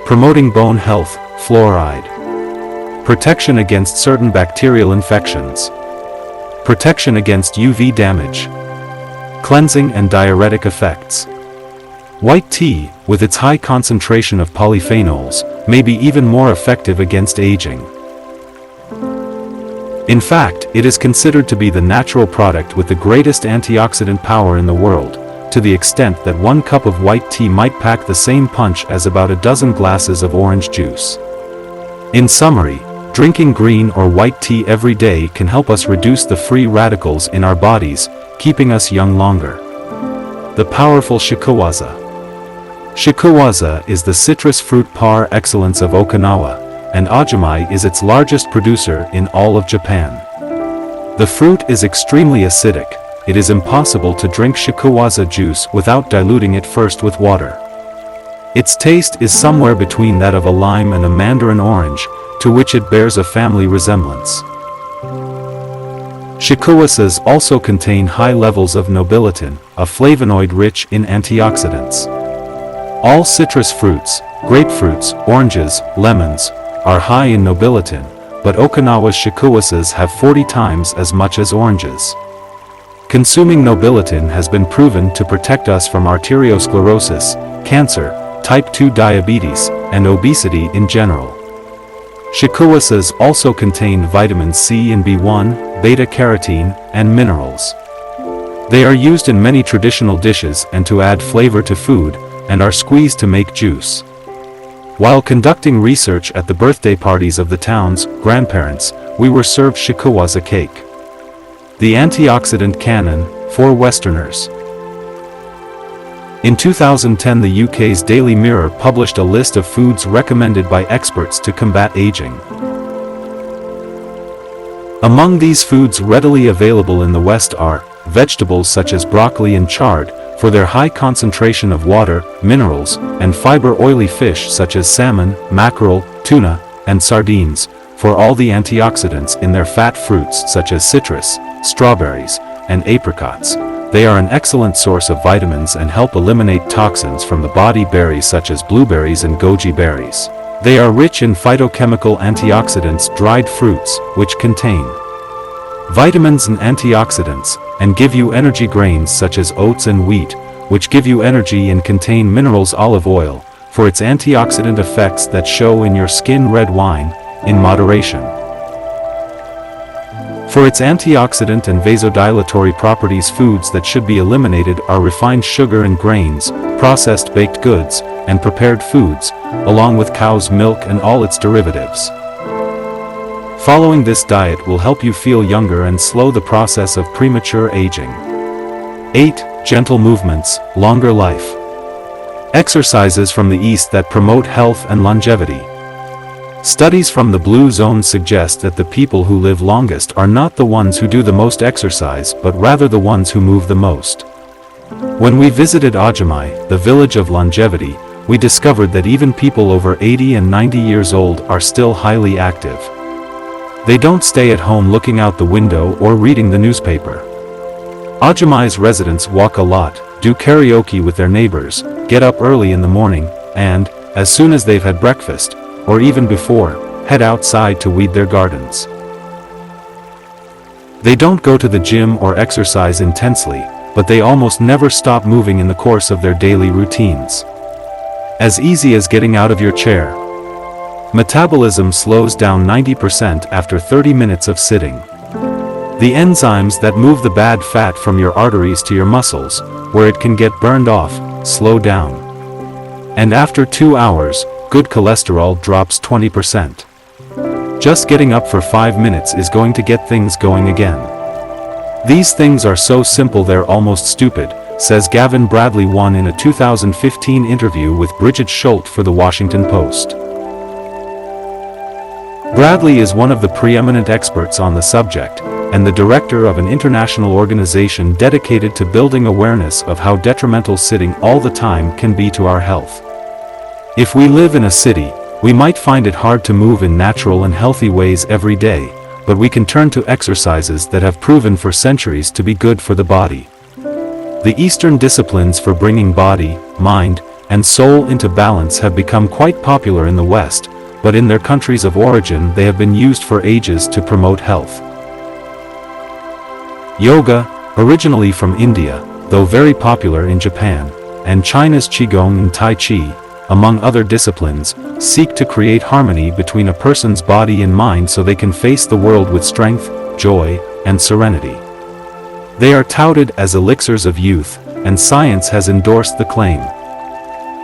promoting bone health, fluoride, protection against certain bacterial infections, protection against UV damage, cleansing and diuretic effects. White tea, with its high concentration of polyphenols, may be even more effective against aging. In fact, it is considered to be the natural product with the greatest antioxidant power in the world, to the extent that 1 cup of white tea might pack the same punch as about a dozen glasses of orange juice. In summary, drinking green or white tea every day can help us reduce the free radicals in our bodies, keeping us young longer. The powerful shikuwaza. Shikuwaza is the citrus fruit par excellence of Okinawa, and ajumai is its largest producer in all of Japan. The fruit is extremely acidic. It is impossible to drink shikuwaza juice without diluting it first with water. Its taste is somewhere between that of a lime and a mandarin orange, to which it bears a family resemblance. Shikuwazas also contain high levels of nobiletin, a flavonoid rich in antioxidants. All citrus fruits, grapefruits, oranges, lemons, are high in nobiletin, but Okinawa's shikuwazas have 40 times as much as oranges. Consuming nobiletin has been proven to protect us from arteriosclerosis, cancer, type 2 diabetes, and obesity in general. Shikuwazas also contain vitamin C and B1, beta-carotene, and minerals. They are used in many traditional dishes and to add flavor to food, and are squeezed to make juice. While conducting research at the birthday parties of the town's grandparents, we were served shikuwaza cake. The antioxidant canon, for Westerners. In 2010, the UK's Daily Mirror published a list of foods recommended by experts to combat aging. Among these foods readily available in the West are vegetables such as broccoli and chard, for their high concentration of water, minerals, and fiber, oily fish such as salmon, mackerel, tuna, and sardines, for all the antioxidants in their fat, fruits such as citrus, strawberries, and apricots. They are an excellent source of vitamins and help eliminate toxins from the body. Berries such as blueberries and goji berries. They are rich in phytochemical antioxidants. Dried fruits, which contain vitamins and antioxidants, and give you energy. Grains such as oats and wheat, which give you energy and contain minerals. Olive oil, for its antioxidant effects that show in your skin. Red wine, in moderation, for its antioxidant and vasodilatory properties. Foods that should be eliminated are refined sugar and grains, processed baked goods, and prepared foods, along with cow's milk and all its derivatives. Following this diet will help you feel younger and slow the process of premature aging. 8. Gentle movements, longer life. Exercises from the East that promote health and longevity. Studies from the Blue Zone suggest that the people who live longest are not the ones who do the most exercise but rather the ones who move the most. When we visited Ajumai, the village of longevity, we discovered that even people over 80 and 90 years old are still highly active. They don't stay at home looking out the window or reading the newspaper. Ajumai's residents walk a lot, do karaoke with their neighbors, get up early in the morning, and, as soon as they've had breakfast, or even before, head outside to weed their gardens. They don't go to the gym or exercise intensely, but they almost never stop moving in the course of their daily routines. As easy as getting out of your chair. Metabolism slows down 90% after 30 minutes of sitting. The enzymes that move the bad fat from your arteries to your muscles, where it can get burned off, slow down. And after 2 hours, good cholesterol drops 20%. Just getting up for 5 minutes is going to get things going again. These things are so simple they're almost stupid, says Gavin Bradley One in a 2015 interview with Bridget Schult for the Washington Post. Bradley is one of the preeminent experts on the subject, and the director of an international organization dedicated to building awareness of how detrimental sitting all the time can be to our health. If we live in a city, we might find it hard to move in natural and healthy ways every day, but we can turn to exercises that have proven for centuries to be good for the body. The Eastern disciplines for bringing body, mind, and soul into balance have become quite popular in the West, but in their countries of origin they have been used for ages to promote health. Yoga, originally from India, though very popular in Japan, and China's Qigong and Tai Chi, among other disciplines, seek to create harmony between a person's body and mind so they can face the world with strength, joy, and serenity. They are touted as elixirs of youth, and science has endorsed the claim.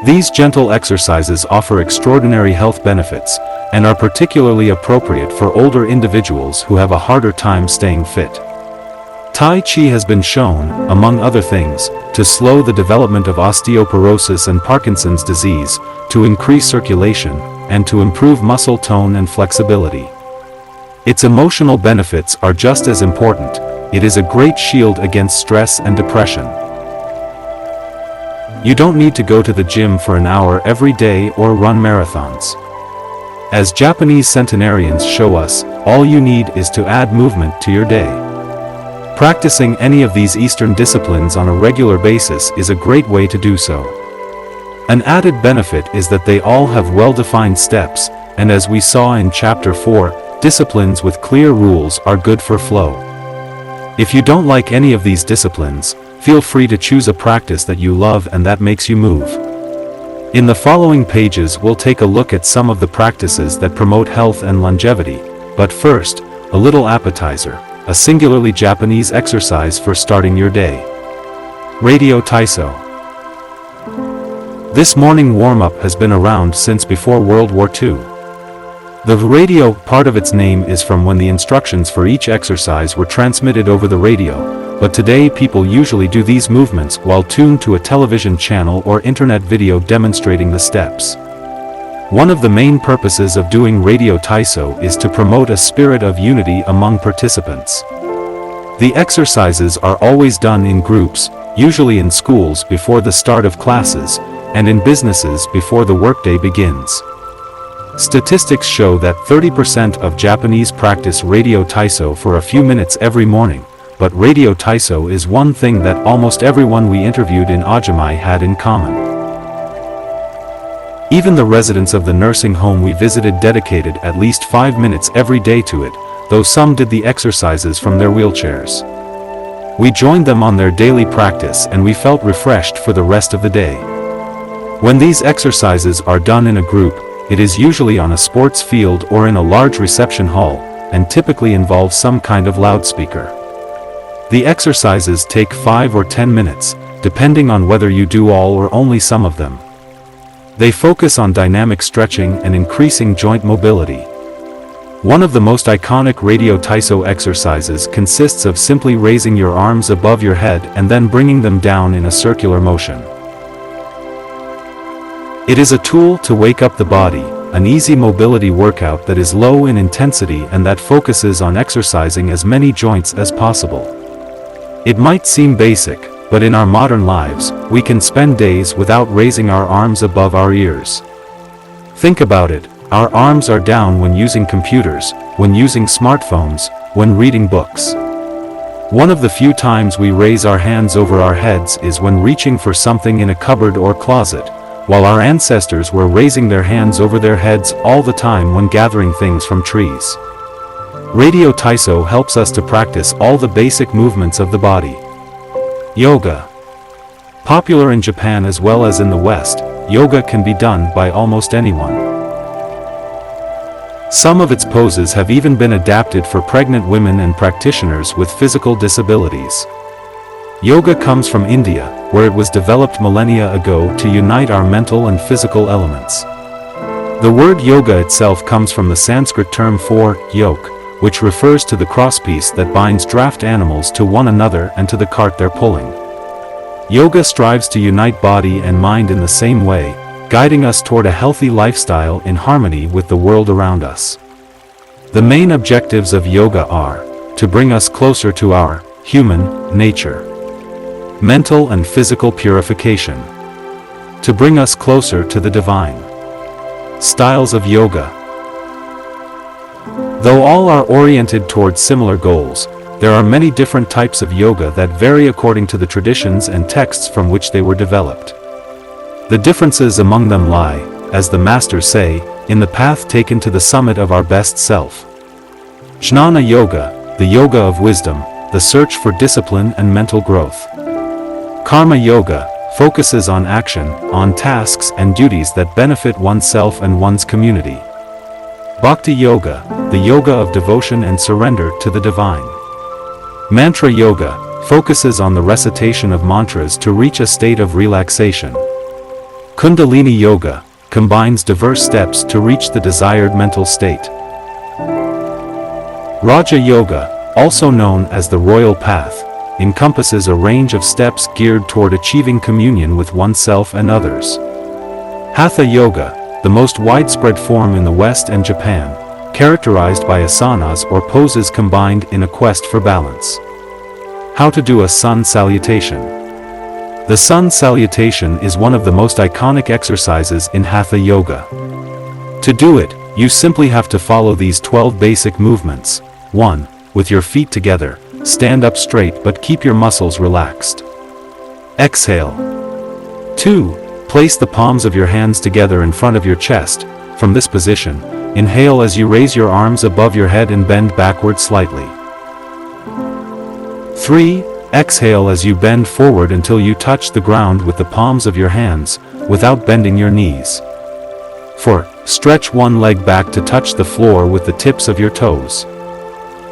These gentle exercises offer extraordinary health benefits, and are particularly appropriate for older individuals who have a harder time staying fit. Tai Chi has been shown, among other things, to slow the development of osteoporosis and Parkinson's disease, to increase circulation, and to improve muscle tone and flexibility. Its emotional benefits are just as important. It is a great shield against stress and depression. You don't need to go to the gym for an hour every day or run marathons. As Japanese centenarians show us, all you need is to add movement to your day. Practicing any of these Eastern disciplines on a regular basis is a great way to do so. An added benefit is that they all have well-defined steps, and as we saw in Chapter 4, disciplines with clear rules are good for flow. If you don't like any of these disciplines, feel free to choose a practice that you love and that makes you move. In the following pages we'll take a look at some of the practices that promote health and longevity, but first, a little appetizer, a singularly Japanese exercise for starting your day. Radio Taiso. This morning warm-up has been around since before World War II. The radio part of its name is from when the instructions for each exercise were transmitted over the radio, but today people usually do these movements while tuned to a television channel or internet video demonstrating the steps. One of the main purposes of doing Radio Taiso is to promote a spirit of unity among participants. The exercises are always done in groups, usually in schools before the start of classes, and in businesses before the workday begins. Statistics show that 30% of Japanese practice Radio Taiso for a few minutes every morning, but Radio Taiso is one thing that almost everyone we interviewed in Ajimai had in common. Even the residents of the nursing home we visited dedicated at least 5 minutes every day to it, though some did the exercises from their wheelchairs. We joined them on their daily practice and we felt refreshed for the rest of the day. When these exercises are done in a group, it is usually on a sports field or in a large reception hall, and typically involves some kind of loudspeaker. The exercises take 5 or 10 minutes, depending on whether you do all or only some of them. They focus on dynamic stretching and increasing joint mobility. One of the most iconic Radio Taiso exercises consists of simply raising your arms above your head and then bringing them down in a circular motion. It is a tool to wake up the body, an easy mobility workout that is low in intensity and that focuses on exercising as many joints as possible. It might seem basic, but in our modern lives, we can spend days without raising our arms above our ears. Think about it, our arms are down when using computers, when using smartphones, when reading books. One of the few times we raise our hands over our heads is when reaching for something in a cupboard or closet, while our ancestors were raising their hands over their heads all the time when gathering things from trees. Radio Taiso helps us to practice all the basic movements of the body. Yoga. Popular in Japan as well as in the West, yoga can be done by almost anyone. Some of its poses have even been adapted for pregnant women and practitioners with physical disabilities. Yoga comes from India, where it was developed millennia ago to unite our mental and physical elements. The word yoga itself comes from the Sanskrit term for yoke, which refers to the crosspiece that binds draft animals to one another and to the cart they're pulling. Yoga strives to unite body and mind in the same way, guiding us toward a healthy lifestyle in harmony with the world around us. The main objectives of yoga are to bring us closer to our human nature, mental and physical purification, to bring us closer to the divine. Styles of yoga. Though all are oriented towards similar goals, there are many different types of yoga that vary according to the traditions and texts from which they were developed. The differences among them lie, as the masters say, in the path taken to the summit of our best self. Jnana Yoga, the yoga of wisdom, the search for discipline and mental growth. Karma Yoga focuses on action, on tasks and duties that benefit oneself and one's community. Bhakti Yoga, the yoga of devotion and surrender to the divine. Mantra Yoga focuses on the recitation of mantras to reach a state of relaxation. Kundalini Yoga combines diverse steps to reach the desired mental state. Raja Yoga, also known as the royal path, encompasses a range of steps geared toward achieving communion with oneself and others. Hatha Yoga the most widespread form in the West and Japan, characterized by asanas or poses combined in a quest for balance. How to do a sun salutation. The sun salutation is one of the most iconic exercises in Hatha Yoga. To do it, you simply have to follow these 12 basic movements. 1. With your feet together, stand up straight but keep your muscles relaxed. Exhale. 2. Place the palms of your hands together in front of your chest. From this position, inhale as you raise your arms above your head and bend backward slightly. 3. Exhale as you bend forward until you touch the ground with the palms of your hands, without bending your knees. 4. Stretch one leg back to touch the floor with the tips of your toes.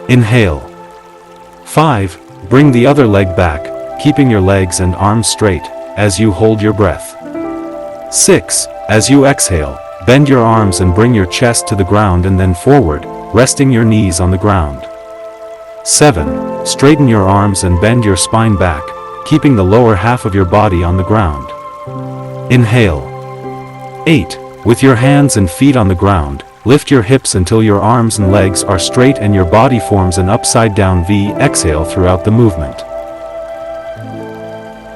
Inhale. 5. Bring the other leg back, keeping your legs and arms straight, as you hold your breath. 6. As you exhale, bend your arms and bring your chest to the ground and then forward, resting your knees on the ground. 7. Straighten your arms and bend your spine back, keeping the lower half of your body on the ground. Inhale. 8. With your hands and feet on the ground, lift your hips until your arms and legs are straight and your body forms an upside-down V. Exhale throughout the movement.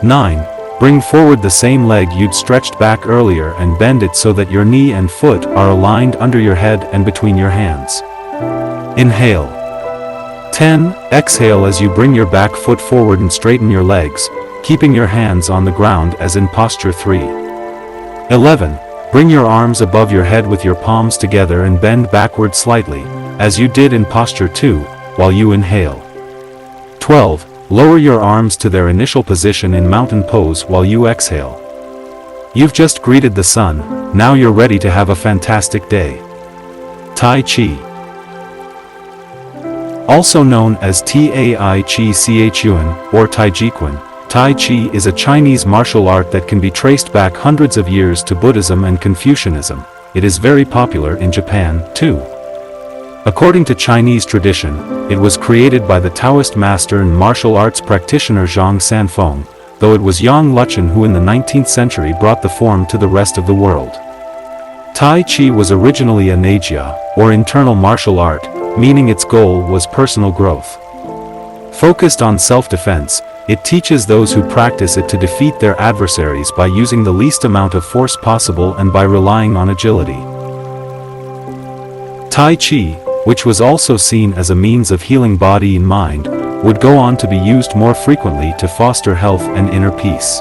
9. Bring forward the same leg you'd stretched back earlier and bend it so that your knee and foot are aligned under your head and between your hands. Inhale. 10. Exhale as you bring your back foot forward and straighten your legs, keeping your hands on the ground as in posture 3. 11. Bring your arms above your head with your palms together and bend backward slightly, as you did in posture 2, while you inhale. 12. Lower your arms to their initial position in mountain pose while you exhale. You've just greeted the sun, now you're ready to have a fantastic day. Tai Chi. Also known as Tai Chi Chuan, or Taijiquan, Tai Chi is a Chinese martial art that can be traced back hundreds of years to Buddhism and Confucianism. It is very popular in Japan, too. According to Chinese tradition, it was created by the Taoist master and martial arts practitioner Zhang Sanfeng, though it was Yang Luqian who in the 19th century brought the form to the rest of the world. Tai Chi was originally a Neijia, or internal martial art, meaning its goal was personal growth. Focused on self-defense, it teaches those who practice it to defeat their adversaries by using the least amount of force possible and by relying on agility. Tai Chi, which was also seen as a means of healing body and mind, would go on to be used more frequently to foster health and inner peace.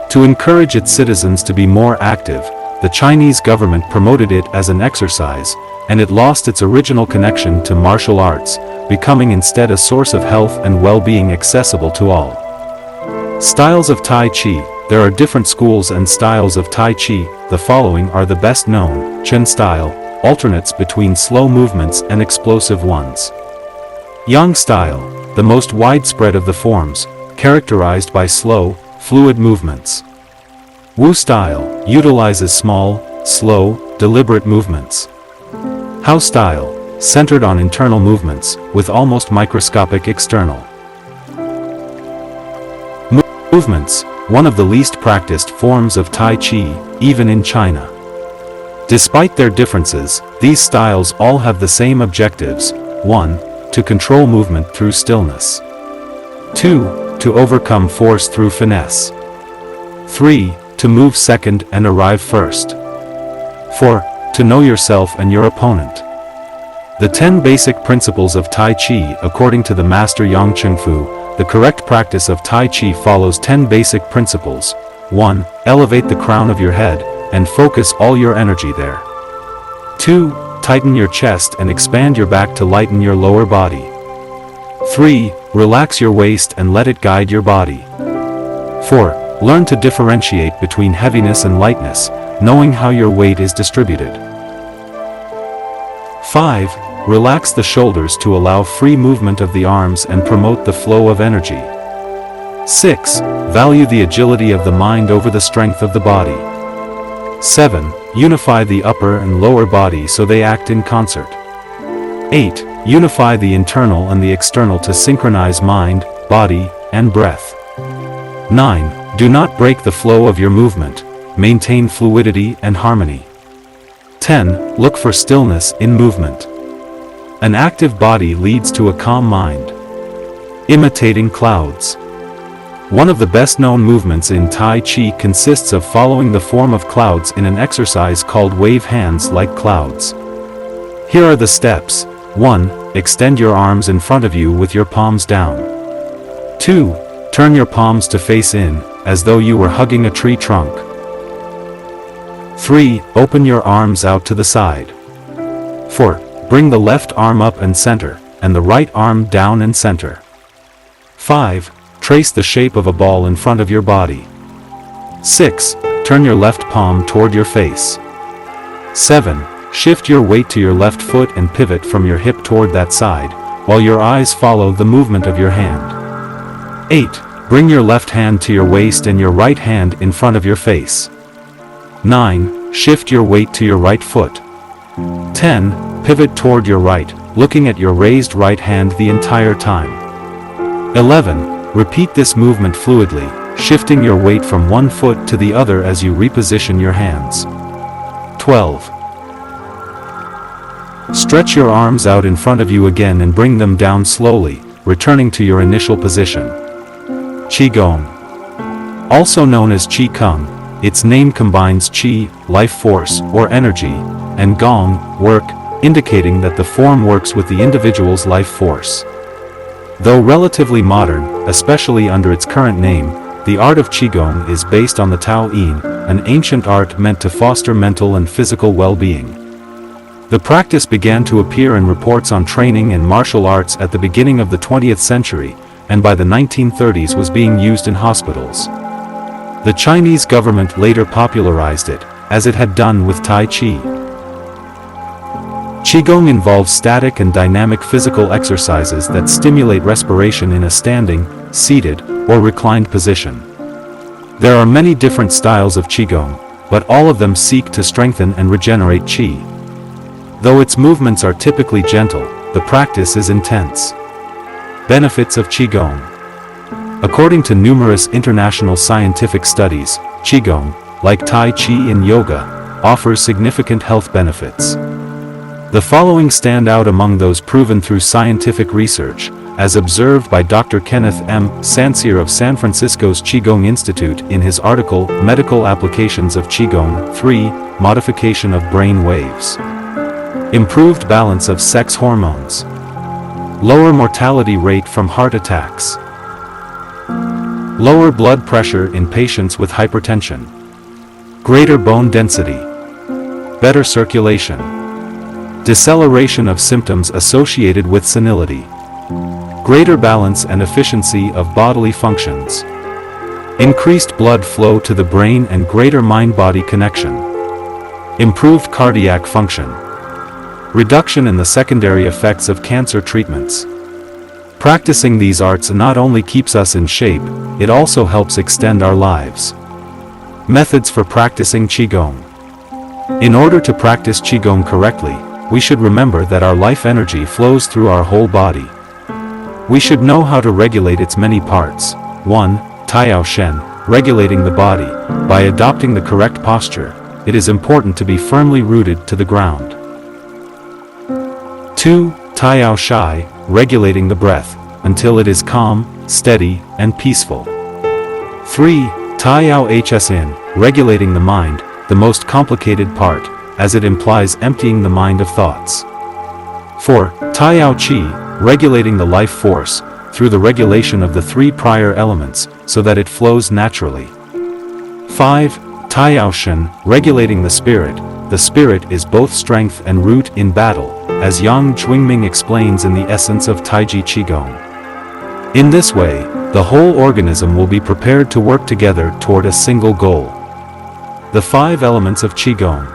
To encourage its citizens to be more active, the Chinese government promoted it as an exercise, and it lost its original connection to martial arts, becoming instead a source of health and well-being accessible to all. Styles of Tai Chi. There are different schools and styles of Tai Chi. The following are the best known. Chen style alternates between slow movements and explosive ones. Yang style, the most widespread of the forms, characterized by slow, fluid movements. Wu style utilizes small, slow, deliberate movements. Hao style, centered on internal movements, with almost microscopic external movements, one of the least practiced forms of Tai Chi, even in China. Despite their differences, these styles all have the same objectives. 1. To control movement through stillness. 2. To overcome force through finesse. 3. To move second and arrive first. 4. To know yourself and your opponent. The 10 basic principles of Tai Chi. According to the master Yang Chengfu, the correct practice of Tai Chi follows 10 basic principles. 1. Elevate the crown of your head, and focus all your energy there. 2. Tighten your chest and expand your back to lighten your lower body. 3. Relax your waist and let it guide your body. 4. Learn to differentiate between heaviness and lightness, knowing how your weight is distributed. 5. Relax the shoulders to allow free movement of the arms and promote the flow of energy. 6. Value the agility of the mind over the strength of the body. 7. Unify the upper and lower body so they act in concert. 8. Unify the internal and the external to synchronize mind, body, and breath. 9. Do not break the flow of your movement, maintain fluidity and harmony. 10. Look for stillness in movement. An active body leads to a calm mind. Imitating clouds. One of the best-known movements in Tai Chi consists of following the form of clouds in an exercise called wave hands like clouds. Here are the steps. 1. Extend your arms in front of you with your palms down. 2. Turn your palms to face in, as though you were hugging a tree trunk. 3. Open your arms out to the side. 4. Bring the left arm up and center, and the right arm down and center. 5. Trace the shape of a ball in front of your body. 6. Turn your left palm toward your face. 7. Shift your weight to your left foot and pivot from your hip toward that side, while your eyes follow the movement of your hand. 8. Bring your left hand to your waist and your right hand in front of your face. 9. Shift your weight to your right foot. 10. Pivot toward your right, looking at your raised right hand the entire time. 11. Repeat this movement fluidly, shifting your weight from one foot to the other as you reposition your hands. 12. Stretch your arms out in front of you again and bring them down slowly, returning to your initial position. Qigong. Also known as Qi Kung, its name combines Qi, life force or energy, and Gong, work, indicating that the form works with the individual's life force. Though relatively modern, especially under its current name, the art of Qigong is based on the Tao Yin, an ancient art meant to foster mental and physical well-being. The practice began to appear in reports on training in martial arts at the beginning of the 20th century, and by the 1930s was being used in hospitals. The Chinese government later popularized it, as it had done with Tai Chi. Qigong involves static and dynamic physical exercises that stimulate respiration in a standing, seated, or reclined position. There are many different styles of Qigong, but all of them seek to strengthen and regenerate Qi. Though its movements are typically gentle, the practice is intense. Benefits of Qigong. According to numerous international scientific studies, Qigong, like Tai Chi and yoga, offers significant health benefits. The following stand out among those proven through scientific research, as observed by Dr. Kenneth M. Sancerre of San Francisco's Qigong Institute in his article, Medical Applications of Qigong. 3. Modification of brain waves. Improved balance of sex hormones. Lower mortality rate from heart attacks. Lower blood pressure in patients with hypertension. Greater bone density. Better circulation. Deceleration of symptoms associated with senility. Greater balance and efficiency of bodily functions. Increased blood flow to the brain and greater mind-body connection. Improved cardiac function. Reduction in the secondary effects of cancer treatments. Practicing these arts not only keeps us in shape, it also helps extend our lives. Methods for practicing Qigong. In order to practice Qigong correctly, we should remember that our life energy flows through our whole body. We should know how to regulate its many parts. 1. Taiyao Shen, regulating the body. By adopting the correct posture, it is important to be firmly rooted to the ground. 2. Taiyao Shai, regulating the breath, until it is calm, steady, and peaceful. 3. Taiyao Hsin, regulating the mind, the most complicated part, as it implies emptying the mind of thoughts. 4. Taiyao Qi, regulating the life force, through the regulation of the three prior elements, so that it flows naturally. 5. Taiyao Shen, regulating the spirit. The spirit is both strength and root in battle, as Yang Zhuangming explains in the essence of Taiji Qigong. In this way, the whole organism will be prepared to work together toward a single goal. The 5 elements of Qigong.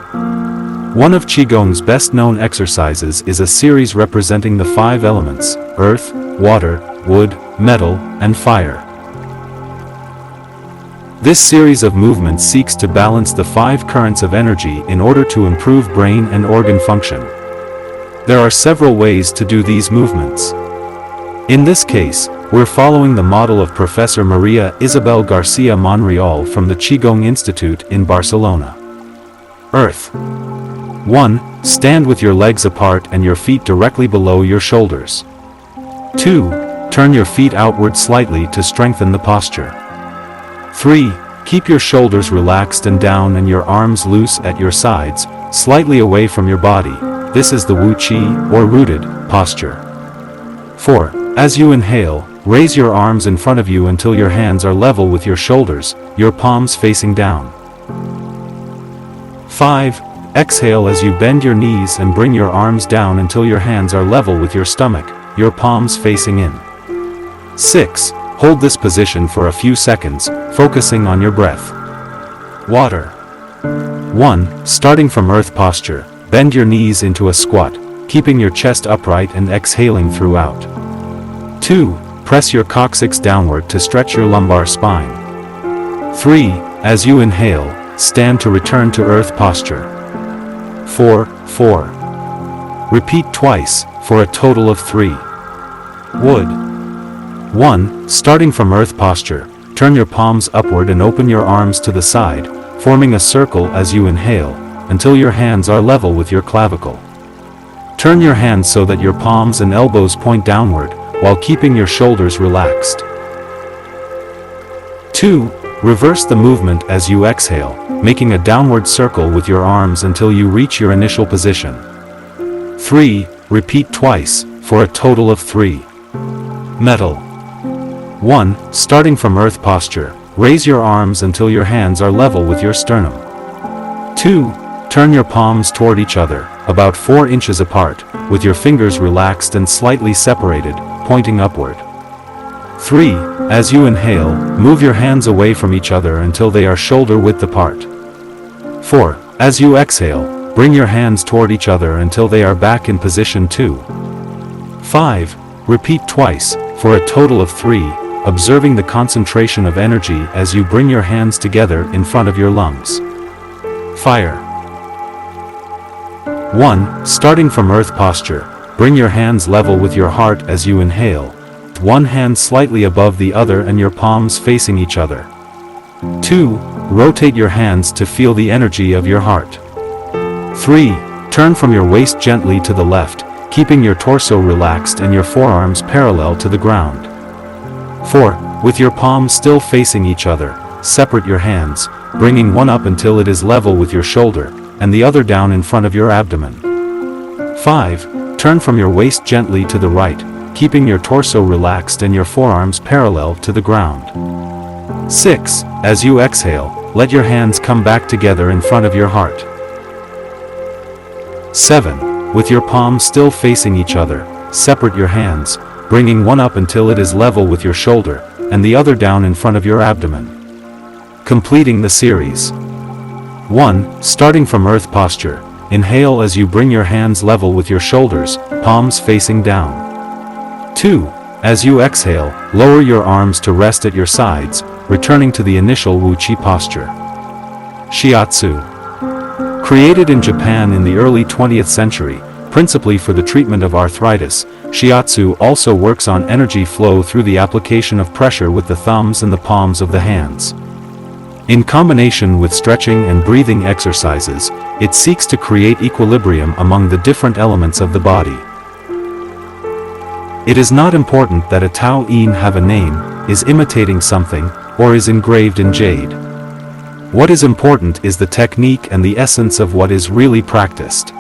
One of Qigong's best-known exercises is a series representing the 5 elements: earth, water, wood, metal, and fire. This series of movements seeks to balance the 5 currents of energy in order to improve brain and organ function. There are several ways to do these movements. In this case, we're following the model of Professor Maria Isabel Garcia Monreal from the Qigong Institute in Barcelona. Earth. 1. Stand with your legs apart and your feet directly below your shoulders. 2. Turn your feet outward slightly to strengthen the posture. 3. Keep your shoulders relaxed and down and your arms loose at your sides, slightly away from your body. This is the Wu Qi, or rooted, posture. 4. As you inhale, raise your arms in front of you until your hands are level with your shoulders, your palms facing down. 5. Exhale as you bend your knees and bring your arms down until your hands are level with your stomach, your palms facing in. 6. Hold this position for a few seconds, focusing on your breath. Water. 1. Starting from earth posture, bend your knees into a squat, keeping your chest upright and exhaling throughout. 2. Press your coccyx downward to stretch your lumbar spine. 3. As you inhale, stand to return to earth posture. 4. Repeat twice, for a total of 3. Wood. 1. Starting from earth posture, turn your palms upward and open your arms to the side, forming a circle as you inhale, until your hands are level with your clavicle. Turn your hands so that your palms and elbows point downward, while keeping your shoulders relaxed. 2. Reverse the movement as you exhale, making a downward circle with your arms until you reach your initial position. 3. Repeat twice, for a total of 3. Metal. 1. Starting from earth posture, raise your arms until your hands are level with your sternum. 2. Turn your palms toward each other, about 4 inches apart, with your fingers relaxed and slightly separated, pointing upward. 3. As you inhale, move your hands away from each other until they are shoulder width apart. 4. As you exhale, bring your hands toward each other until they are back in position 2. 5. Repeat twice, for a total of 3, observing the concentration of energy as you bring your hands together in front of your lungs. Fire. 1. Starting from earth posture, bring your hands level with your heart as you inhale, with one hand slightly above the other and your palms facing each other. 2. Rotate your hands to feel the energy of your heart. 3. Turn from your waist gently to the left, keeping your torso relaxed and your forearms parallel to the ground. 4. With your palms still facing each other, separate your hands, bringing one up until it is level with your shoulder, and the other down in front of your abdomen. 5. Turn from your waist gently to the right, keeping your torso relaxed and your forearms parallel to the ground. 6. As you exhale, let your hands come back together in front of your heart. 7. With your palms still facing each other, separate your hands, bringing one up until it is level with your shoulder, and the other down in front of your abdomen. Completing the series. 1. Starting from earth posture, inhale as you bring your hands level with your shoulders, palms facing down. 2. As you exhale, lower your arms to rest at your sides, returning to the initial Wu Qi posture. Shiatsu. Created in Japan in the early 20th century, principally for the treatment of arthritis, Shiatsu also works on energy flow through the application of pressure with the thumbs and the palms of the hands. In combination with stretching and breathing exercises, it seeks to create equilibrium among the different elements of the body. It is not important that a Tao Yin have a name, is imitating something, or is engraved in jade. What is important is the technique and the essence of what is really practiced.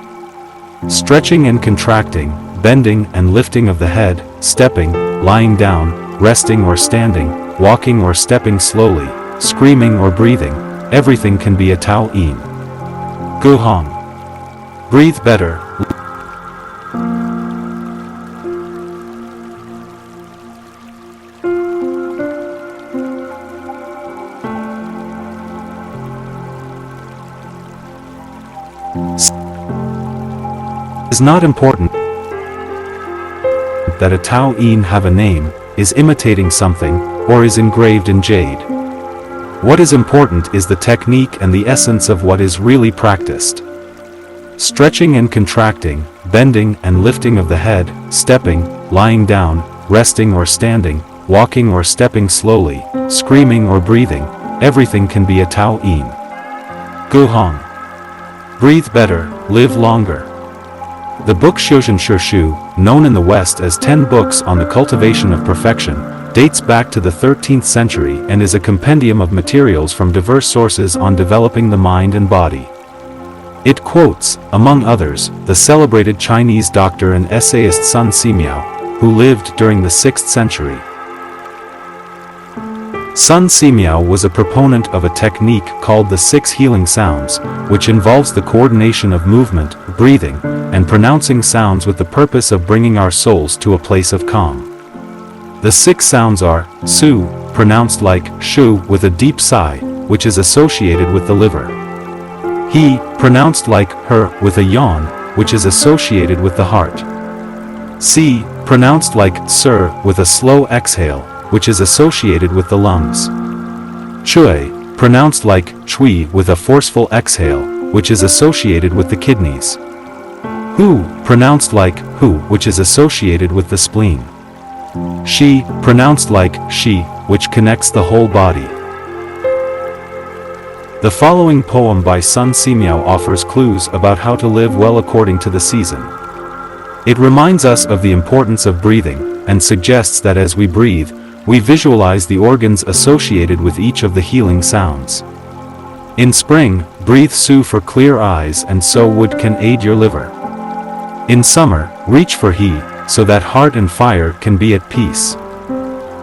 Stretching and contracting, bending and lifting of the head, stepping, lying down, resting or standing, walking or stepping slowly, screaming or breathing, everything can be a Tao Yin. Guhong. Breathe better. It is not important that a Tao Yin have a name, is imitating something, or is engraved in jade. What is important is the technique and the essence of what is really practiced. Stretching and contracting, bending and lifting of the head, stepping, lying down, resting or standing, walking or stepping slowly, screaming or breathing, everything can be a Tao Yin. Guhong. Breathe better, live longer. The book Shuzhen Shu, known in the West as 10 Books on the Cultivation of Perfection, dates back to the 13th century and is a compendium of materials from diverse sources on developing the mind and body. It quotes, among others, the celebrated Chinese doctor and essayist Sun Simiao, who lived during the 6th century. Sun Simiao was a proponent of a technique called the 6 healing sounds, which involves the coordination of movement, breathing, and pronouncing sounds with the purpose of bringing our souls to a place of calm. The 6 sounds are, su, pronounced like shu with a deep sigh, which is associated with the liver. He, pronounced like her with a yawn, which is associated with the heart. Si, pronounced like sir with a slow exhale, which is associated with the lungs. Chui, pronounced like chui with a forceful exhale, which is associated with the kidneys. Hu, pronounced like hu, which is associated with the spleen. Shi, pronounced like shi, which connects the whole body. The following poem by Sun Simiao offers clues about how to live well according to the season. It reminds us of the importance of breathing, and suggests that as we breathe, we visualize the organs associated with each of the healing sounds. In spring, breathe su for clear eyes, and so wood can aid your liver. In summer, reach for he, so that heart and fire can be at peace.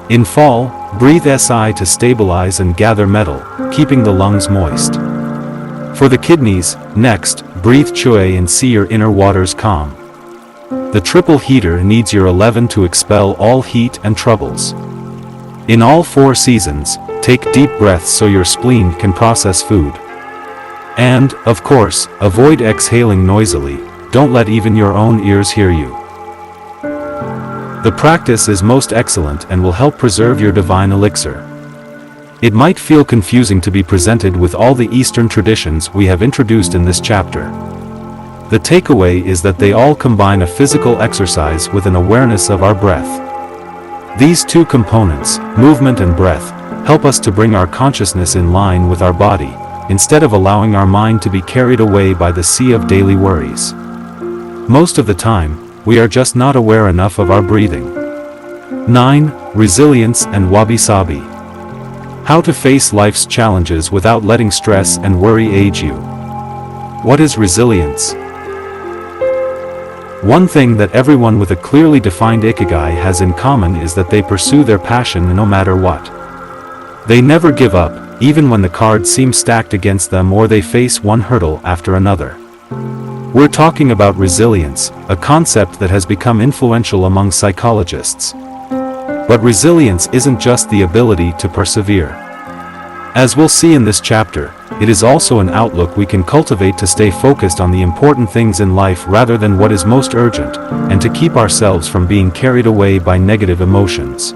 In fall, breathe si to stabilize and gather metal, keeping the lungs moist. For the kidneys, next, breathe chui and see your inner waters calm. The triple heater needs your 11 to expel all heat and troubles. In all 4 seasons, take deep breaths so your spleen can process food. And, of course, avoid exhaling noisily, don't let even your own ears hear you. The practice is most excellent and will help preserve your divine elixir. It might feel confusing to be presented with all the Eastern traditions we have introduced in this chapter. The takeaway is that they all combine a physical exercise with an awareness of our breath. These 2 components, movement and breath, help us to bring our consciousness in line with our body, instead of allowing our mind to be carried away by the sea of daily worries. Most of the time, we are just not aware enough of our breathing. 9. Resilience and wabi-sabi. How to face life's challenges without letting stress and worry age you. What is resilience? One thing that everyone with a clearly defined ikigai has in common is that they pursue their passion no matter what. They never give up, even when the cards seem stacked against them or they face one hurdle after another. We're talking about resilience, a concept that has become influential among psychologists. But resilience isn't just the ability to persevere. As we'll see in this chapter, it is also an outlook we can cultivate to stay focused on the important things in life rather than what is most urgent, and to keep ourselves from being carried away by negative emotions.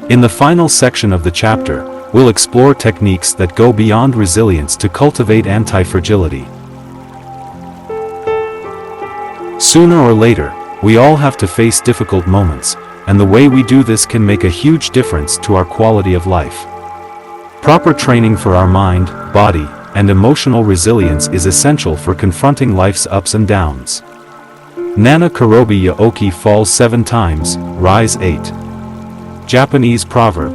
In the final section of the chapter, we'll explore techniques that go beyond resilience to cultivate anti-fragility. Sooner or later, we all have to face difficult moments, and the way we do this can make a huge difference to our quality of life. Proper training for our mind, body, and emotional resilience is essential for confronting life's ups and downs. Nana Karobi Yaoki falls 7 times, rise 8. Japanese proverb.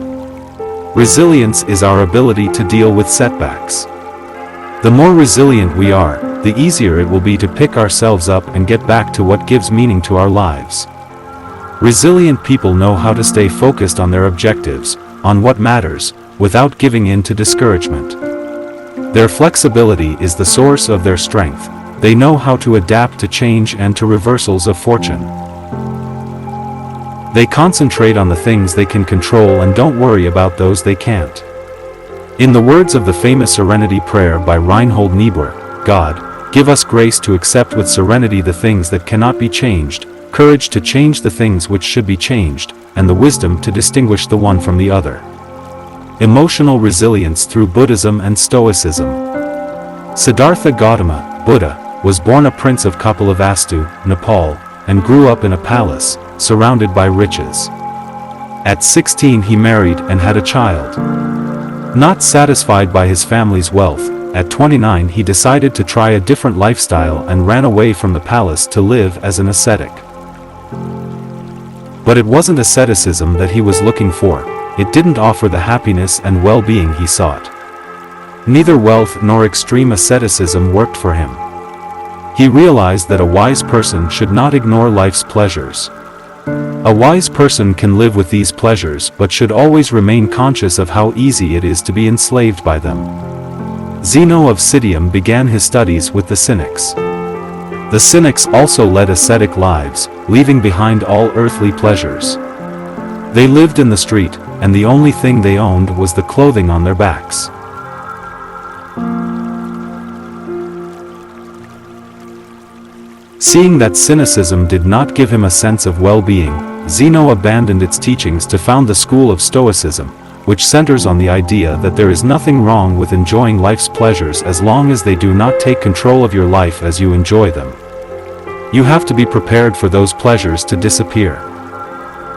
Resilience is our ability to deal with setbacks. The more resilient we are, the easier it will be to pick ourselves up and get back to what gives meaning to our lives. Resilient people know how to stay focused on their objectives, on what matters, without giving in to discouragement. Their flexibility is the source of their strength. They know how to adapt to change and to reversals of fortune. They concentrate on the things they can control and don't worry about those they can't. In the words of the famous Serenity Prayer by Reinhold Niebuhr, God, give us grace to accept with serenity the things that cannot be changed, courage to change the things which should be changed, and the wisdom to distinguish the one from the other. Emotional resilience through Buddhism and Stoicism. Siddhartha Gautama, Buddha, was born a prince of Kapilavastu, Nepal, and grew up in a palace, surrounded by riches. At 16 he married and had a child. Not satisfied by his family's wealth, at 29 he decided to try a different lifestyle and ran away from the palace to live as an ascetic. But it wasn't asceticism that he was looking for. It didn't offer the happiness and well-being he sought. Neither wealth nor extreme asceticism worked for him. He realized that a wise person should not ignore life's pleasures. A wise person can live with these pleasures but should always remain conscious of how easy it is to be enslaved by them. Zeno of Citium began his studies with the Cynics. The Cynics also led ascetic lives, leaving behind all earthly pleasures. They lived in the street, and the only thing they owned was the clothing on their backs. Seeing that cynicism did not give him a sense of well-being, Zeno abandoned its teachings to found the school of Stoicism, which centers on the idea that there is nothing wrong with enjoying life's pleasures as long as they do not take control of your life as you enjoy them. You have to be prepared for those pleasures to disappear.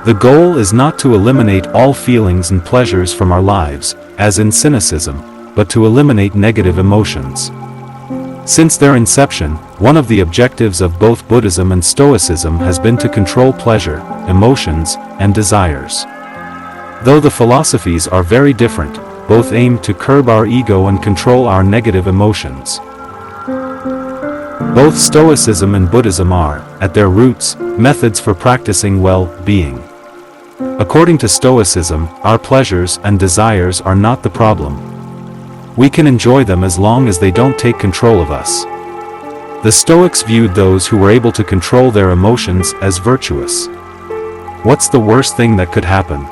The goal is not to eliminate all feelings and pleasures from our lives, as in cynicism, but to eliminate negative emotions. Since their inception, one of the objectives of both Buddhism and Stoicism has been to control pleasure, emotions, and desires. Though the philosophies are very different, both aim to curb our ego and control our negative emotions. Both Stoicism and Buddhism are, at their roots, methods for practicing well-being. According to Stoicism, our pleasures and desires are not the problem. We can enjoy them as long as they don't take control of us. The Stoics viewed those who were able to control their emotions as virtuous. What's the worst thing that could happen?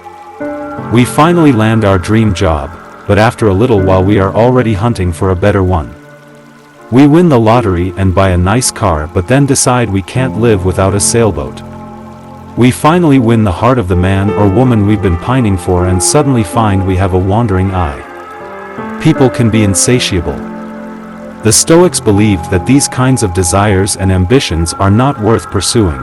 We finally land our dream job, but after a little while we are already hunting for a better one. We win the lottery and buy a nice car but then decide we can't live without a sailboat. We finally win the heart of the man or woman we've been pining for and suddenly find we have a wandering eye. People can be insatiable. The Stoics believed that these kinds of desires and ambitions are not worth pursuing.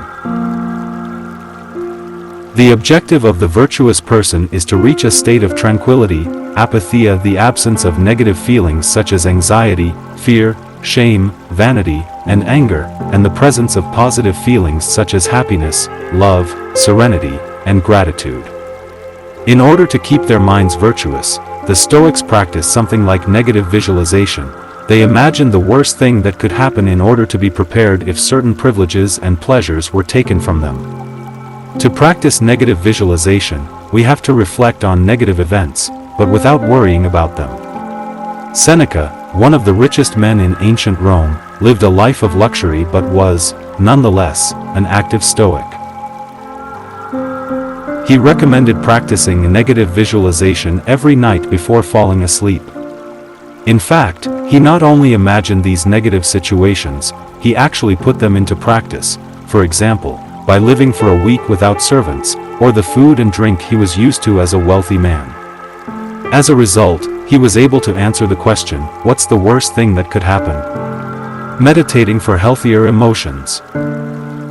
The objective of the virtuous person is to reach a state of tranquility, apatheia, the absence of negative feelings such as anxiety, fear, shame, vanity, and anger, and the presence of positive feelings such as happiness, love, serenity, and gratitude. In order to keep their minds virtuous, the Stoics practice something like negative visualization. They imagine the worst thing that could happen in order to be prepared if certain privileges and pleasures were taken from them. To practice negative visualization, we have to reflect on negative events, but without worrying about them. Seneca, one of the richest men in ancient Rome, lived a life of luxury but was, nonetheless, an active Stoic. He recommended practicing negative visualization every night before falling asleep. In fact, he not only imagined these negative situations, he actually put them into practice, for example, by living for a week without servants, or the food and drink he was used to as a wealthy man. As a result, he was able to answer the question, what's the worst thing that could happen? Meditating for healthier emotions.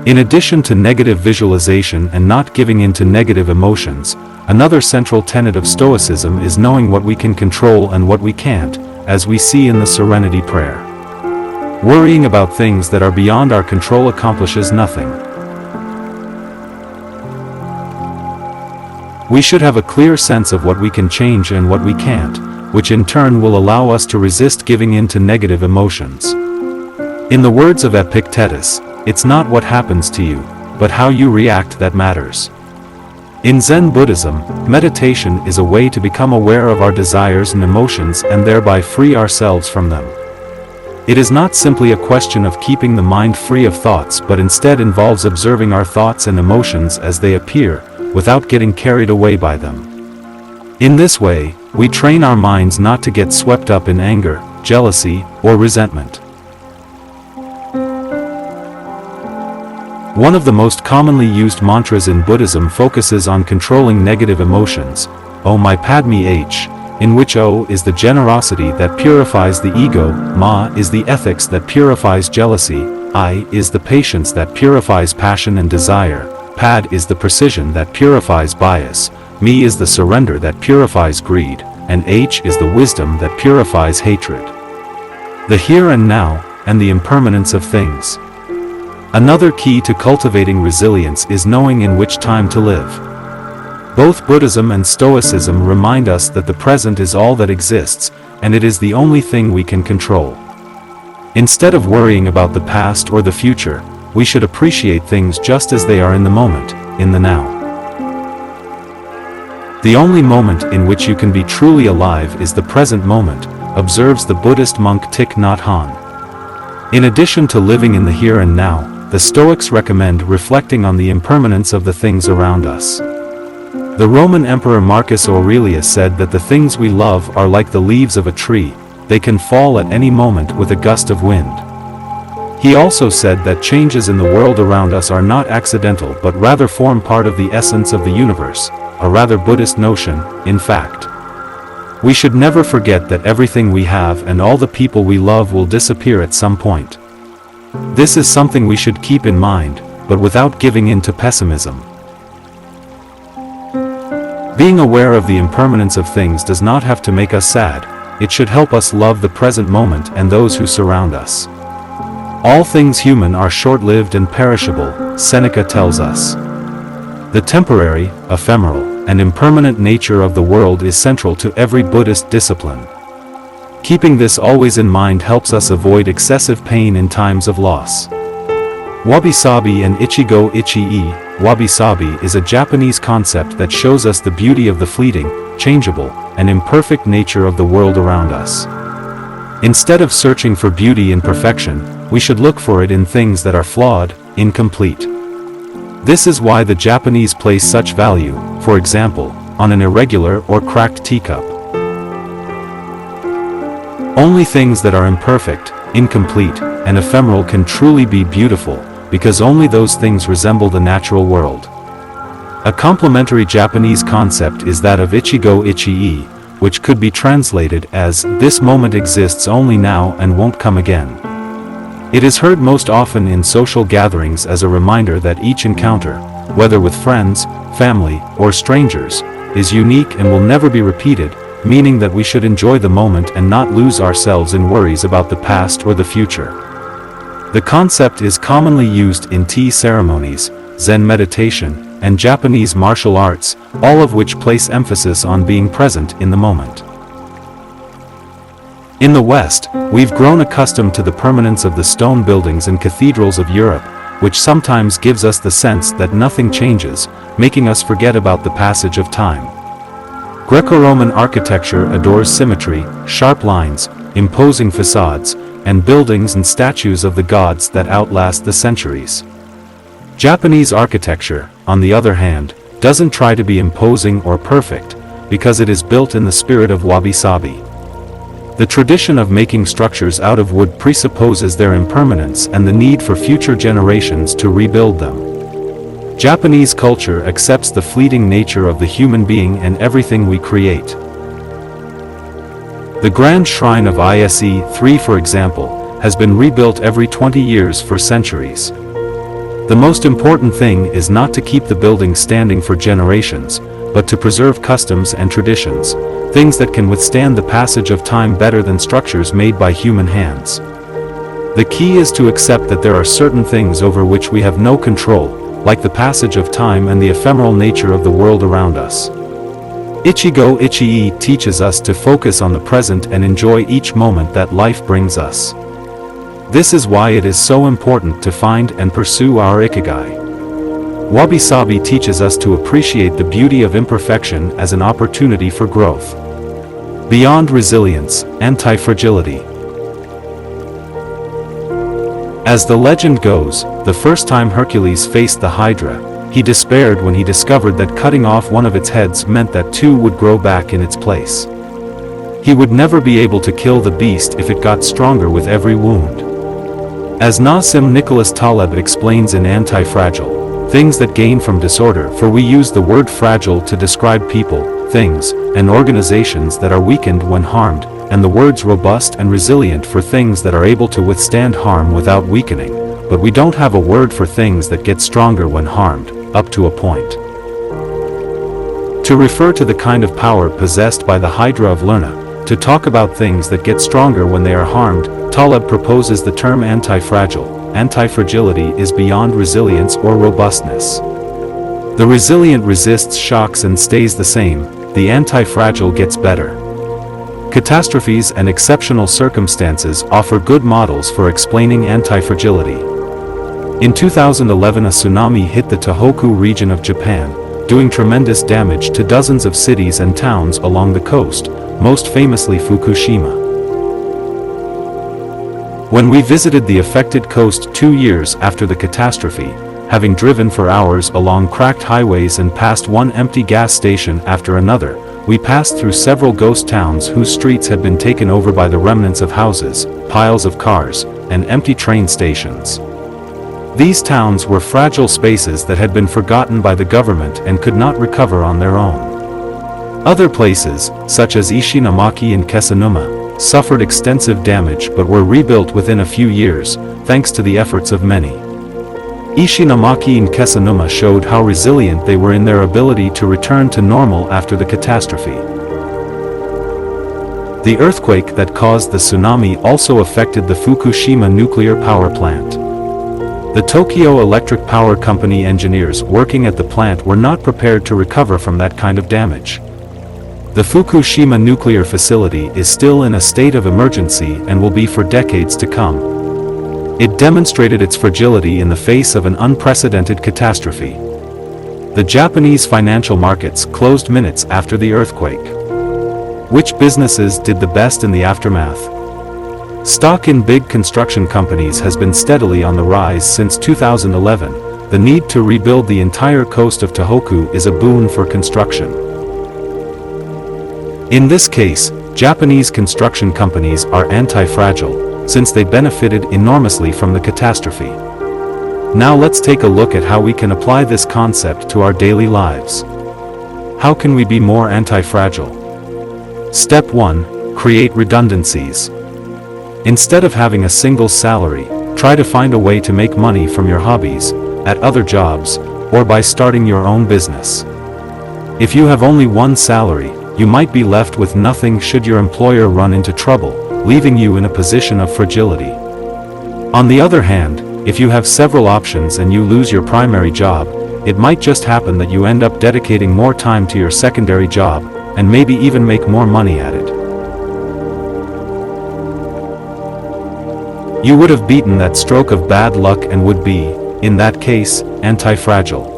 In addition to negative visualization and not giving in to negative emotions, another central tenet of Stoicism is knowing what we can control and what we can't, as we see in the Serenity Prayer. Worrying about things that are beyond our control accomplishes nothing. We should have a clear sense of what we can change and what we can't, which in turn will allow us to resist giving in to negative emotions. In the words of Epictetus, it's not what happens to you, but how you react that matters. In Zen Buddhism, meditation is a way to become aware of our desires and emotions and thereby free ourselves from them. It is not simply a question of keeping the mind free of thoughts but instead involves observing our thoughts and emotions as they appear, without getting carried away by them. In this way, we train our minds not to get swept up in anger, jealousy, or resentment. One of the most commonly used mantras in Buddhism focuses on controlling negative emotions, O my Padme H, in which O is the generosity that purifies the ego, Ma is the ethics that purifies jealousy, I is the patience that purifies passion and desire, Pad is the precision that purifies bias, Me is the surrender that purifies greed, and H is the wisdom that purifies hatred. the here and now, and the impermanence of things. Another key to cultivating resilience is knowing in which time to live. Both Buddhism and Stoicism remind us that the present is all that exists, and it is the only thing we can control. Instead of worrying about the past or the future, we should appreciate things just as they are in the moment, in the now. The only moment in which you can be truly alive is the present moment, observes the Buddhist monk Thich Nhat Hanh. In addition to living in the here and now, the Stoics recommend reflecting on the impermanence of the things around us. The Roman Emperor Marcus Aurelius said that the things we love are like the leaves of a tree, they can fall at any moment with a gust of wind. He also said that changes in the world around us are not accidental but rather form part of the essence of the universe, a rather Buddhist notion, in fact. We should never forget that everything we have and all the people we love will disappear at some point. This is something we should keep in mind, but without giving in to pessimism. Being aware of the impermanence of things does not have to make us sad, it should help us love the present moment and those who surround us. All things human are short-lived and perishable, Seneca tells us. The temporary, ephemeral, and impermanent nature of the world is central to every Buddhist discipline. Keeping this always in mind helps us avoid excessive pain in times of loss. Wabi-sabi and ikigai-a. Wabi-sabi is a Japanese concept that shows us the beauty of the fleeting, changeable, and imperfect nature of the world around us. Instead of searching for beauty in perfection, we should look for it in things that are flawed, incomplete. This is why the Japanese place such value, for example, on an irregular or cracked teacup. Only things that are imperfect, incomplete, and ephemeral can truly be beautiful, because only those things resemble the natural world. A complementary Japanese concept is that of ikigai-a, which could be translated as, "This moment exists only now and won't come again." It is heard most often in social gatherings as a reminder that each encounter, whether with friends, family, or strangers, is unique and will never be repeated, meaning that we should enjoy the moment and not lose ourselves in worries about the past or the future. The concept is commonly used in tea ceremonies, Zen meditation, and Japanese martial arts, all of which place emphasis on being present in the moment. In the West, we've grown accustomed to the permanence of the stone buildings and cathedrals of Europe, which sometimes gives us the sense that nothing changes, making us forget about the passage of time. Greco-Roman architecture adores symmetry, sharp lines, imposing facades, and buildings and statues of the gods that outlast the centuries. Japanese architecture, on the other hand, doesn't try to be imposing or perfect, because it is built in the spirit of wabi-sabi. The tradition of making structures out of wood presupposes their impermanence and the need for future generations to rebuild them. Japanese culture accepts the fleeting nature of the human being and everything we create. The Grand Shrine of Ise-3, for example, has been rebuilt every 20 years for centuries. The most important thing is not to keep the building standing for generations, but to preserve customs and traditions, things that can withstand the passage of time better than structures made by human hands. The key is to accept that there are certain things over which we have no control, like the passage of time and the ephemeral nature of the world around us. Ikigai-a teaches us to focus on the present and enjoy each moment that life brings us. This is why it is so important to find and pursue our ikigai. Wabi-sabi teaches us to appreciate the beauty of imperfection as an opportunity for growth. Beyond resilience, anti-fragility. As the legend goes, the first time Hercules faced the Hydra, he despaired when he discovered that cutting off one of its heads meant that two would grow back in its place. He would never be able to kill the beast if it got stronger with every wound. As Nassim Nicholas Taleb explains in Anti-Fragile, things that gain from disorder, for we use the word fragile to describe people, things, and organizations that are weakened when harmed, and the words robust and resilient for things that are able to withstand harm without weakening, but we don't have a word for things that get stronger when harmed, up to a point. To refer to the kind of power possessed by the Hydra of Lerna, To talk about things that get stronger when they are harmed, Taleb proposes the term anti-fragile. Anti-fragility is beyond resilience or robustness. The resilient resists shocks and stays the same, the anti-fragile gets better. Catastrophes and exceptional circumstances offer good models for explaining anti-fragility. In 2011, a tsunami hit the Tohoku region of Japan, doing tremendous damage to dozens of cities and towns along the coast, most famously Fukushima. When we visited the affected coast 2 years after the catastrophe, having driven for hours along cracked highways and past one empty gas station after another, we passed through several ghost towns whose streets had been taken over by the remnants of houses, piles of cars, and empty train stations. These towns were fragile spaces that had been forgotten by the government and could not recover on their own. Other places, such as Ishinomaki and Kesanuma, suffered extensive damage but were rebuilt within a few years, thanks to the efforts of many. Ishinomaki and Kesanuma showed how resilient they were in their ability to return to normal after the catastrophe. The earthquake that caused the tsunami also affected the Fukushima nuclear power plant. The Tokyo Electric Power Company engineers working at the plant were not prepared to recover from that kind of damage. The Fukushima nuclear facility is still in a state of emergency and will be for decades to come. It demonstrated its fragility in the face of an unprecedented catastrophe. The Japanese financial markets closed minutes after the earthquake. Which businesses did the best in the aftermath? Stock in big construction companies has been steadily on the rise since 2011. The need to rebuild the entire coast of Tohoku is a boon for construction. In this case, Japanese construction companies are anti-fragile, since they benefited enormously from the catastrophe. Now let's take a look at how we can apply this concept to our daily lives. How can we be more anti-fragile? Step 1. Create redundancies. Instead of having a single salary, try to find a way to make money from your hobbies, at other jobs, or by starting your own business. If you have only one salary, you might be left with nothing should your employer run into trouble, leaving you in a position of fragility. On the other hand, if you have several options and you lose your primary job, it might just happen that you end up dedicating more time to your secondary job, and maybe even make more money at it. You would have beaten that stroke of bad luck and would be, in that case, anti-fragile.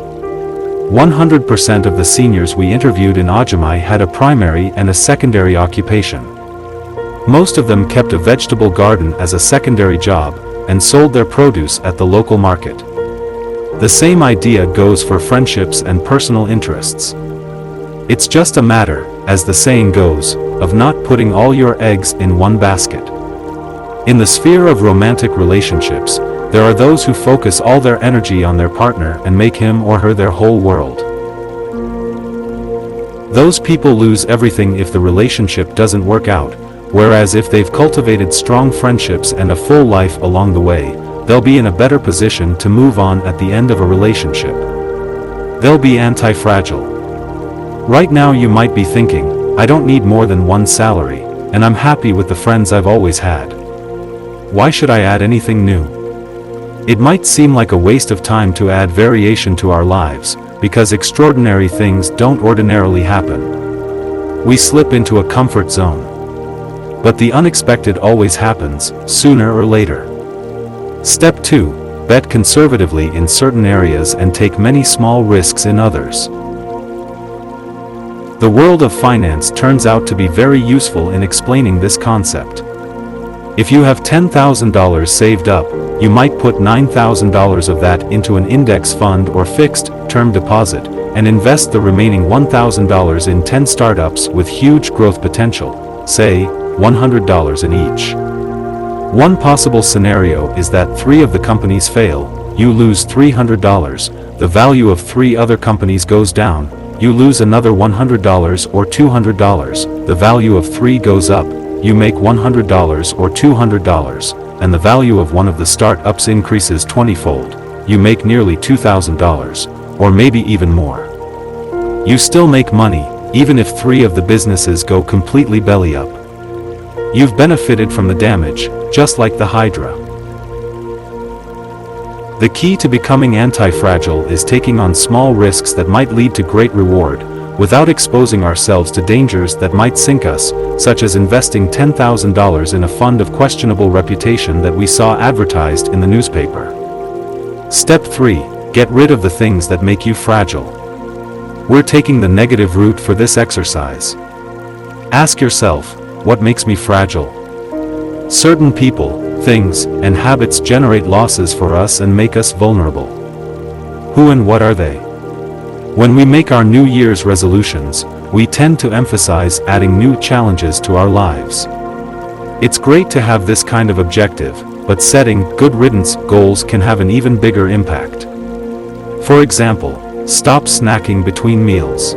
100% of the seniors we interviewed in Ajimai had a primary and a secondary occupation. Most of them kept a vegetable garden as a secondary job, and sold their produce at the local market. The same idea goes for friendships and personal interests. It's just a matter, as the saying goes, of not putting all your eggs in one basket. In the sphere of romantic relationships, there are those who focus all their energy on their partner and make him or her their whole world. Those people lose everything if the relationship doesn't work out, whereas if they've cultivated strong friendships and a full life along the way, they'll be in a better position to move on at the end of a relationship. They'll be anti-fragile. Right now you might be thinking, I don't need more than one salary, and I'm happy with the friends I've always had. Why should I add anything new? It might seem like a waste of time to add variation to our lives, because extraordinary things don't ordinarily happen. We slip into a comfort zone. But the unexpected always happens, sooner or later. Step 2. Bet conservatively in certain areas and take many small risks in others. The world of finance turns out to be very useful in explaining this concept. If you have $10,000 saved up, you might put $9,000 of that into an index fund or fixed term deposit, and invest the remaining $1,000 in 10 startups with huge growth potential, say, $100 in each. One possible scenario is that 3 of the companies fail, you lose $300, the value of 3 other companies goes down, you lose another $100 or $200, the value of 3 goes up, you make $100 or $200, and the value of one of the startups increases 20-fold, you make nearly $2,000, or maybe even more. You still make money, even if 3 of the businesses go completely belly up. You've benefited from the damage, just like the Hydra. The key to becoming anti-fragile is taking on small risks that might lead to great reward, without exposing ourselves to dangers that might sink us, such as investing $10,000 in a fund of questionable reputation that we saw advertised in the newspaper. Step 3. Get rid of the things that make you fragile. We're taking the negative route for this exercise. Ask yourself, what makes me fragile? Certain people, things, and habits generate losses for us and make us vulnerable. Who and what are they? When we make our New Year's resolutions, we tend to emphasize adding new challenges to our lives. It's great to have this kind of objective, but setting good riddance goals can have an even bigger impact. For example, stop snacking between meals.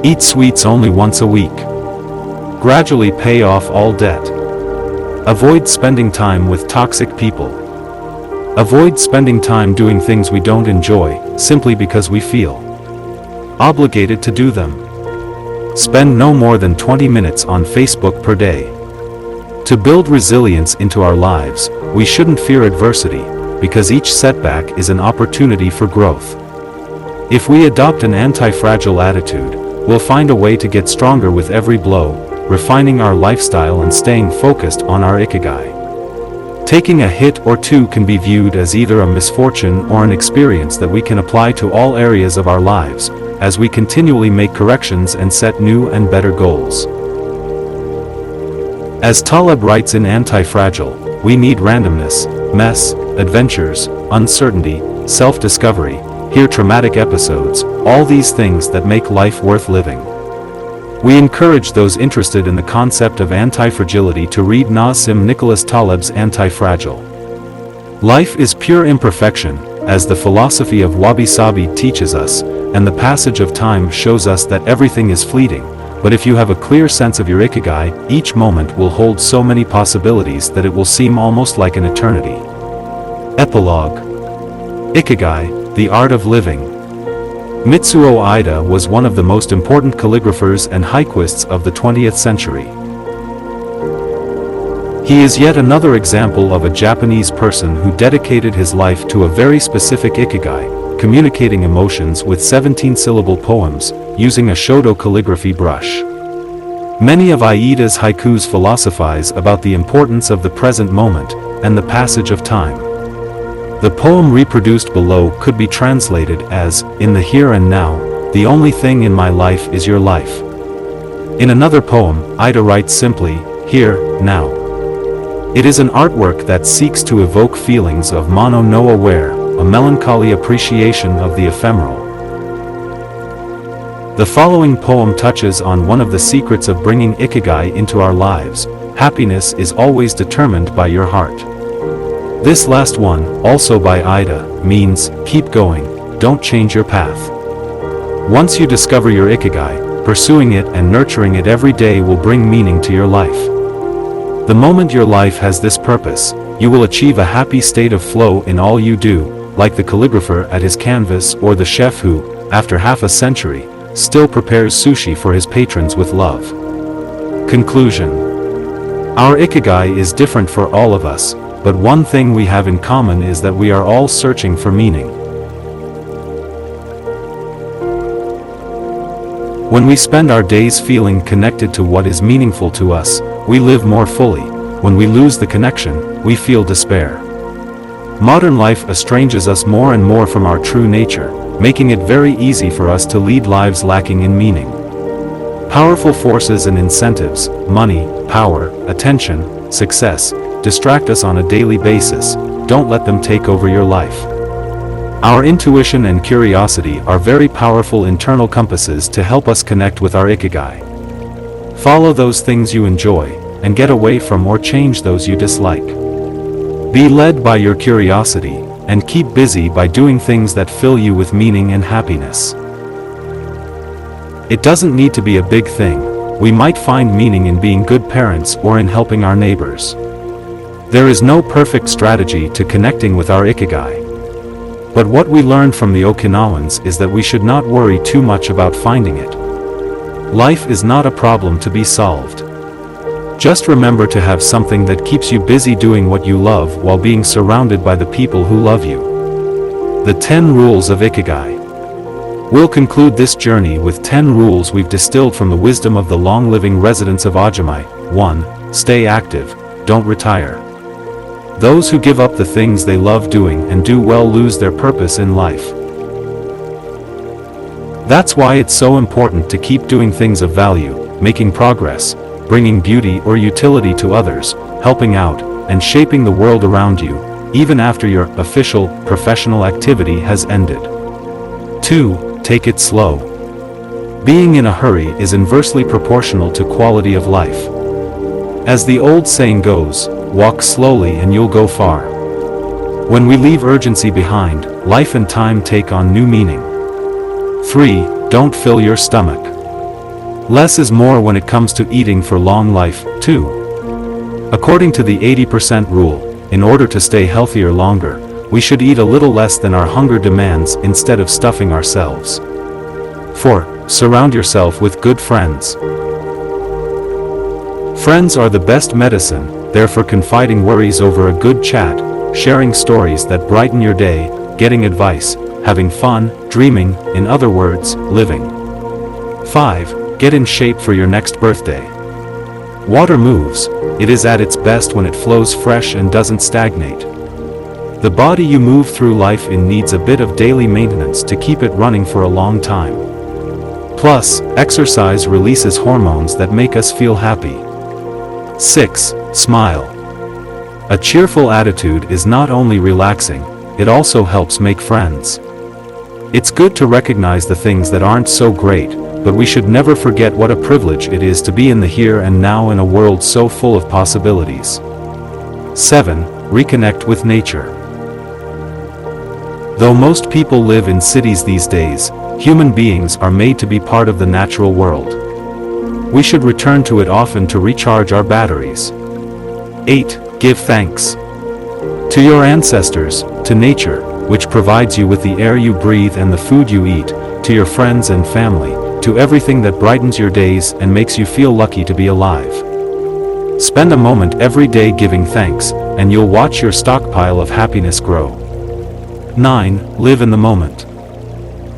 Eat sweets only once a week. Gradually pay off all debt. Avoid spending time with toxic people. Avoid spending time doing things we don't enjoy, simply because we feel obligated to do them. Spend no more than 20 minutes on Facebook per day. To build resilience into our lives, we shouldn't fear adversity, because each setback is an opportunity for growth. If we adopt an anti-fragile attitude, we'll find a way to get stronger with every blow, refining our lifestyle and staying focused on our ikigai. Taking a hit or two can be viewed as either a misfortune or an experience that we can apply to all areas of our lives, as we continually make corrections and set new and better goals. As Taleb writes in Anti-Fragile, we need randomness, mess, adventures, uncertainty, self-discovery, hear traumatic episodes, all these things that make life worth living. We encourage those interested in the concept of anti-fragility to read Nassim Nicholas Taleb's Anti-Fragile. Life is pure imperfection, as the philosophy of wabi-sabi teaches us, and the passage of time shows us that everything is fleeting, but if you have a clear sense of your ikigai, each moment will hold so many possibilities that it will seem almost like an eternity. Epilogue. Ikigai, the art of living. Mitsuo Ida was one of the most important calligraphers and haikuists of the 20th century. He is yet another example of a Japanese person who dedicated his life to a very specific ikigai, communicating emotions with 17-syllable poems, using a shodo calligraphy brush. Many of Aida's haikus philosophize about the importance of the present moment, and the passage of time. The poem reproduced below could be translated as, in the here and now, the only thing in my life is your life. In another poem, Ida writes simply, here, now. It is an artwork that seeks to evoke feelings of mono no aware, a melancholy appreciation of the ephemeral. The following poem touches on one of the secrets of bringing ikigai into our lives. Happiness is always determined by your heart. This last one, also by Ida, means, keep going, don't change your path. Once you discover your ikigai, pursuing it and nurturing it every day will bring meaning to your life. The moment your life has this purpose, you will achieve a happy state of flow in all you do, like the calligrapher at his canvas or the chef who, after half a century, still prepares sushi for his patrons with love. Conclusion. Our ikigai is different for all of us, but one thing we have in common is that we are all searching for meaning. When we spend our days feeling connected to what is meaningful to us, we live more fully. When we lose the connection, we feel despair. Modern life estranges us more and more from our true nature, making it very easy for us to lead lives lacking in meaning. Powerful forces and incentives, money, power, attention, success, distract us on a daily basis. Don't let them take over your life. Our intuition and curiosity are very powerful internal compasses to help us connect with our ikigai. Follow those things you enjoy, and get away from or change those you dislike. Be led by your curiosity, and keep busy by doing things that fill you with meaning and happiness. It doesn't need to be a big thing. We might find meaning in being good parents or in helping our neighbors. There is no perfect strategy to connecting with our ikigai. But what we learned from the Okinawans is that we should not worry too much about finding it. Life is not a problem to be solved. Just remember to have something that keeps you busy doing what you love while being surrounded by the people who love you. The 10 Rules of Ikigai. We'll conclude this journey with 10 rules we've distilled from the wisdom of the long-living residents of Ajamai. 1. Stay active, don't retire. Those who give up the things they love doing and do well lose their purpose in life. That's why it's so important to keep doing things of value, making progress, bringing beauty or utility to others, helping out, and shaping the world around you, even after your official, professional activity has ended. 2. Take it slow. Being in a hurry is inversely proportional to quality of life. As the old saying goes, walk slowly and you'll go far. When we leave urgency behind, life and time take on new meaning. 3. Don't fill your stomach. Less is more when it comes to eating for long life, too. According to the 80% rule, in order to stay healthier longer, we should eat a little less than our hunger demands instead of stuffing ourselves. 4. Surround yourself with good friends. Friends are the best medicine, they're for confiding worries over a good chat, sharing stories that brighten your day, getting advice, having fun, dreaming, in other words, living. 5. Get in shape for your next birthday. Water moves, it is at its best when it flows fresh and doesn't stagnate. The body you move through life in needs a bit of daily maintenance to keep it running for a long time. Plus, exercise releases hormones that make us feel happy. 6. Smile. A cheerful attitude is not only relaxing, it also helps make friends. It's good to recognize the things that aren't so great, but we should never forget what a privilege it is to be in the here and now in a world so full of possibilities. 7. Reconnect with nature. Though most people live in cities these days, human beings are made to be part of the natural world. We should return to it often to recharge our batteries. 8. Give thanks. To your ancestors, to nature, which provides you with the air you breathe and the food you eat, to your friends and family, to everything that brightens your days and makes you feel lucky to be alive. Spend a moment every day giving thanks, and you'll watch your stockpile of happiness grow. 9. Live in the moment.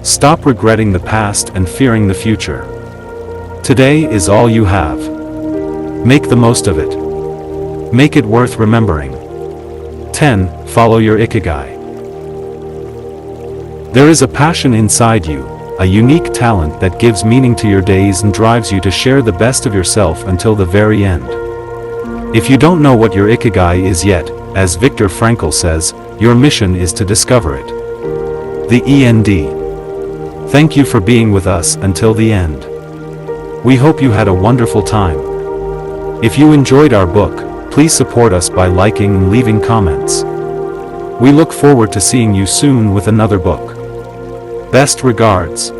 Stop regretting the past and fearing the future. Today is all you have. Make the most of it. Make it worth remembering. 10. Follow your ikigai. There is a passion inside you, a unique talent that gives meaning to your days and drives you to share the best of yourself until the very end. If you don't know what your ikigai is yet, as Viktor Frankl says, your mission is to discover it. The END. Thank you for being with us until the end. We hope you had a wonderful time. If you enjoyed our book, please support us by liking and leaving comments. We look forward to seeing you soon with another book. Best regards.